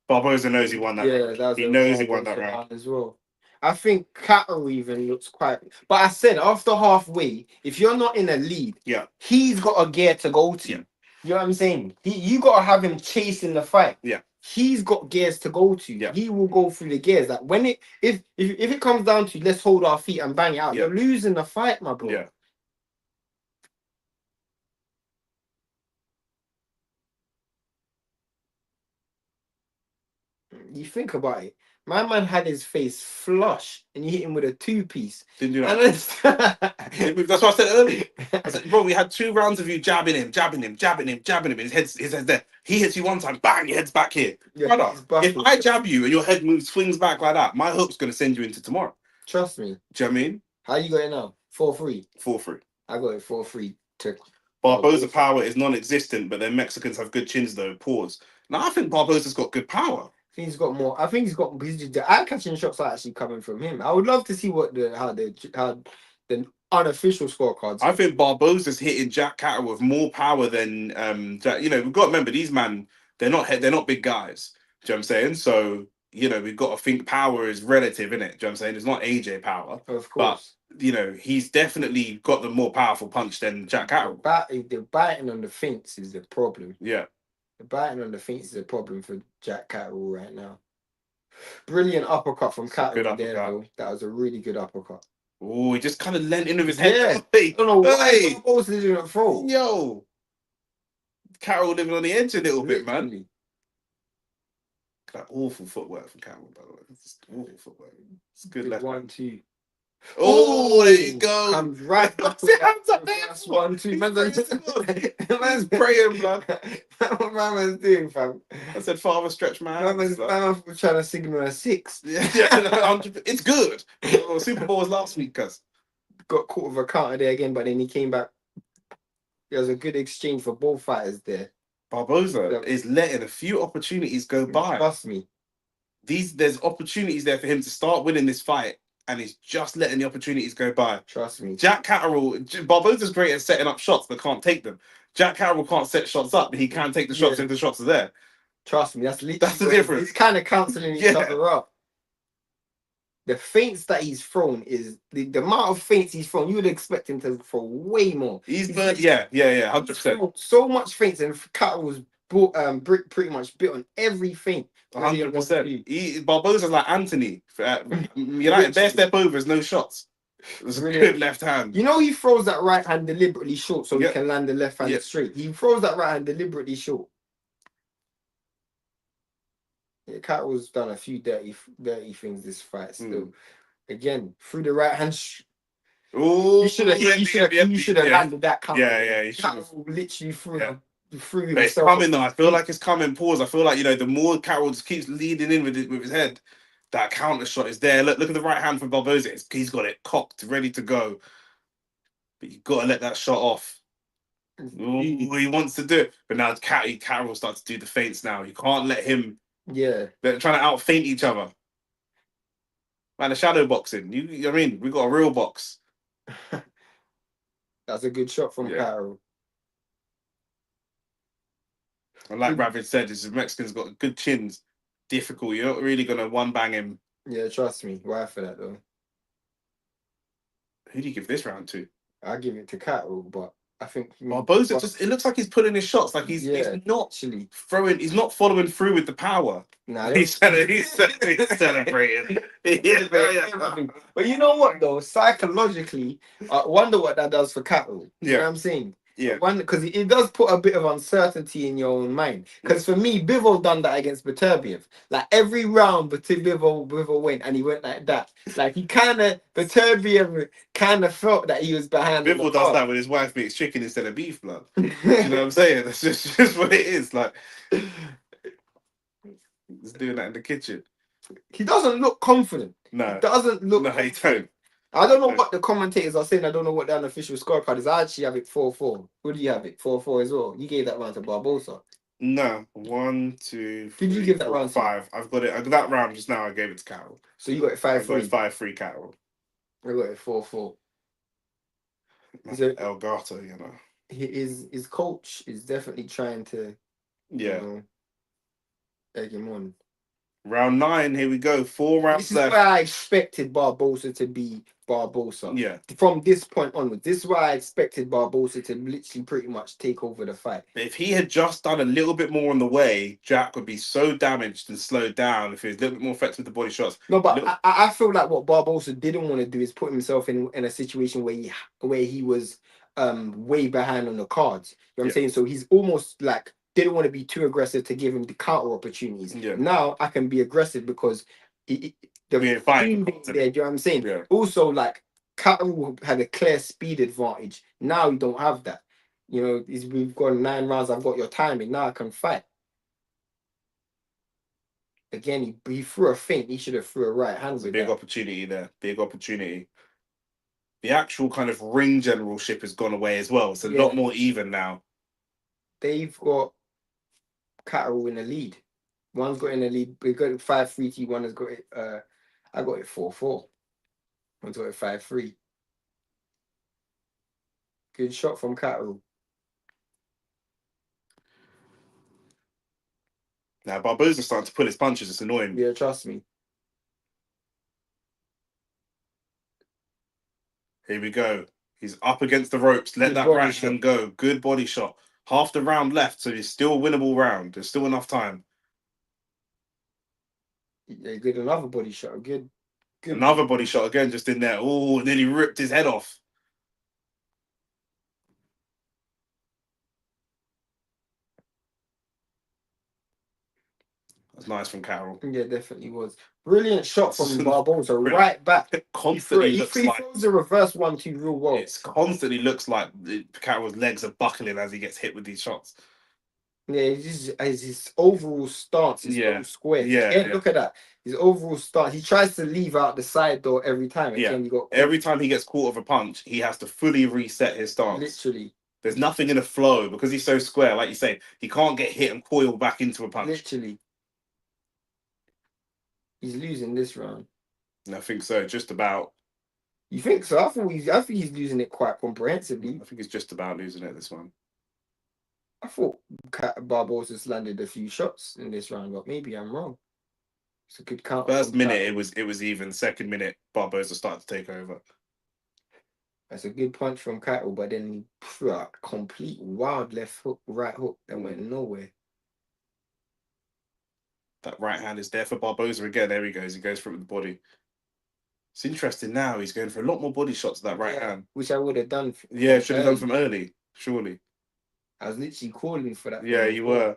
Speaker 1: Barboza knows he won that round. He knows he won that round
Speaker 2: as well. I think Catterall even looks quite. But I said after halfway, if you're not in a lead, he's got a gear to go to.
Speaker 1: Yeah.
Speaker 2: You know what I'm saying? You got to have him chasing the fight.
Speaker 1: Yeah.
Speaker 2: He's got gears to go to.
Speaker 1: Yeah.
Speaker 2: He will go through the gears. Like when if it comes down to let's hold our feet and bang it out, you're losing the fight, my bro.
Speaker 1: Yeah.
Speaker 2: You think about it. My man had his face flush and you hit him with a 2-piece.
Speaker 1: Didn't do that. That's what I said earlier. I said, bro, we had 2 rounds of you jabbing him. His head's there. He hits you one time, bang, your head's back here.
Speaker 2: Yeah,
Speaker 1: brother, if I jab you and your head swings back like that, my hook's going to send you into tomorrow.
Speaker 2: Trust me.
Speaker 1: Do you know what I mean?
Speaker 2: How you got it now? 4-3?
Speaker 1: 4-3.
Speaker 2: I got it 4-3 to...
Speaker 1: Barboza power is non-existent, but then Mexicans have good chins though. Pause. Now I think Barboza's got good power.
Speaker 2: I think he's got more. I think he's got. The eye-catching shots are actually coming from him. I would love to see how the unofficial scorecards.
Speaker 1: I think Barboza's hitting Jack Catterall with more power than Jack. We've got to remember these man. They're not big guys. Do you know what I'm saying? So we've got to think power is relative, innit? Do you know what I'm saying? It's not AJ power,
Speaker 2: of course.
Speaker 1: But he's definitely got the more powerful punch than Jack Catterall.
Speaker 2: The biting on the fence is the problem.
Speaker 1: Yeah.
Speaker 2: The biting on the fence is a problem for Jack Catterall right now. Brilliant uppercut from Catterall there, though. That was a really good uppercut.
Speaker 1: Oh, he just kind of leant into his head.
Speaker 2: Yeah. I don't know why Barboza didn't throw.
Speaker 1: Yo. Catterall living on the edge a little bit, man. That awful footwork from Catterall, by the way. It's awful footwork. It's good left.
Speaker 2: 1-2.
Speaker 1: Oh, there you go.
Speaker 2: Comes right back.
Speaker 1: Hands up there.
Speaker 2: 1-2.
Speaker 1: Man's praying, man.
Speaker 2: What my man's doing, fam?
Speaker 1: I said, Father, stretch my hands.
Speaker 2: My man's trying to signal a 6.
Speaker 1: Yeah, it's good. Super Bowl was last week, cuz.
Speaker 2: Got caught with a counter there again, but then he came back. There was a good exchange for both fighters there.
Speaker 1: Barboza is letting a few opportunities go by.
Speaker 2: Trust me.
Speaker 1: There's opportunities there for him to start winning this fight. And he's just letting the opportunities go by.
Speaker 2: Trust me.
Speaker 1: Jack Catterall, Barboza's great at setting up shots, but can't take them. Jack Catterall can't set shots up, but he can take the shots if the shots are there.
Speaker 2: Trust me, that's the
Speaker 1: difference.
Speaker 2: He's kind of cancelling each other up. The feints that he's thrown is the amount of feints he's thrown. You would expect him to throw way more.
Speaker 1: He's burned, 100%.
Speaker 2: So much feints, and Catterall's pretty much bit on everything.
Speaker 1: 100%. Barboza's like Anthony. United, their step overs, no shots. It's a good left hand.
Speaker 2: You know, he throws that right hand deliberately short so
Speaker 1: Yep.
Speaker 2: he can land the left hand straight. He throws that right hand deliberately short. Yeah, Catterall's done a few dirty things this fight still. Again, through the right hand. You should have landed that counter.
Speaker 1: Yeah, he should have.
Speaker 2: Literally threw
Speaker 1: But
Speaker 2: himself.
Speaker 1: it's coming though. I feel like it's coming. Pause. I feel like, the more Catterall just keeps leading in with his head, that counter shot is there. Look at the right hand from Barboza. He's got it cocked, ready to go. But you got to let that shot off. Ooh, he wants to do it, but now Catterall starts to do the feints. Now you can't let him.
Speaker 2: Yeah,
Speaker 1: they're trying to out feint each other. Man, the shadow boxing. You know what I mean? We got a real box.
Speaker 2: That's a good shot from Catterall.
Speaker 1: And like Ravid said, the Mexican's got good chins. Difficult. You're not really gonna one bang him.
Speaker 2: Yeah, trust me. Why for that though?
Speaker 1: Who do you give this round to?
Speaker 2: I give it to Catterall, but I think
Speaker 1: Barboza it looks like he's pulling his shots. Like he's not
Speaker 2: actually
Speaker 1: throwing. He's not following through with the power.
Speaker 2: Nah,
Speaker 1: he's celebrating.
Speaker 2: But you know what though? Psychologically, I wonder what that does for Catterall. You know what I'm saying?
Speaker 1: Yeah.
Speaker 2: Because it does put a bit of uncertainty in your own mind. Because for me, Bivol done that against Beterbiev. Like every round, Bivol went and he went like that. Like he Beterbiev kind of felt that he was behind.
Speaker 1: Bivol does that when his wife makes chicken instead of beef, blood. You know what I'm saying? That's just what it is. Like he's doing that in the kitchen.
Speaker 2: He doesn't look confident.
Speaker 1: No.
Speaker 2: He doesn't look.
Speaker 1: No, he don't.
Speaker 2: I don't know what the commentators are saying. I don't know what the unofficial scorecard is. I actually have it 4-4. Who do you have it? 4-4 as well. You gave that round to Barboza.
Speaker 1: No. 1, 2, 3,
Speaker 2: Did you give that
Speaker 1: 4,
Speaker 2: round
Speaker 1: 5. I've got it. That round just now I gave it to Catterall.
Speaker 2: So you got it 5-3.
Speaker 1: I got it 5-3 Catterall.
Speaker 2: I got it 4-4.
Speaker 1: El Gato,
Speaker 2: His coach is definitely trying to egg him on.
Speaker 1: Round 9, here we go. 4 rounds left.
Speaker 2: This is where I expected Barboza to be Barboza.
Speaker 1: Yeah.
Speaker 2: From this point onwards, this is why I expected Barboza to literally pretty much take over the fight.
Speaker 1: But if he had just done a little bit more on the way, Jack would be so damaged and slowed down if he was a little bit more effective with the body shots.
Speaker 2: No, but I feel like what Barboza didn't want to do is put himself in a situation where he was way behind on the cards. You know what I'm saying? So he's almost like didn't want to be too aggressive to give him the counter opportunities.
Speaker 1: Yeah.
Speaker 2: Now I can be aggressive because the
Speaker 1: fighting
Speaker 2: there. Do you know what I'm saying?
Speaker 1: Yeah.
Speaker 2: Also, like Catterall had a clear speed advantage. Now you don't have that. You know, we've got 9 rounds. I've got your timing. Now I can fight. Again, he threw a feint. He should have threw a right hand.
Speaker 1: Big opportunity there. Big opportunity. The actual kind of ring generalship has gone away as well. It's a lot more even now.
Speaker 2: They've got Catterall in the lead. One's got in the lead. We got it 5-3. One has got it. I got it 4-4. One's got it 5-3. Good shot from Catterall.
Speaker 1: Now Barboza's starting to pull his punches. It's annoying.
Speaker 2: Yeah, trust me.
Speaker 1: Here we go. He's up against the ropes. Let that right hand go. Good body shot. Half the round left, so it's still a winnable round. There's still enough time.
Speaker 2: Yeah, good. Another body shot. Good.
Speaker 1: Another body shot again, just in there. Oh, nearly ripped his head off. That's nice from Catterall.
Speaker 2: Yeah, definitely was. Brilliant shot from Barboza. Right back.
Speaker 1: Constantly
Speaker 2: he throws a reverse 1-2 real well.
Speaker 1: It constantly looks like Catterall's legs are buckling as he gets hit with these shots.
Speaker 2: Yeah, his overall stance is so square.
Speaker 1: Yeah,
Speaker 2: look at that. His overall stance. He tries to leave out the side door every time. Again,
Speaker 1: every time he gets caught with a punch, he has to fully reset his stance.
Speaker 2: Literally.
Speaker 1: There's nothing in a flow because he's so square. Like you say, he can't get hit and coil back into a punch.
Speaker 2: Literally. He's losing this round.
Speaker 1: I think so. Just about.
Speaker 2: You think so? I think he's losing it quite comprehensively.
Speaker 1: I think he's just about losing it this one.
Speaker 2: I thought Barboza's landed a few shots in this round, but maybe I'm wrong. It's a good count.
Speaker 1: First minute it was even. Second minute, Barboza started to take over.
Speaker 2: That's a good punch from Catterall, but then he threw a complete wild left hook, right hook that went nowhere.
Speaker 1: That right hand is there for Barboza again. There he goes. He goes for it with the body. It's interesting now. He's going for a lot more body shots with that right hand.
Speaker 2: Which I would have done.
Speaker 1: Yeah, should have done from early, surely.
Speaker 2: I was literally calling for that.
Speaker 1: Yeah, you were.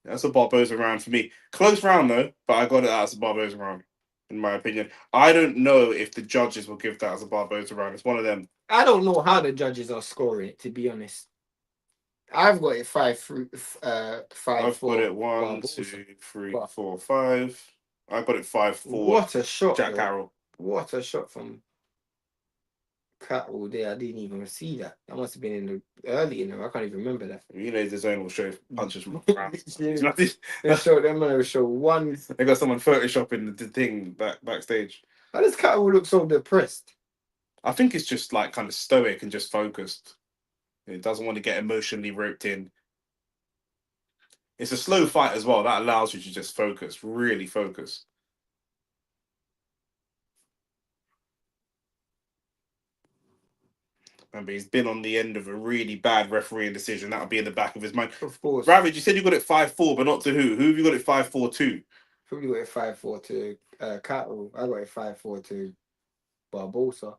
Speaker 1: That's a Barboza round for me. Close round though, but I got it as a Barboza round, in my opinion. I don't know if the judges will give that as a Barboza round. It's one of them.
Speaker 2: I don't know how the judges are scoring it, to be honest. I've got it 5-3, 5-4.
Speaker 1: I've got it 1, 2, 3, 4, 5. I got it 5-4.
Speaker 2: What a shot,
Speaker 1: Jack Catterall.
Speaker 2: What a shot from Catterall there. I didn't even see that. That must have been in the early in there. I can't even remember that.
Speaker 1: You know, the zone will show punches from around.
Speaker 2: They show one.
Speaker 1: They got someone photoshopping the thing backstage.
Speaker 2: How does Catterall look so depressed?
Speaker 1: I think it's just like kind of stoic and just focused. It doesn't want to get emotionally roped in. It's a slow fight as well. That allows you to just focus, really focus. Remember, he's been on the end of a really bad refereeing decision. That'll be in the back of his mind.
Speaker 2: Of course.
Speaker 1: Ravage, you said you got it 5-4, but not to who? Who have you got it 5-4 to?
Speaker 2: Probably got it 5-4 to Catterall. I got it 5-4 to Barboza.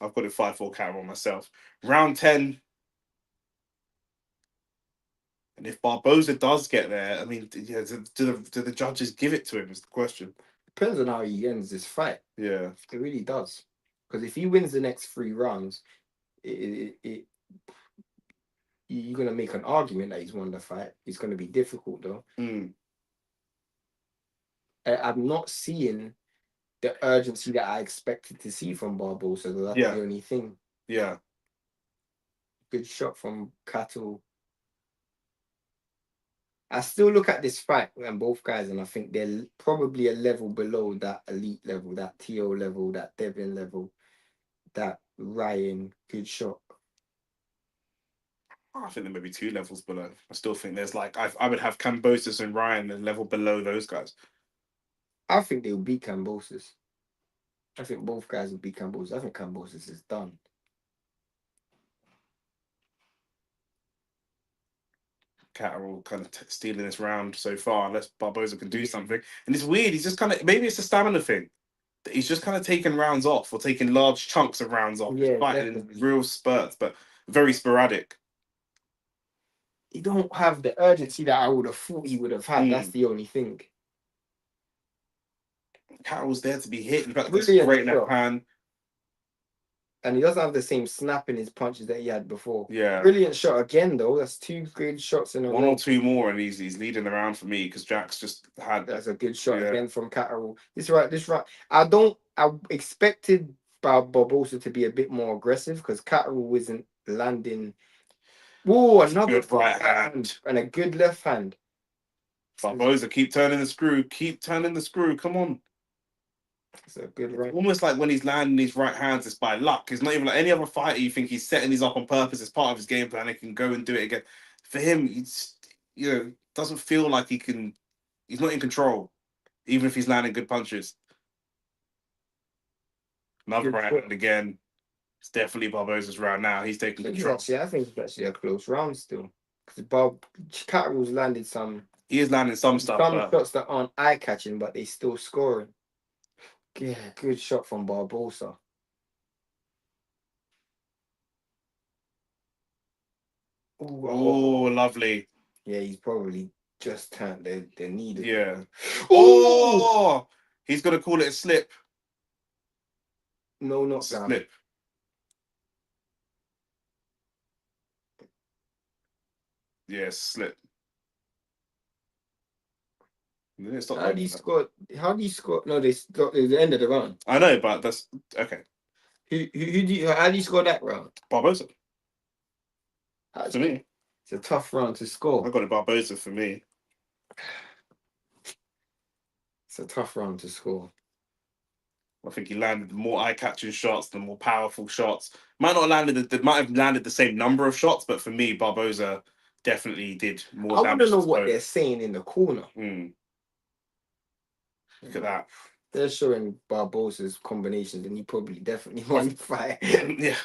Speaker 1: I've got it 5-4 Catterall myself. Round 10. And if Barboza does get there, I mean, yeah, do the judges give it to him is the question.
Speaker 2: Depends on how he ends this fight.
Speaker 1: Yeah.
Speaker 2: It really does. Because if he wins the next 3 rounds, you're going to make an argument that he's won the fight. It's going to be difficult, though. I'm not seeing the urgency that I expected to see from Barboza. So that's the only thing.
Speaker 1: Yeah.
Speaker 2: Good shot from Catterall. I still look at this fight and both guys, and I think they're probably a level below that elite level, that Teo level, that Devin level, that Ryan. Good shot.
Speaker 1: I think there may be 2 levels below. I still think there's like I would have Kambosos and Ryan a level below those guys.
Speaker 2: I think they'll beat Kambosos. I think both guys will beat Kambosos. I think Kambosos is done.
Speaker 1: Catterall kind of stealing this round so far, unless Barboza can do something. And it's weird. He's just kind of, maybe it's a stamina thing. He's just kind of taking rounds off or taking large chunks of rounds off.
Speaker 2: Yeah,
Speaker 1: fighting in real spurts, but very sporadic.
Speaker 2: He don't have the urgency that I would have thought he would have had. That's the only thing.
Speaker 1: Catterall's there to be hit. In fact, this great left hand.
Speaker 2: And he doesn't have the same snap in his punches that he had before.
Speaker 1: Yeah.
Speaker 2: Brilliant shot again, though. That's 2 good shots in a row.
Speaker 1: 1 or 2 more, and he's leading the round for me because Jack's just had.
Speaker 2: That's a good shot again from Catterall. This right. I expected Barboza to be a bit more aggressive because Catterall wasn't landing. Whoa, another
Speaker 1: good right hand
Speaker 2: and a good left hand.
Speaker 1: Barboza, keep turning the screw. Keep turning the screw. Come on.
Speaker 2: It's a good right.
Speaker 1: Almost like when he's landing these right hands, it's by luck. It's not even like any other fighter. You think he's setting these up on purpose as part of his game plan. He can go and do it again. For him, he's doesn't feel like he can. He's not in control, even if he's landing good punches. Another right hand again. It's definitely Barboza's round now. He's taking control.
Speaker 2: I think it's actually a close round still because Catterall's landed some.
Speaker 1: He is landing some stuff.
Speaker 2: Some shots that aren't eye catching, but they still scoring. Yeah, good shot from Barboza.
Speaker 1: Oh, lovely.
Speaker 2: Yeah, he's probably just turned the knee.
Speaker 1: Yeah. Oh, he's gonna call it a slip.
Speaker 2: No, not
Speaker 1: slip. Yeah, slip.
Speaker 2: How do you score? No, they got the end of the round.
Speaker 1: I know, but that's okay.
Speaker 2: How do you score that round?
Speaker 1: Barboza. To me,
Speaker 2: it's a tough round to score.
Speaker 1: I got it Barboza for me.
Speaker 2: It's a tough round to score.
Speaker 1: I think he landed the more eye-catching shots, the more powerful shots. Might have landed the same number of shots, but for me, Barboza definitely did more.
Speaker 2: I want to know what they're saying in the corner.
Speaker 1: Look at that.
Speaker 2: They're showing Barboza's combinations, and he probably definitely won the fight.
Speaker 1: Yeah.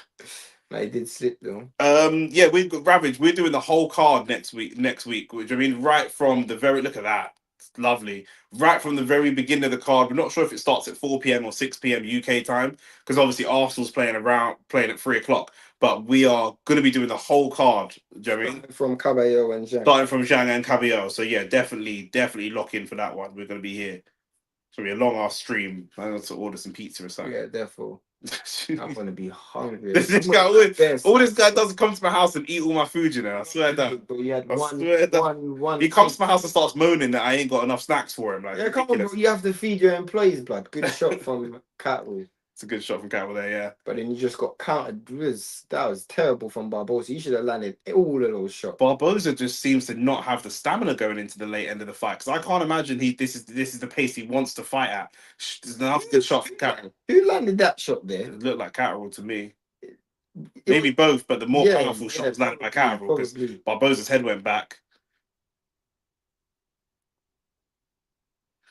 Speaker 2: Like, he did slip though.
Speaker 1: Yeah, we've got Ravage. We're doing the whole card next week. Which I mean, right from the very look at that, it's lovely. Right from the very beginning of the card. We're not sure if it starts at 4 p.m. or 6 p.m. UK time because obviously Arsenal's playing at 3 o'clock. But we are going to be doing the whole card. Do you know what I mean?
Speaker 2: From Caballero and Zhang.
Speaker 1: Starting from Zhang and Caballero. So yeah, definitely lock in for that one. We're going to be here. It's going to be a long ass stream. I'm going to order some pizza or something.
Speaker 2: Yeah, therefore. I'm gonna be hungry.
Speaker 1: This guy, all this guy does is come to my house and eat all my food, you know. I swear that.
Speaker 2: But you had one.
Speaker 1: He comes to my house and starts moaning that I ain't got enough snacks for him. Like,
Speaker 2: yeah, come on, bro. You have to feed your employees, blood. Good shot from Catterall.
Speaker 1: It's a good shot from Catterall there, yeah.
Speaker 2: But then you just got countered. That was terrible from Barboza. You should have landed all of those shots.
Speaker 1: Barboza just seems to not have the stamina going into the late end of the fight because I can't imagine this is the pace he wants to fight at. There's another good shot from Catterall.
Speaker 2: Who landed that shot there?
Speaker 1: It looked like Catterall to me. Maybe both, but the more powerful shot was landed by Catterall because Barboza's head went back.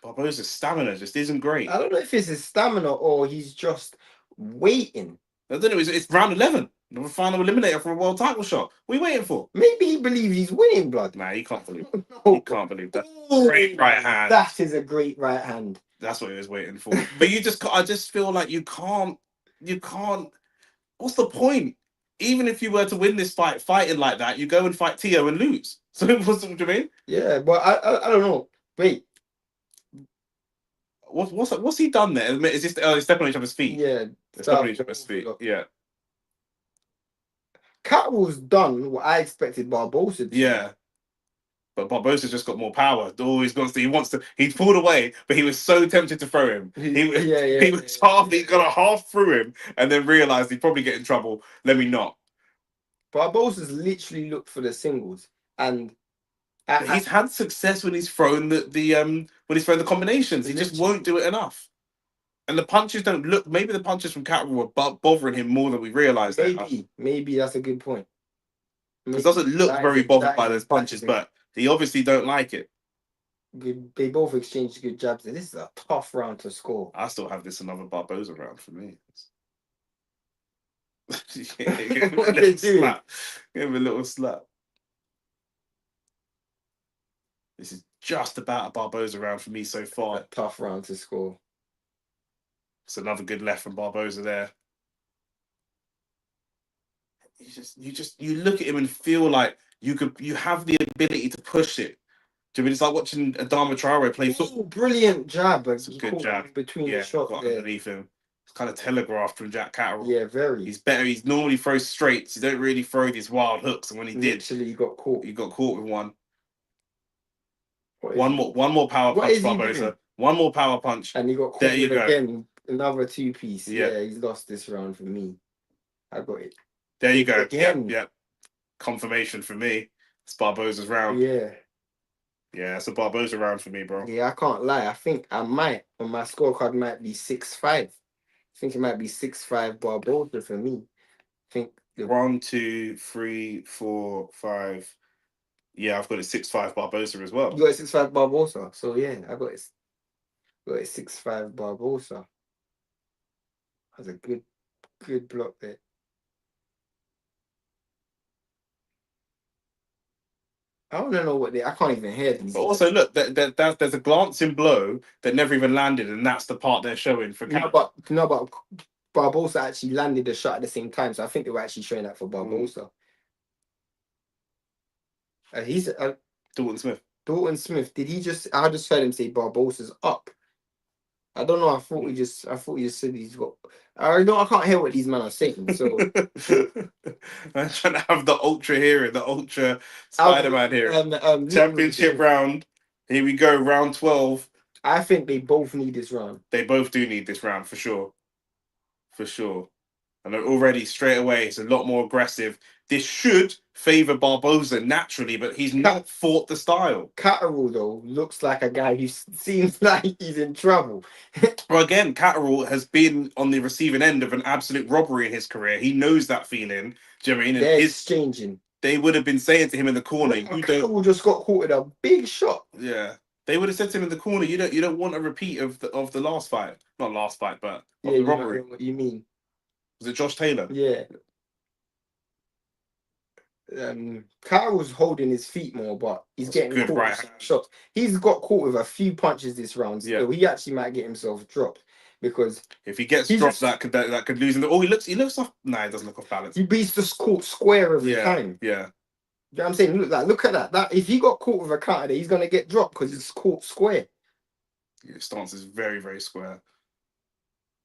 Speaker 1: Barboza's stamina just isn't great.
Speaker 2: I don't know if it's his stamina or he's just waiting.
Speaker 1: I don't know. It's round 11. The final eliminator for a world title shot. What are you waiting for?
Speaker 2: Maybe he believes he's winning, blood.
Speaker 1: Nah, he can't believe it. He can't believe that. Great right hand.
Speaker 2: That is a great right hand.
Speaker 1: That's what he was waiting for. But I just feel like you can't. What's the point? Even if you were to win this fighting like that, you go and fight Teo and lose. So what do you mean?
Speaker 2: Yeah, but I don't know. Wait.
Speaker 1: What's he done there? Is this stepping on each other's feet?
Speaker 2: Yeah.
Speaker 1: Stepping on each other's feet. Yeah.
Speaker 2: Catterall's done what I expected Barboza to.
Speaker 1: Yeah. But Barboza's just got more power. He pulled away, but he was so tempted to throw him. He was half through him and then realised he'd probably get in trouble. Let me not.
Speaker 2: Barboza's literally looked for the singles. And
Speaker 1: he's had success when he's thrown the combinations. He just won't do it enough. And the punches don't look. Maybe the punches from Catterall were bothering him more than we realised.
Speaker 2: Maybe that's a good point.
Speaker 1: He doesn't look very bothered by those punches, but he obviously don't like it.
Speaker 2: They both exchanged good jabs. This is a tough round to score.
Speaker 1: I still have this another Barboza round for me.
Speaker 2: What are they doing?
Speaker 1: Give him a little slap. This is just about a Barboza round for me so far.
Speaker 2: A tough round to score.
Speaker 1: It's another good left from Barboza there. You look at him and feel like you have the ability to push it. Do you mean it's like watching Adama Traore play football?
Speaker 2: Brilliant jab.
Speaker 1: It's a good jab
Speaker 2: between the shots
Speaker 1: underneath him. It's kind of telegraphed from Jack Catterall.
Speaker 2: Yeah, very.
Speaker 1: He's better. He's normally throws straights. He don't really throw these wild hooks. And when he did,
Speaker 2: he got caught.
Speaker 1: He got caught with one. One more power punch, Barboza. One more power punch.
Speaker 2: And he got caught again. Another 2-piece. Yeah, he's lost this round for me. I got it.
Speaker 1: There you go.
Speaker 2: Again.
Speaker 1: Yep. Confirmation for me. It's Barboza's round.
Speaker 2: Yeah.
Speaker 1: Yeah, it's a Barboza round for me, bro.
Speaker 2: Yeah, I can't lie. I think I might. On my scorecard might be 6-5. I think it might be 6-5 Barboza for me. I think
Speaker 1: 1, 2, 3, 4, 5. Yeah, I've got it 6-5 Barboza as well.
Speaker 2: You got it 6-5 Barboza. So yeah, I got it 6-5 Barboza. That's a good block there. I don't know I can't even hear them.
Speaker 1: But also, look, there's a glancing blow that never even landed, and that's the part they're showing for.
Speaker 2: But Barboza actually landed the shot at the same time, so I think they were actually showing that for Barboza. He's
Speaker 1: Dalton Smith.
Speaker 2: Dalton Smith. Did he just? I just heard him say Barboza's up. I don't know. I thought he just said he's got. I can't hear what these men are saying. So
Speaker 1: I'm trying to have the ultra hearing, the ultra Spider-Man hearing. Championship round. Here we go, round 12.
Speaker 2: I think they both need this round.
Speaker 1: They both do need this round for sure. For sure. And already straight away, it's a lot more aggressive. This should favour Barboza naturally, but he's not fought the style.
Speaker 2: Catterall, though, looks like a guy who seems like he's in trouble.
Speaker 1: Well, again, Catterall has been on the receiving end of an absolute robbery in his career. He knows that feeling. Do you know what I mean?
Speaker 2: They're exchanging.
Speaker 1: They would have been saying to him in the corner,
Speaker 2: Catterall just got caught in a big shot.
Speaker 1: Yeah. They would have said to him in the corner, you don't want a repeat of the last fight. Not last fight, but of the robbery.
Speaker 2: What you mean?
Speaker 1: Was it Josh Taylor?
Speaker 2: Yeah. Catterall's holding his feet more, but he's
Speaker 1: That's a
Speaker 2: getting
Speaker 1: good
Speaker 2: caught
Speaker 1: right
Speaker 2: with some
Speaker 1: hand.
Speaker 2: shots. He's got caught with a few punches this round.
Speaker 1: Yeah.
Speaker 2: Still, he actually might get himself dropped because
Speaker 1: If he gets
Speaker 2: He
Speaker 1: dropped,
Speaker 2: just-
Speaker 1: that could lose him. Oh, he looks off. Nah, he doesn't look off balance.
Speaker 2: he beats the caught square every
Speaker 1: Yeah,
Speaker 2: time.
Speaker 1: yeah.
Speaker 2: You know what I'm saying? Look at that. That if he got caught with a counter there, he's gonna get dropped because it's caught square.
Speaker 1: His stance is very, very square.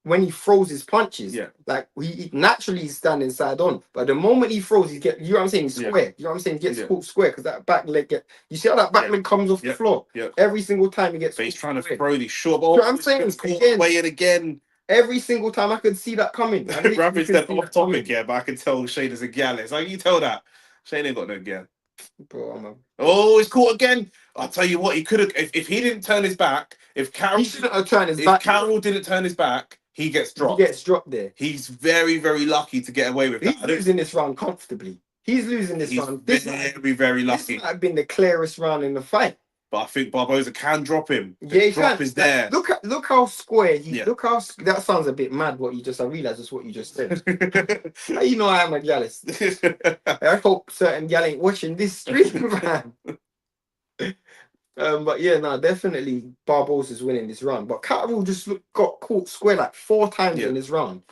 Speaker 2: When he throws his punches,
Speaker 1: Yeah.
Speaker 2: like he naturally he's standing side on, but the moment he throws, he get, you know what I'm saying, he's
Speaker 1: Yeah.
Speaker 2: square. You know what I'm saying? He gets
Speaker 1: Yeah.
Speaker 2: caught square because that back leg you see how that back
Speaker 1: Yeah.
Speaker 2: leg comes off the
Speaker 1: Yeah.
Speaker 2: floor?
Speaker 1: Yeah.
Speaker 2: Every single time he gets
Speaker 1: But he's
Speaker 2: caught
Speaker 1: trying to
Speaker 2: square.
Speaker 1: throw these short
Speaker 2: You know
Speaker 1: balls.
Speaker 2: what I'm saying?
Speaker 1: Gets caught
Speaker 2: Again.
Speaker 1: away and again.
Speaker 2: Every single time I could see that coming. I literally
Speaker 1: Rabbit
Speaker 2: could
Speaker 1: said
Speaker 2: see
Speaker 1: off
Speaker 2: that
Speaker 1: topic,
Speaker 2: coming.
Speaker 1: yeah, but I can tell Shane is a gal. It's like, you tell that. Shane ain't got no gal.
Speaker 2: Bro,
Speaker 1: Oh, he's caught again. I'll tell you what, he could have if he didn't turn his back, if
Speaker 2: he shouldn't have turned his back.
Speaker 1: Catterall didn't turn his back, he gets
Speaker 2: He
Speaker 1: dropped.
Speaker 2: gets dropped there.
Speaker 1: He's very, very lucky to get away with that.
Speaker 2: He's losing this round comfortably. He's losing this
Speaker 1: He's
Speaker 2: round.
Speaker 1: very, very
Speaker 2: This
Speaker 1: lucky.
Speaker 2: might have been the clearest round in the fight.
Speaker 1: But I think Barboza can drop him.
Speaker 2: Yeah, he
Speaker 1: drop
Speaker 2: can.
Speaker 1: is there.
Speaker 2: Look how square he.
Speaker 1: Yeah.
Speaker 2: Look how that sounds a bit mad. What you just, I realized that's what you just said. How you know I am a jealous? I hope certain gal ain't watching this stream, man. But yeah, no, definitely Barboza's winning this round. But Catterall just got caught square like 4 times in this round.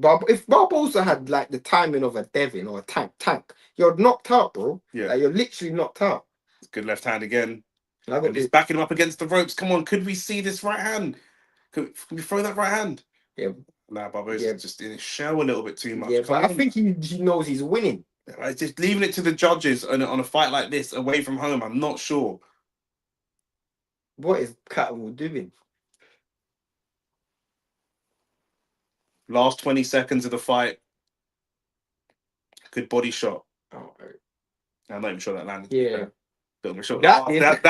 Speaker 2: If Barboza had like the timing of a Devin or a tank, you're knocked out, bro.
Speaker 1: Yeah.
Speaker 2: Like, you're literally knocked out.
Speaker 1: Good left hand again.
Speaker 2: And
Speaker 1: he's backing him up against the ropes. Come on, could we see this right hand? Can we throw that right hand?
Speaker 2: Yeah.
Speaker 1: Nah, Barboza's just in his shell a little bit too much.
Speaker 2: Yeah, but I think he knows he's winning.
Speaker 1: Just leaving it to the judges on a fight like this away from home, I'm not sure.
Speaker 2: What is Catterall doing?
Speaker 1: Last 20 seconds of the fight. Good body shot.
Speaker 2: Oh,
Speaker 1: I'm not even sure that landed.
Speaker 2: yeah.
Speaker 1: Bit of a shot.
Speaker 2: That
Speaker 1: landed.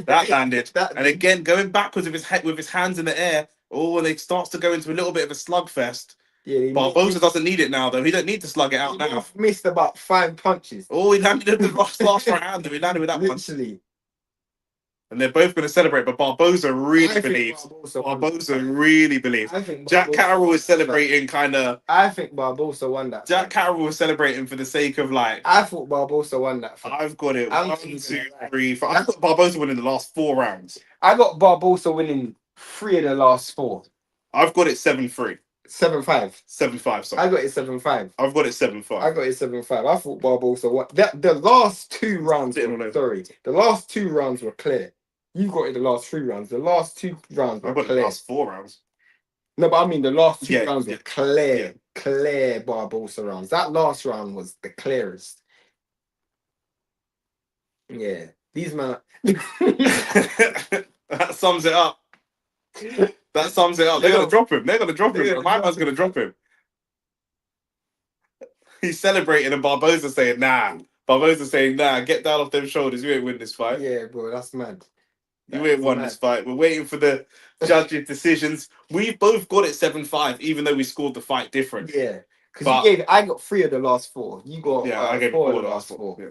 Speaker 1: That landed.
Speaker 2: That
Speaker 1: And again, going backwards with his hands in the air. Oh, and it starts to go into a little bit of a slugfest.
Speaker 2: Yeah,
Speaker 1: Barboza doesn't need it now, though. He don't need to slug it out now.
Speaker 2: Missed about 5 punches.
Speaker 1: Oh, he landed the last right hand. He landed with that one.
Speaker 2: Literally.
Speaker 1: And they're both going to celebrate, but Barboza really believes. Barboza really believes. Jack Catterall is celebrating kind of.
Speaker 2: I think Barboza won that.
Speaker 1: Jack Catterall was celebrating for the sake of like.
Speaker 2: I thought Barboza won that.
Speaker 1: I've got it. 1, 2, 3, 4. I've got Barboza winning the last 4 rounds.
Speaker 2: I got Barboza winning 3 of the last 4.
Speaker 1: I've got it 7-3.
Speaker 2: 7-5.
Speaker 1: 7-5. Sorry.
Speaker 2: I got it 7-5.
Speaker 1: I've got it 7-5.
Speaker 2: I got it 7-5. I thought Barboza won. The last 2 rounds. The last 2 rounds were clear. You got it the last 3 rounds. The last 2 rounds were clear.
Speaker 1: The last 4 rounds.
Speaker 2: No, but I mean the last 2 rounds were clear.
Speaker 1: Yeah.
Speaker 2: Clear Barboza rounds. That last round was the clearest. Yeah. These man.
Speaker 1: That sums it up. That sums it up. They're going to drop him. My man's going to drop him. He's celebrating and Barboza's saying, nah. Barboza's saying, nah, get down off them shoulders. You ain't win this fight.
Speaker 2: Yeah, bro, that's mad.
Speaker 1: You ain't won this fight. We're waiting for the judges' decisions. We've both got it 7-5, even though we scored the fight different.
Speaker 2: Yeah. Because I got 3 of the last 4. You got
Speaker 1: I gave
Speaker 2: 4 of the last 4.
Speaker 1: Yeah.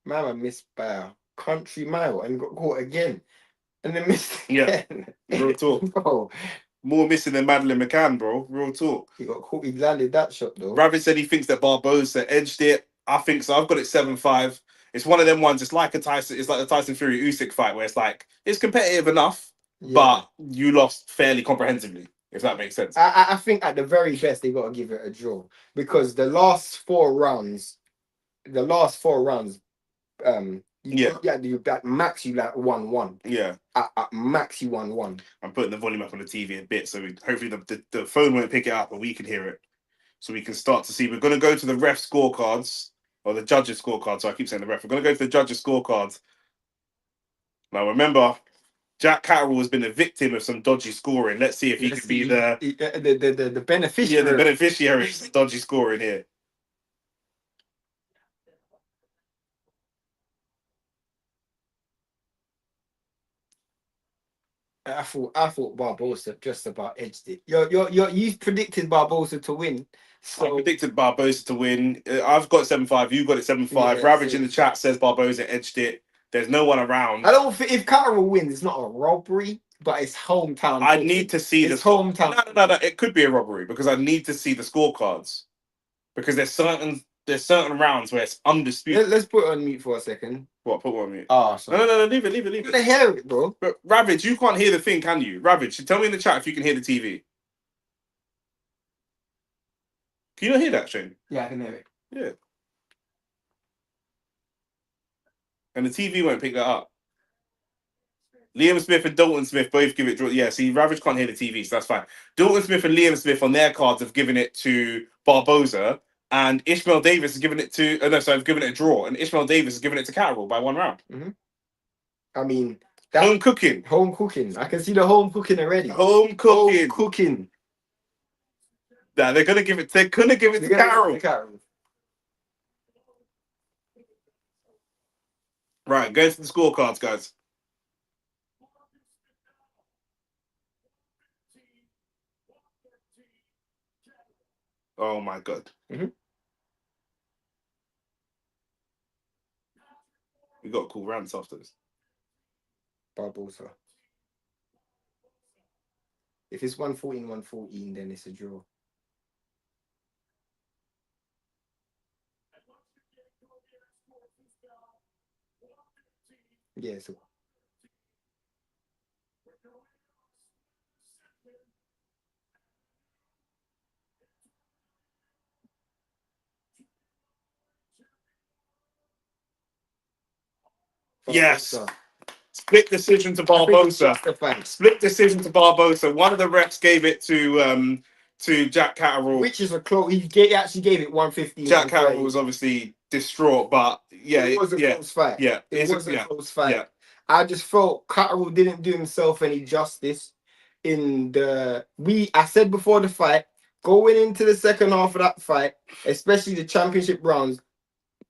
Speaker 2: Man, missed by a country mile and got caught again. And then missed again.
Speaker 1: Real talk.
Speaker 2: Bro.
Speaker 1: More missing than Madeline McCann, bro. Real talk.
Speaker 2: He got caught. He landed that shot, though.
Speaker 1: Rabbit said he thinks that Barboza edged it. I think so. I've got it 7-5. It's one of them ones. It's like the Tyson Fury Usyk fight where it's like it's competitive enough, but you lost fairly comprehensively. If that makes sense.
Speaker 2: I think at the very best they got to give it a draw because the last 4 rounds, you at max you like 1-1.
Speaker 1: Yeah.
Speaker 2: At max you 1-1.
Speaker 1: I'm putting the volume up on the TV a bit, so hopefully the phone won't pick it up, but we can hear it, so we can start to see. We're going to go to the ref scorecards. Or the judges' scorecard. So I keep saying the ref. We're going to go to the judges' scorecards. Now, remember, Jack Catterall has been a victim of some dodgy scoring. Let's see if he can be
Speaker 2: the beneficiary.
Speaker 1: Yeah, the beneficiary of dodgy scoring here.
Speaker 2: I thought Barboza just about edged it. You predicted Barboza to win. So
Speaker 1: I predicted Barboza to win. I've got 7-5. You got it 7-5.
Speaker 2: Yeah,
Speaker 1: Ravage in the chat says Barboza edged it. There's no one around.
Speaker 2: I don't think if Catterall wins, it's not a robbery, but it's hometown.
Speaker 1: I need to see
Speaker 2: it's hometown.
Speaker 1: No. It could be a robbery because I need to see the scorecards because there's there's certain rounds where it's undisputed.
Speaker 2: Let's put it on mute for a second.
Speaker 1: What? Put one on mute.
Speaker 2: Oh, sorry.
Speaker 1: No, leave it.
Speaker 2: You can hear it, bro.
Speaker 1: But Ravage, you can't hear the thing, can you? Ravage, tell me in the chat if you can hear the TV. Can you not hear that, Shane?
Speaker 2: Yeah, I can hear it.
Speaker 1: Yeah. And the TV won't pick that up. Liam Smith and Dalton Smith both give it draw. Yeah, see, Ravage can't hear the TV, so that's fine. Dalton Smith and Liam Smith on their cards have given it to Barboza, and Ishmael Davis has given it to. I've given it a draw, and Ishmael Davis has given it to Catterall by 1 round.
Speaker 2: Mm-hmm. I mean,
Speaker 1: home cooking.
Speaker 2: Home cooking. I can see the home cooking already.
Speaker 1: Home cooking.
Speaker 2: Home cooking.
Speaker 1: Nah, they're gonna give it. They're gonna give it to Catterall. Right, go to the scorecards, guys. Oh my god.
Speaker 2: Mm-hmm.
Speaker 1: We got cool rants after this.
Speaker 2: Barboza. If it's 114, then it's a draw. Yeah, so
Speaker 1: yes. Split decision to Barboza. Split decision to Barboza. One of the refs gave it to Jack Catterall.
Speaker 2: Which is a close. He actually gave it 115.
Speaker 1: Jack Catterall was obviously distraught, but yeah,
Speaker 2: it was a close fight.
Speaker 1: Yeah,
Speaker 2: it was a close fight.
Speaker 1: Yeah.
Speaker 2: I just felt Catterall didn't do himself any justice in the. I said before the fight, going into the second half of that fight, especially the championship rounds,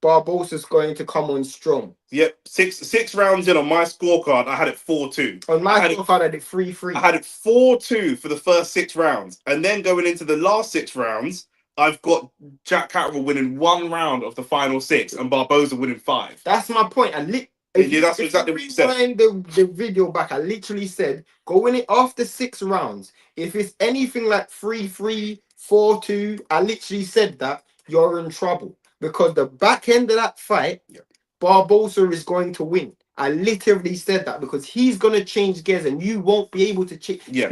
Speaker 2: Barboza's going to come on strong.
Speaker 1: Yep, six rounds in on my scorecard, I had it 4-2.
Speaker 2: On my scorecard, I had it 3-3.
Speaker 1: I had it 4-2 for the first 6 rounds, and then going into the last 6 rounds, I've got Jack Catterall winning 1 round of the final 6, and Barboza winning 5.
Speaker 2: That's my point.
Speaker 1: That's exactly what you said.
Speaker 2: The video back, I literally said, go in it after 6 rounds. If it's anything like 3-3, 4-2, I literally said that you're in trouble. Because the back end of that fight, Barboza is going to win. I literally said that because he's going to change gears and you won't be able to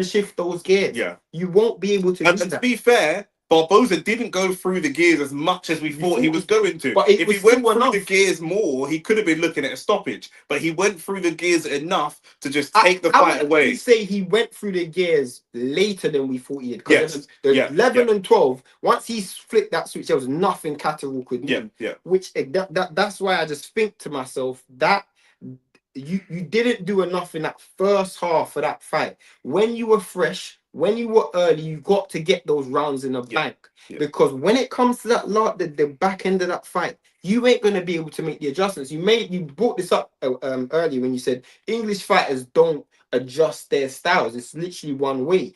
Speaker 2: shift those gears.
Speaker 1: Yeah.
Speaker 2: You won't be able to do that.
Speaker 1: To be fair, Barboza didn't go through the gears as much as we thought he was going to.
Speaker 2: But
Speaker 1: if he went through the gears more, he could have been looking at a stoppage. But he went through the gears enough to just take the fight away.
Speaker 2: I would say he went through the gears later than we thought he did.
Speaker 1: Yes.
Speaker 2: The 11 and 12, once he flicked that switch, there was nothing Catterall could do.
Speaker 1: Yeah.
Speaker 2: Which that's why I just think to myself that you didn't do enough in that first half of that fight. When you were fresh, when you were early, you got to get those rounds in the bank. Yeah. Because when it comes to that the back end of that fight, you ain't gonna be able to make the adjustments. You brought this up earlier when you said English fighters don't adjust their styles. It's literally one way.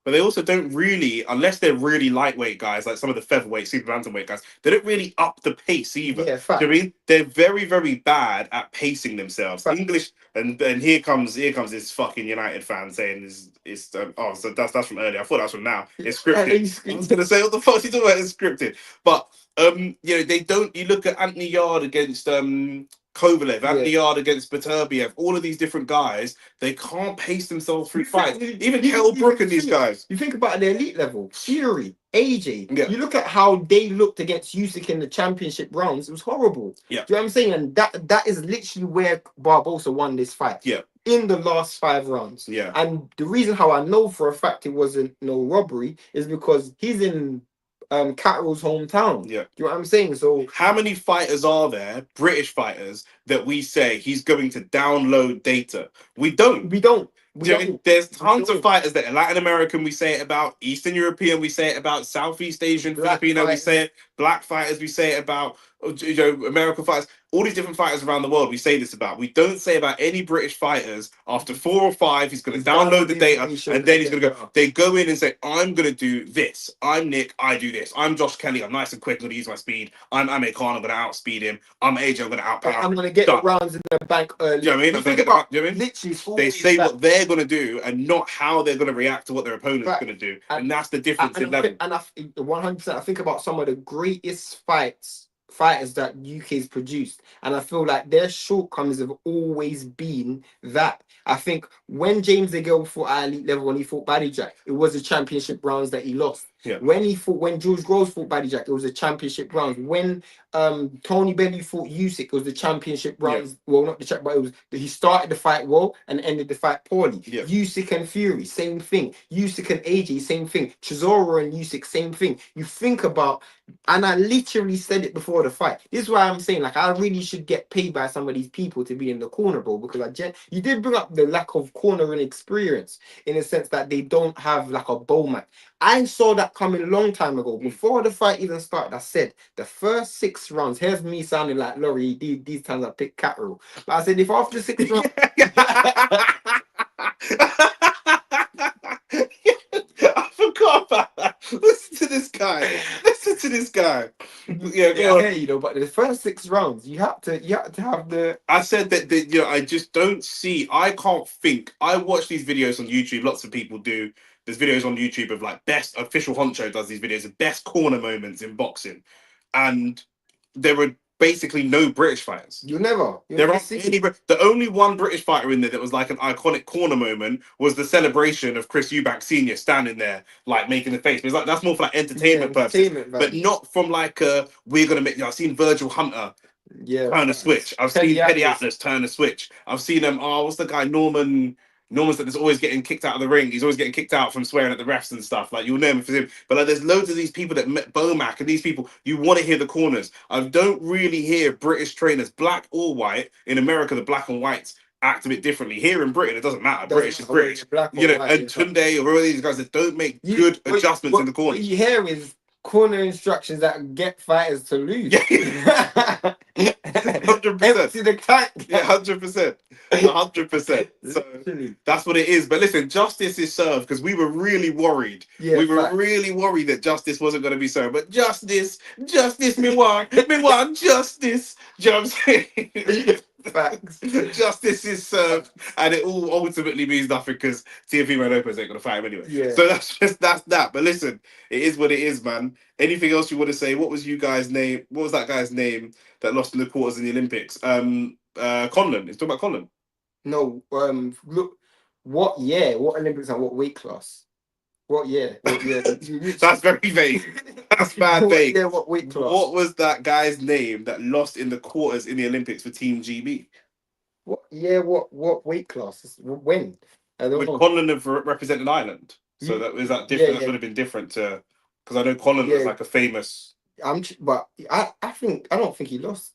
Speaker 1: But they also don't really, unless they're really lightweight guys, like some of the featherweight, super bantamweight guys, they don't really up the pace either.
Speaker 2: Yeah,
Speaker 1: do you know what I mean? They're very, very bad at pacing themselves. Fact. English, and here comes this fucking United fan saying so that's from earlier. I thought that was from now. It's scripted. I was gonna say what the fuck is he talking about? It's scripted. But they don't. You look at Anthony Yard against Kovalev, Anthony Yard against Beterbiev, all of these different guys, they can't pace themselves through fights. Even Kell Brook and these guys.
Speaker 2: You think about the elite level, Fury, AJ. Yeah. You look at how they looked against Usyk in the championship rounds, it was horrible.
Speaker 1: Yeah.
Speaker 2: Do you know what I'm saying? And that is literally where Barboza won this fight.
Speaker 1: Yeah.
Speaker 2: In the last 5 rounds.
Speaker 1: Yeah.
Speaker 2: And the reason how I know for a fact it wasn't no robbery is because he's in Catterall's hometown.
Speaker 1: Yeah.
Speaker 2: Do you know what I'm saying? So
Speaker 1: how many fighters are there, British fighters, that we say he's going to download data? We don't. There's tons of fighters that are Latin American, we say it about, Eastern European, we say it about, Southeast Asian, Filipino, we say it, black fighters, we say it about, American fighters, all these different fighters around the world, we say this about. We don't say about any British fighters, after 4 or 5, he's going to download the data, and then he's going to go, they go in and say, I'm going to do this. I'm Nick, I do this. I'm Josh Kelly, I'm nice and quick, I'm going to use my speed. I'm Amir Khan, I'm going to outspeed him. I'm AJ, I'm going to outpower him.
Speaker 2: I'm going to get the rounds in the bank early.
Speaker 1: You know what I mean? I'm going to get
Speaker 2: literally,
Speaker 1: they say what they're going to do and not how they're going to react to what their opponent's going to do. And that's the difference in level.
Speaker 2: And 100%, I think about some of the great greatest fighters that UK's produced, and I feel like their shortcomings have always been that. I think when James DeGale fought at elite level, when he fought Baddy Jack, it was the championship rounds that he lost.
Speaker 1: Yeah.
Speaker 2: When George Groves fought Baddy Jack, it was the championship rounds. When Tony Bellew fought Usyk, it was the championship rounds. Yeah. Well, not the champ, but it was he started the fight well and ended the fight poorly.
Speaker 1: Yeah.
Speaker 2: Usyk and Fury, same thing. Usyk and AJ, same thing. Chisora and Usyk, same thing. You think about, and I literally said it before the fight. This is why I'm saying, like, I really should get paid by some of these people to be in the corner, bro, because you did bring up the lack of cornering experience in the sense that they don't have like a bowman. I saw that coming a long time ago. Before the fight even started, I said the first 6 rounds, here's me sounding like Laurie, these times I picked Catterall. But I said if after 6 rounds
Speaker 1: I forgot about that. Listen to this guy. Yeah, go on.
Speaker 2: You know, but the first 6 rounds, you have to have the.
Speaker 1: I said that I just don't see. I can't think. I watch these videos on YouTube. Lots of people do. There's videos on YouTube of like best official Honcho does these videos of best corner moments in boxing, and there are basically no British fighters.
Speaker 2: There
Speaker 1: aren't any. The only one British fighter in there that was like an iconic corner moment was the celebration of Chris Eubank Senior standing there like making the face. But it's like that's more for like entertainment purposes, but not from like we're gonna make. I've seen Virgil Hunter turn a switch. I've seen Teddy Atlas turn a switch. I've seen what's the guy Norman's that is always getting kicked out of the ring. He's always getting kicked out from swearing at the refs and stuff. Like, you'll know him for him. But like, there's loads of these people that Bomac and these people, you want to hear the corners. I don't really hear British trainers, black or white. In America, the black and whites act a bit differently. Here in Britain, it doesn't matter. British is British. You know, and Tunde or all these guys that don't make good adjustments in the corner.
Speaker 2: What you hear is corner instructions that get fighters to lose.
Speaker 1: 100%.
Speaker 2: Empty the tank.
Speaker 1: Yeah, 100%. 100%. So that's what it is. But listen, justice is served because we were really worried.
Speaker 2: Yeah,
Speaker 1: we were really worried that justice wasn't going to be served. But justice, me want justice. Do you know what I'm saying?
Speaker 2: Facts.
Speaker 1: Justice is served, and it all ultimately means nothing because Teofimo Lopez ain't gonna fight him anyway.
Speaker 2: Yeah.
Speaker 1: So that's that. But listen, it is what it is, man. Anything else you want to say? What was that guy's name that lost in the quarters in the Olympics? Conlon. He's talking about Conlon.
Speaker 2: No. Look. What year? What Olympics and what weight class? What year?
Speaker 1: That's very vague. That's bad vague.
Speaker 2: What weight class?
Speaker 1: What was that guy's name that lost in the quarters in the Olympics for Team GB?
Speaker 2: What year? What weight class? When? I don't know.
Speaker 1: Conlon have represented Ireland? So that was that different. That would have been different to because I know Conlon was like a famous.
Speaker 2: But I don't think he lost.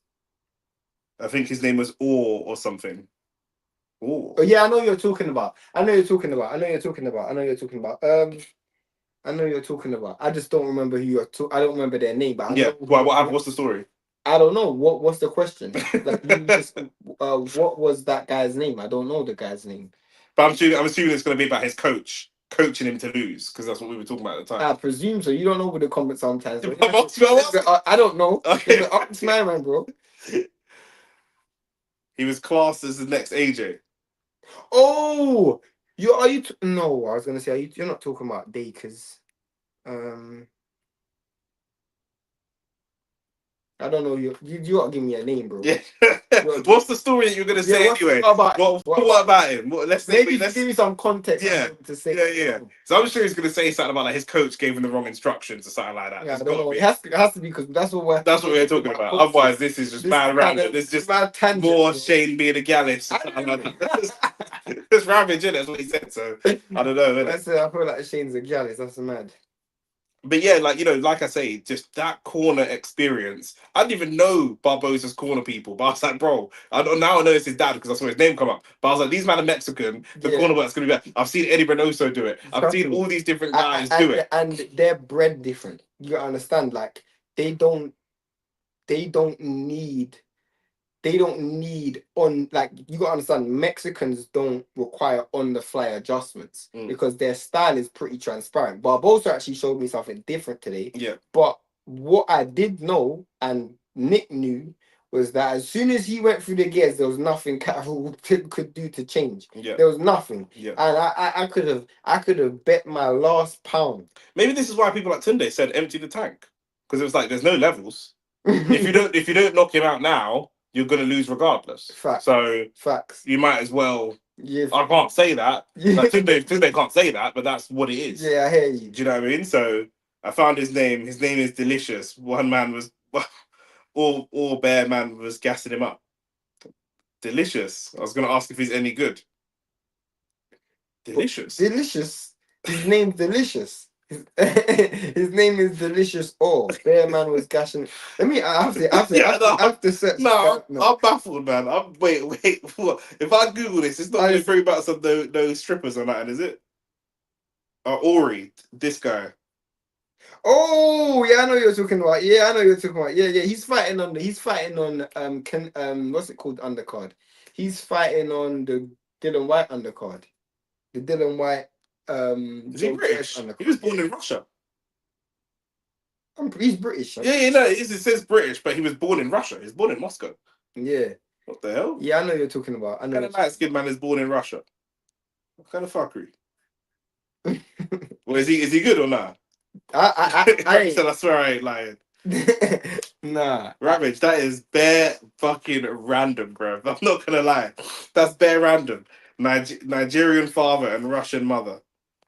Speaker 1: I think his name was or something. Ooh.
Speaker 2: Oh yeah, I know you're talking about. I know you're talking about. I just don't remember who you're I don't remember their name, but I know
Speaker 1: what's the story?
Speaker 2: I don't know. What's the question? Like, what was that guy's name? I don't know the guy's name.
Speaker 1: But I'm assuming it's going to be about his coach coaching him to lose because that's what we were talking about at the time.
Speaker 2: I presume so. You don't know what the comments sometimes.
Speaker 1: I
Speaker 2: don't know.
Speaker 1: Okay.
Speaker 2: It's my man, bro.
Speaker 1: He was classed as the next AJ.
Speaker 2: Oh, no, I was gonna say you're not talking about Dakers. I don't know. You gotta give me a name, bro.
Speaker 1: Yeah. What's the story that you're gonna say anyway? What about him? Let's
Speaker 2: give me some context.
Speaker 1: Yeah.
Speaker 2: To say.
Speaker 1: Yeah. So I'm sure he's gonna say something about like his coach gave him the wrong instructions or something like that.
Speaker 2: Yeah, I don't know. It has to be because that's what we're
Speaker 1: talking about. Otherwise, this is just bad random. This is just more Shane being a Gallus. It's ravage, isn't it? That's what he said. So I don't know.
Speaker 2: I feel like Shane's a Gallus. That's mad.
Speaker 1: But yeah, like I say, just that corner experience. I didn't even know Barboza's corner people, but I was like, bro, now I know it's his dad because I saw his name come up. But I was like, these men are Mexican. The corner work's gonna be bad. I've seen Eddie Reynoso do it. I've seen all these different guys do it,
Speaker 2: and they're bred different. You gotta understand, like they don't need on, like, you gotta understand, Mexicans don't require on the fly adjustments because their style is pretty transparent. Barboza actually showed me something different today.
Speaker 1: Yeah.
Speaker 2: But what I did know and Nick knew was that as soon as he went through the gears, there was nothing Catterall could do to change.
Speaker 1: Yeah.
Speaker 2: There was nothing.
Speaker 1: Yeah.
Speaker 2: And I could have bet my last pound.
Speaker 1: Maybe this is why people like Tunde said empty the tank. because it was like there's no levels. If you don't knock him out now, you're gonna lose regardless.
Speaker 2: Facts.
Speaker 1: So
Speaker 2: Facts.
Speaker 1: you might as well.
Speaker 2: Yeah.
Speaker 1: I can't say that. Like, Tunde can't say that, but that's what it is.
Speaker 2: Yeah, I hear you.
Speaker 1: Do you know what I mean? So I found his name. His name is Delicious. One man was, all Bear man was gassing him up. Delicious. I was gonna ask if he's any good. Delicious.
Speaker 2: Delicious. His name's Delicious. His name is Delicious. Oh, Bear man was gashing. Let me. I have to search.
Speaker 1: No, I'm baffled, man. Wait. What? If I Google this, it's not going to bring back some those strippers or nothing, is it? Ori, this guy.
Speaker 2: Oh yeah, I know you're talking about. Yeah, I know you're talking about. Yeah. He's fighting on what's it called, undercard? He's fighting on the Dylan White undercard. The Dylan White.
Speaker 1: Is he British? He was born in Russia.
Speaker 2: He's British.
Speaker 1: Yeah, no, it says British, but he was born in Russia. He's born in Moscow.
Speaker 2: Yeah.
Speaker 1: What the hell?
Speaker 2: Yeah, I know you're talking about. I know.
Speaker 1: What kind of light-skinned man is born in Russia? What kind of fuckery? Well, is he good or not? I swear I ain't lying.
Speaker 2: Nah.
Speaker 1: Ravage, that is bare fucking random, bro. I'm not gonna lie. That's bare random. Nigerian father and Russian mother.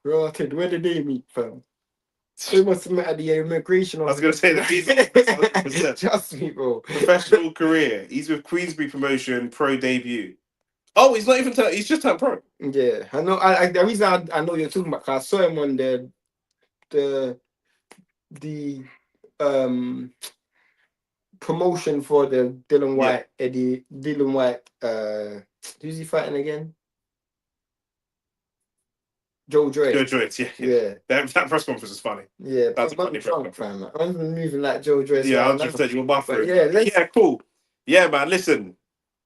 Speaker 2: Rotted, where did they meet from? They must have met at the immigration.
Speaker 1: I was gonna say the visa.
Speaker 2: Trust me, bro.
Speaker 1: Professional career. He's with Queensbury Promotion, pro debut. Oh, he's not even turned. He's just turned pro.
Speaker 2: Yeah, I know. The reason I know you're talking about, because I saw him on the promotion for the Dylan White, Dylan White. Who's he fighting again? Joe Joyce.
Speaker 1: Yeah. That press conference is funny.
Speaker 2: Yeah,
Speaker 1: that's a funny press conference.
Speaker 2: I'm moving like Joe Joyce.
Speaker 1: Yeah, 100%. You were buffering.
Speaker 2: Yeah,
Speaker 1: cool. Yeah, man. Listen,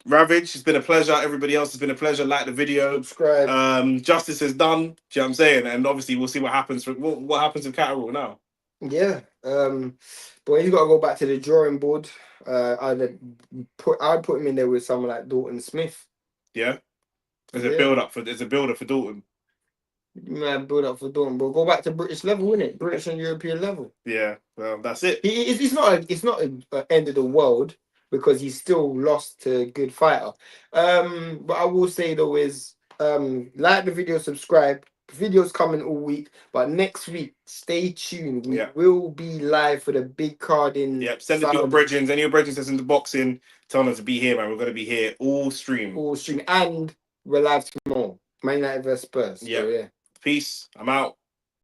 Speaker 1: Ravage, it's been a pleasure. Everybody else, it's been a pleasure. Like the video,
Speaker 2: subscribe.
Speaker 1: Justice is done. Do you know what I'm saying? And obviously, we'll see what happens. What happens with Catterall now?
Speaker 2: Yeah. But he's got to go back to the drawing board. I'd put him in there with someone like Dalton Smith.
Speaker 1: Yeah. There's a build up for Dalton.
Speaker 2: You might build up for Dalton, but go back to British level, innit? British and European level.
Speaker 1: Yeah, well, that's it.
Speaker 2: It's not an end of the world, because he's still lost to a good fighter. But I will say though is like the video, subscribe. Videos coming all week, but next week, stay tuned. We will be live for the big card in.
Speaker 1: Yep, send it to your brethren. Any of your brethren that's into boxing, tell them to be here, man. We're going to be here all stream. And we're live tomorrow. Man United vs Spurs. So, yeah. Peace. I'm out.